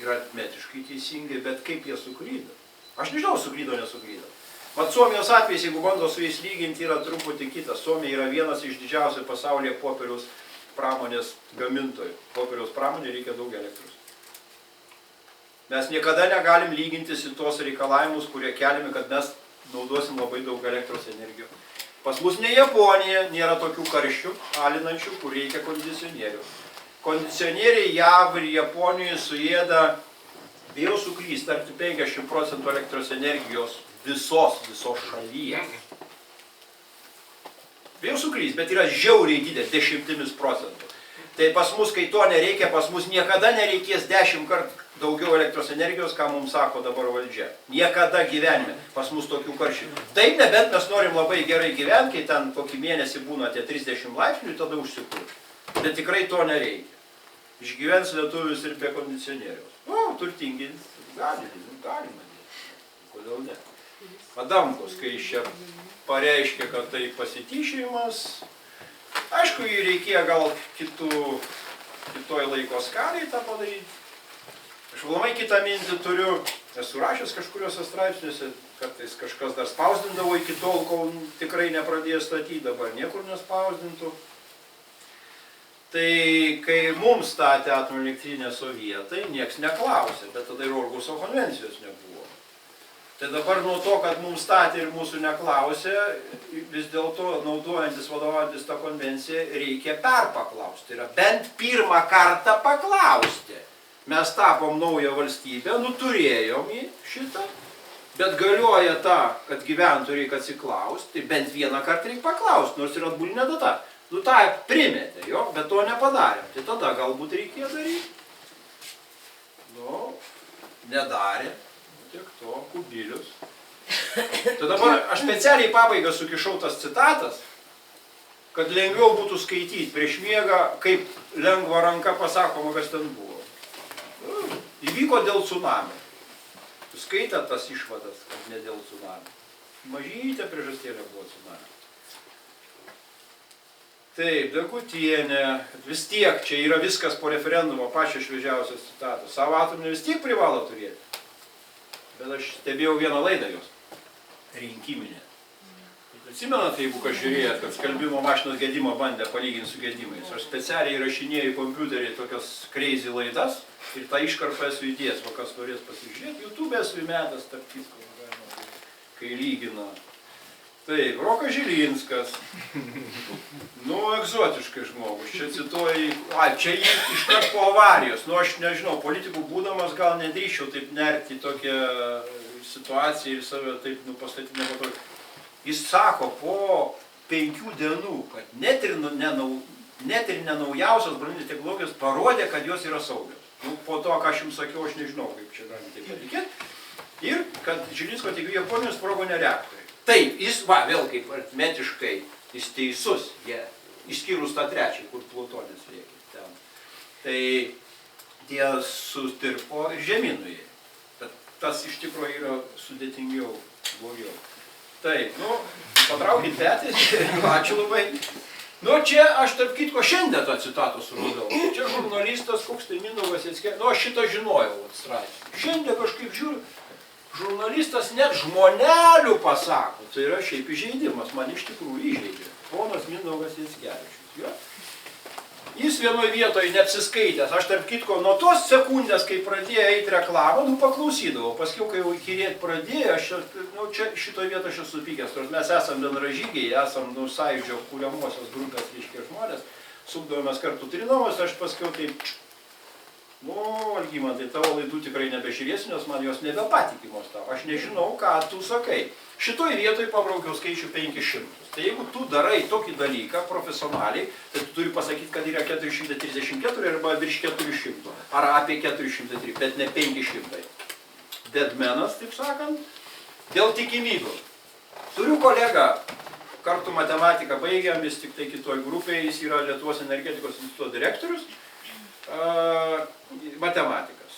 ir aritmetiškai teisingai, bet kaip jie suklydo? Aš nežinau, suklydo, nesuklydo. Mat Suomijos atvejs, jeigu bando su jais lyginti, yra truputį kitas. Suomija yra vienas iš didžiausių pasaulyje popieriaus pramonės gamintojų. Popieriaus pramonė reikia daug elektros. Mes niekada negalim lyginti į tos reikalavimus, kurie keliami, kad mes naudosim labai daug elektros energijos. Pas mus ne Japonija, nėra tokių karščių alinančių, kur reikia kondicionierių. Kondicionieriai JAV ir Japonijoje suėda, bijau suklysti, arti 50% elektros energijos visos šalies. Bijau suklysti, bet yra žiauriai didelė, 10%. Tai pas mus, kai to nereikia, pas mus niekada nereikės 10 kartų daugiau elektros energijos, ką mums sako dabar valdžia. Niekada gyvenime pas mus tokių karščių. Taip, nebent mes norim labai gerai gyventi, kai ten kokį mėnesį būna tie 30 laipsnių, tada užsikūrė. Bet tikrai to nereikia. Išgyvens lietuvius ir be kondicionieriaus. O, turtingi, galima. Kodėl ne? Adamkus, kai iš čia pareiškė, kad tai pasityšėjimas, aišku, jį reikėjo gal kitoj laiko skaliai tą padaryti. Aš labai kitą mintį turiu, esu rašęs kažkuriuose straipsniuose, kartais kažkas dar spausdindavo iki tol, kol tikrai nepradėjo statyti, dabar niekur nespausdintų. Tai kai mums statė atominę elektrinę sovietai, nieks neklausė, bet tada ir Orhuso konvencijos nebuvo. Tai dabar nuo to, kad mums statė ir mūsų neklausė, vis dėlto naudojantis, vadovaujantis tą konvenciją, reikia perpaklausti. Tai yra bent pirmą kartą paklausti. Mes tapom naują valstybę, turėjom į šitą, bet galioja ta, kad gyventojai reikia atsiklausti, tai bent vieną kartą reikia paklausti, nors yra atbulinė data. Tą primetė, jo, bet to nepadarėm. Tai tada galbūt reikėjo daryti. Nedarė, tiek to, kubilius. Tai dabar aš specialiai pabaigą sukišau tas citatas, kad lengviau būtų skaityti prieš miegą, kaip lengva ranka pasakoma, kas ten buvo. Įvyko dėl tsunamio. Jūs skaitėt tas išvadas, kad ne dėl tsunamio. Mažytė priežastėlė buvo tsunamio. Taip, Dekutienė, vis tiek čia yra viskas po referendumo, pačios šviežiausios citatos. Savo atominę vis tiek privalo turėti. Bet aš stebėjau vieną laidą jos, rinkiminę. Atsimenat, jeigu kas žiūrėjot, kad skalbimo mašinos gedimą bandė palyginti su gedimais. Aš specialiai įrašinėjau į kompiuterį tokias crazy laidas ir tą iškarpą esu įdėjęs, o kas norės pasižiūrėti. YouTube esu įmetęs, tarp kitko, kai lygino. Taip, Rokas Žilinskas. Egzotiškai žmogus. Čia cituoji, čia jį iškart po avarijos. Aš nežinau, politikų būdamas gal nedrįščiau taip nerti tokią situaciją ir save taip pastatyti nepatogį. Jis sako po 5 dienų, kad net ir nenaujausios branduolinės technologijos parodė, kad jos yra saugios. Po to, ką aš jums sakiau, aš nežinau, kaip čia gali taip patikėti. Ir kad Žilinsko tik Japonijos sprogo ne reaktoriai. Taip, jis, vėl kaip aritmetiškai, jis teisus, išskyrus tą trečią, kur Plutonis veikia ten. Tai tie sutirpo ir žemynui. Bet tas iš tikrųjų yra sudėtingiau, blogiau. Taip, patraukit petys, ačiū labai. Čia aš tarp kitko šiandien tą citatą suradau. Čia žurnalistas, koks tai Mindaugas Jackėnas, aš šitą žinojau straipsnį. Šiandien kažkaip žiūriu, žurnalistas net žmonelių pasako. Tai yra šiaip įžeidimas, man iš tikrųjų įžeidė. Ponas Mindaugas Jackevičius. Jo? Jis vienoje vietoje neapsiskaitęs. Aš tarp kitko nuo tos sekundės, kai pradėjo eiti reklamą, paklausydavau. Paskiau, kai jau įkyrėti pradėjo, aš čia šitoje vietoje aš esu supykęs. Mes esam bendražygiai, esam sąjūdžio kūriamosios grupės reiškia žmonės. Sukdavomės kartu trinomos, aš paskiau taip, Algimantai, tavo laidų tikrai nebežiūrėsiu, nes man jos nebepatikimos tau. Aš nežinau, ką tu sakai. Šitoj vietoj pabraukiau skaičių 500. Tai jeigu tu darai tokį dalyką profesionaliai, tai tu turi pasakyti, kad yra 434 arba virš 400. Ar apie 403, bet ne 500. Deadmenas, taip sakant, dėl tikimybių. Turiu kolegą, kartu matematiką baigėm, jis tik tai kitoj grupėje, jis yra Lietuvos energetikos instituto direktorius. Matematikas.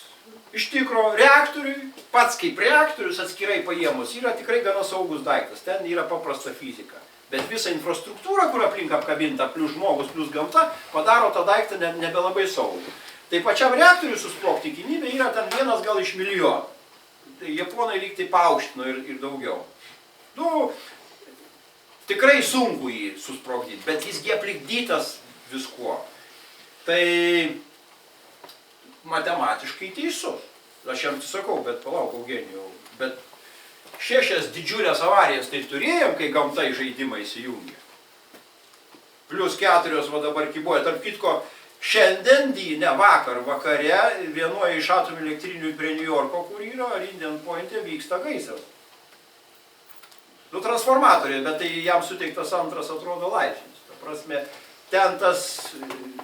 Iš tikro, reaktoriui, pats kaip reaktorius atskirai paėmus, yra tikrai gana saugus daiktas. Ten yra paprasta fizika. Bet visa infrastruktūra, kur aplink apkabinta, plus žmogus, plus gamta, padaro tą daiktą nebelabai saugų. Tai pačiam reaktoriui susprogti tikimybė yra ten 1 gal iš milijono. Tai japonai lyg tai paaukštino ir daugiau. Tikrai sunku jį susprogdyti, bet jisgi aplikdytas viskuo. Tai matematiškai teisus. Aš jam sakau, bet palauk, Eugenijau, bet 6 didžiulės avarijas tai turėjom, kai gamta į žaidimą įsijungė. Plus 4 va dabar kiboja. Tarp kitko, šiandien, vakar vakare, vienoje iš atominių elektrinių prie New Yorko, kur yra, Indian Pointe, vyksta gaisras. Transformatoriai, bet tai jam suteiktas 2 atrodo laipsnis. Ta prasme, ten tas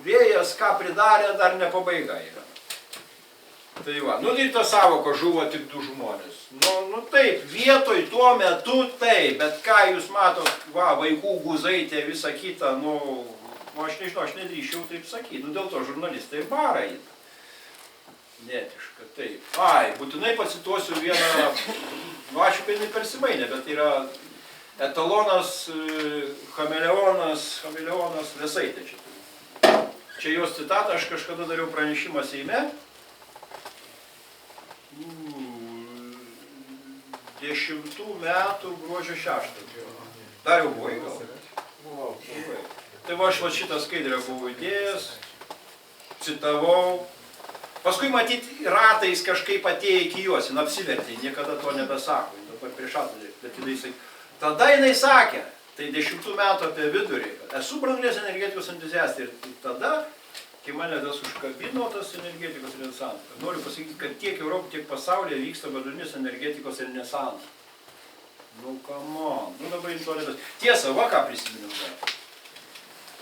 vėjas, ką pridarė, dar ne pabaiga yra. Tai va, tai ta savoka žuvo tik 2 žmonės. Taip, vietoj tuo metu taip, bet ką jūs matot, vaikų guzaitė, visa kita, aš nežinau, aš nedrįščiau taip sakyti. Dėl to žurnalistai ir bara į tą. Netiška, taip. Būtinai pacituosiu vieną, ačiū, kad jinai persimainė, bet tai yra etalonas, chameleonas, Vėsaitė čia turiu. Čia jos citata, aš kažkada dariau pranešimą Seime. 10 metų gruodžio 6. Dar jau buvai gal? Buvau. Tai va aš šitą skaidrę buvau įdėjęs, citavau. Paskui matyti ratais kažkaip atėjo iki jos, jin apsivertė, niekada to nebesako. Dabar prieš atvažiavę, bet jinai sakė. Tada jinai sakė, tai 10 metų apie vidurį, kad esu branduolinės energetikos entuziastė. Ir tada, kai mane tas užkabino, tas energetikos renesansas. Noriu pasakyti, kad tiek Europoje, tiek pasaulyje vyksta branduolinės energetikos renesansas. Come on. Dabar intuolis. Tiesa, va ką prisiminiau dar.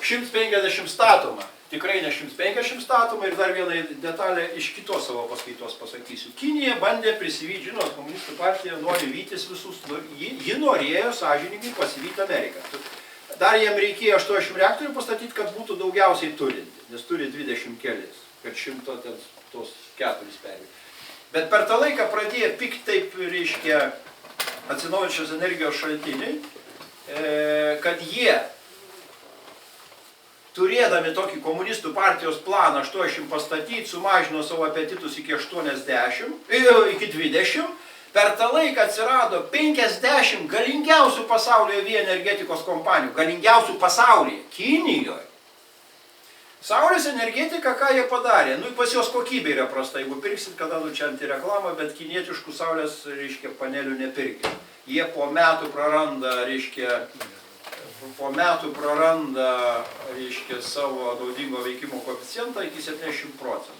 150 statoma. Tikrai ne 150 statoma ir dar vieną detalę iš kitos savo paskaitos pasakysiu. Kinija bandė prisivyti, žinot, komunistų partija nori vytis visus, ji norėjo sąžiningai pasivyti Ameriką. Dar jiem reikėjo 80 reaktorių pastatyti, kad būtų daugiausiai turinti, nes turi 20 kelis, kad 100 ten tos 4 pervė. Bet per tą laiką pradėjo pikti taip, reiškia, atsinaujančios energijos šaltiniai, kad jie, turėdami tokį komunistų partijos planą 80 pastatyti, sumažino savo apetitus iki 20, per tą laiką atsirado 50 galingiausių pasaulyje energetikos kompanijų, galingiausių pasaulyje, Kinijoje. Saulės energetika, ką jie padarė? Pas jos kokybė yra prasta, jeigu pirksit, kada čia antireklamą, bet kinietiškų saulės, reiškia, panelių nepirkit. Jie po metų praranda, reiškia, savo naudingo veikimo koeficientą iki 70%.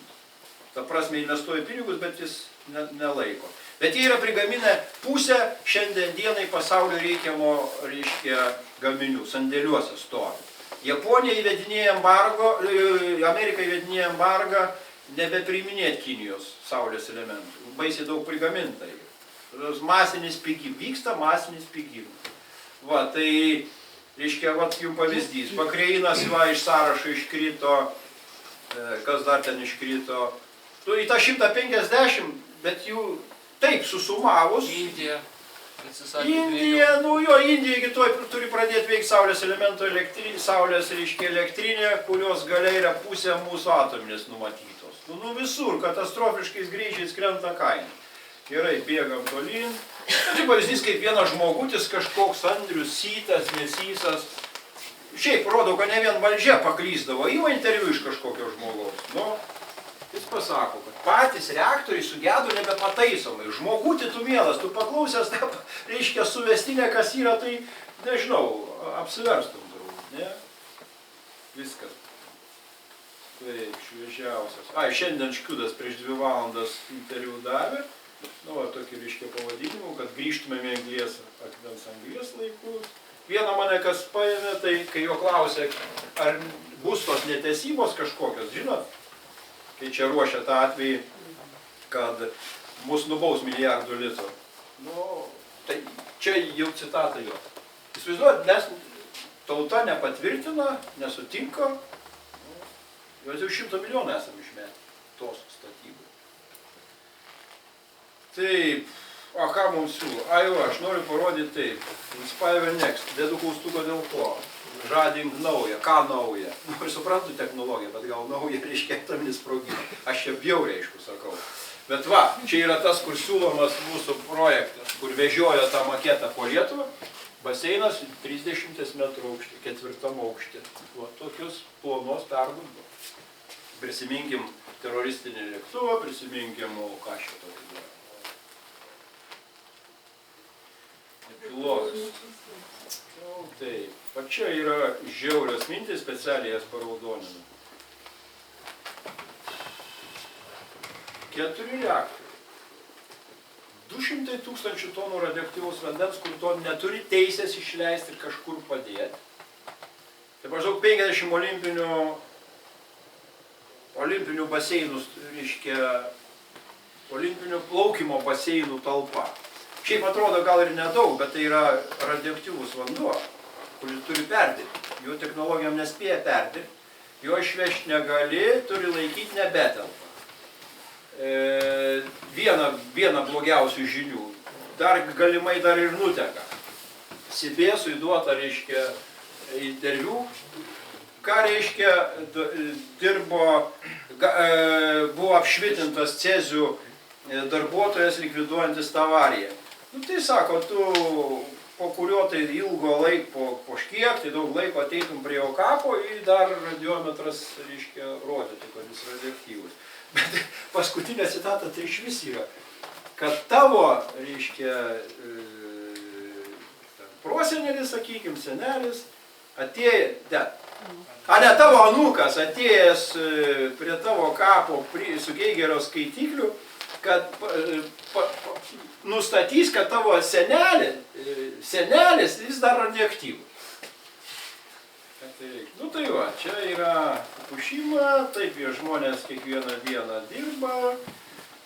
Ta prasme, investuoja pinigus, bet jis nelaiko. Bet jie yra prigaminę pusę šiandien dienai pasaulio reikiamo, reiškia, gaminių, sandėliuose stovi. Japonija įvedinėja embargo, Amerika įvedinėja embargą nebepriiminėti Kinijos saulės elementų. Baisiai daug prigaminta. Masinis pigimas, vyksta masinis pigimas. Va, tai, reiškia, vat jums pavyzdys. Bakreinas iš sąrašo iškrito, kas dar ten iškrito. Į tą 150, bet jų taip susumavus. Indija. Indija, Indija turi pradėti veikti saulės elementų elektrinė, saulės, reiškia, elektrinė, kurios galiai yra pusė mūsų atominės numatytos. Visur katastrofiškais greičiais krenta kaina. Gerai, bėgam tolyn. Tai pavyzdys, kaip vienas žmogutis kažkoks Andrius Sytas, Nesysas. Šiaip rodo, kad ne vien valdžia paklysdavo. Ima interviu iš kažkokio žmogaus. Nu, jis pasako, kad patys reaktoriai sugedo nebepataisomai. Žmogutį tu mielas, tu paklausęs, tą, reiškia, suvestinę, kas yra, tai, nežinau, apsiverstum turbūt, ne? Viskas. Taip, šviežiausias. Ai, šiandien Škiudas prieš 2 valandas interviu davė. Nu, va, tokį reiškia pavadinimu, kad grįžtumėme anglies, akmens anglies laikus. Vieną mane kas paėmė, tai kai jo klausė, ar bus tos netesybos kažkokios, žinot? Kai čia ruošia tą atvejį, kad mus nubaus milijardų litų. Nu, tai čia jau citata jo. Įsivaizduojat, nes tauta nepatvirtina, nesutinka, jos jau 100 milijonų esam išmetę tos statybų. Taip, o ką mums siūlo? Ai, aš noriu parodyti taip. Inspire Next, dedu klaustuką dėl ko. Žadink naują, ką naują? Nu, aš suprantu technologiją, bet gal naują reiškia atominį sprogimą. Aš čia bjauriai, aišku, sakau. Bet va, čia yra tas, kur siūlomas mūsų projektas, kur vežiojo tą maketą po Lietuvą. Baseinas 30 metrų aukštį, 4 aukštį. Va, tokius plonos perdubo. Prisiminkim teroristinį lėktuvą, prisiminkim, ką šitą tokį daro. Pilotas. Nu, taip. Va čia yra žiaurios mintis, specialiai jas paraudoninu. 4 reaktoriai. 200 000 tonų radioaktyvaus vandens, kur to neturi teisės išleisti ir kažkur padėti. Tai maždaug 50 olimpinių baseinų, reiškia, olimpinių plaukimo baseinų talpa. Šiaip atrodo gal ir nedaug, bet tai yra radioaktyvus vanduo, kuris turi perdirbti. Jo technologijom nespėja perdirbti, jo išvežti negali, turi laikyti nebetelpą. Viena blogiausių žinių, galimai dar ir nuteka. Sibėsui duota, reiškia, interviu, ką reiškia, buvo apšvitintas Cezių darbuotojas likviduojantis tą avariją. Nu tai sako, tu po kurio tai ilgo laiko, po škiek, tai daug laiko ateitum prie jo kapo ir dar radiometras, reiškia, rodyti, kad jis radioaktyvus. Bet paskutinė citata tai iš vis yra, kad tavo, reiškia, prosenelis, sakykim, senelis, atėjo, tavo anūkas atėjęs prie tavo kapo su Geigerio skaitikliu, kad nustatys, kad tavo senelis vis dar radioaktyvus. Nu tai va, čia yra Fukushima, taip jie žmonės kiekvieną dieną dirba.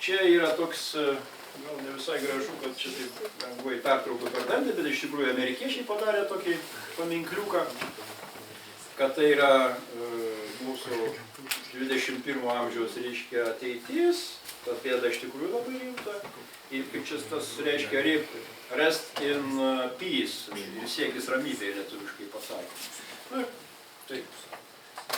Čia yra toks, gal ne visai gražu, kad čia taip lengvai pertraukiu per dantį, bet iš tikrųjų amerikiečiai padarė tokį paminkliuką, kad tai yra mūsų 21 amžiaus, reiškia, ateitis. Ta bėda iš tikrųjų labai rimta. Ir kaip čia tas reiškia rest in peace, ir siekis ramybėje lietuviškai pasakė. Na, taip.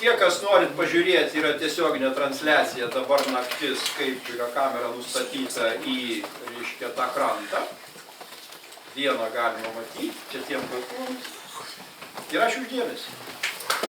Tie, kas norit pažiūrėti, yra tiesioginė transliacija dabar naktis, kaip yra kamera nustatyta į, reiškia, tą krantą. Dieną galima matyti, čia tiem vaikams. Ir ačiū už dėmesį.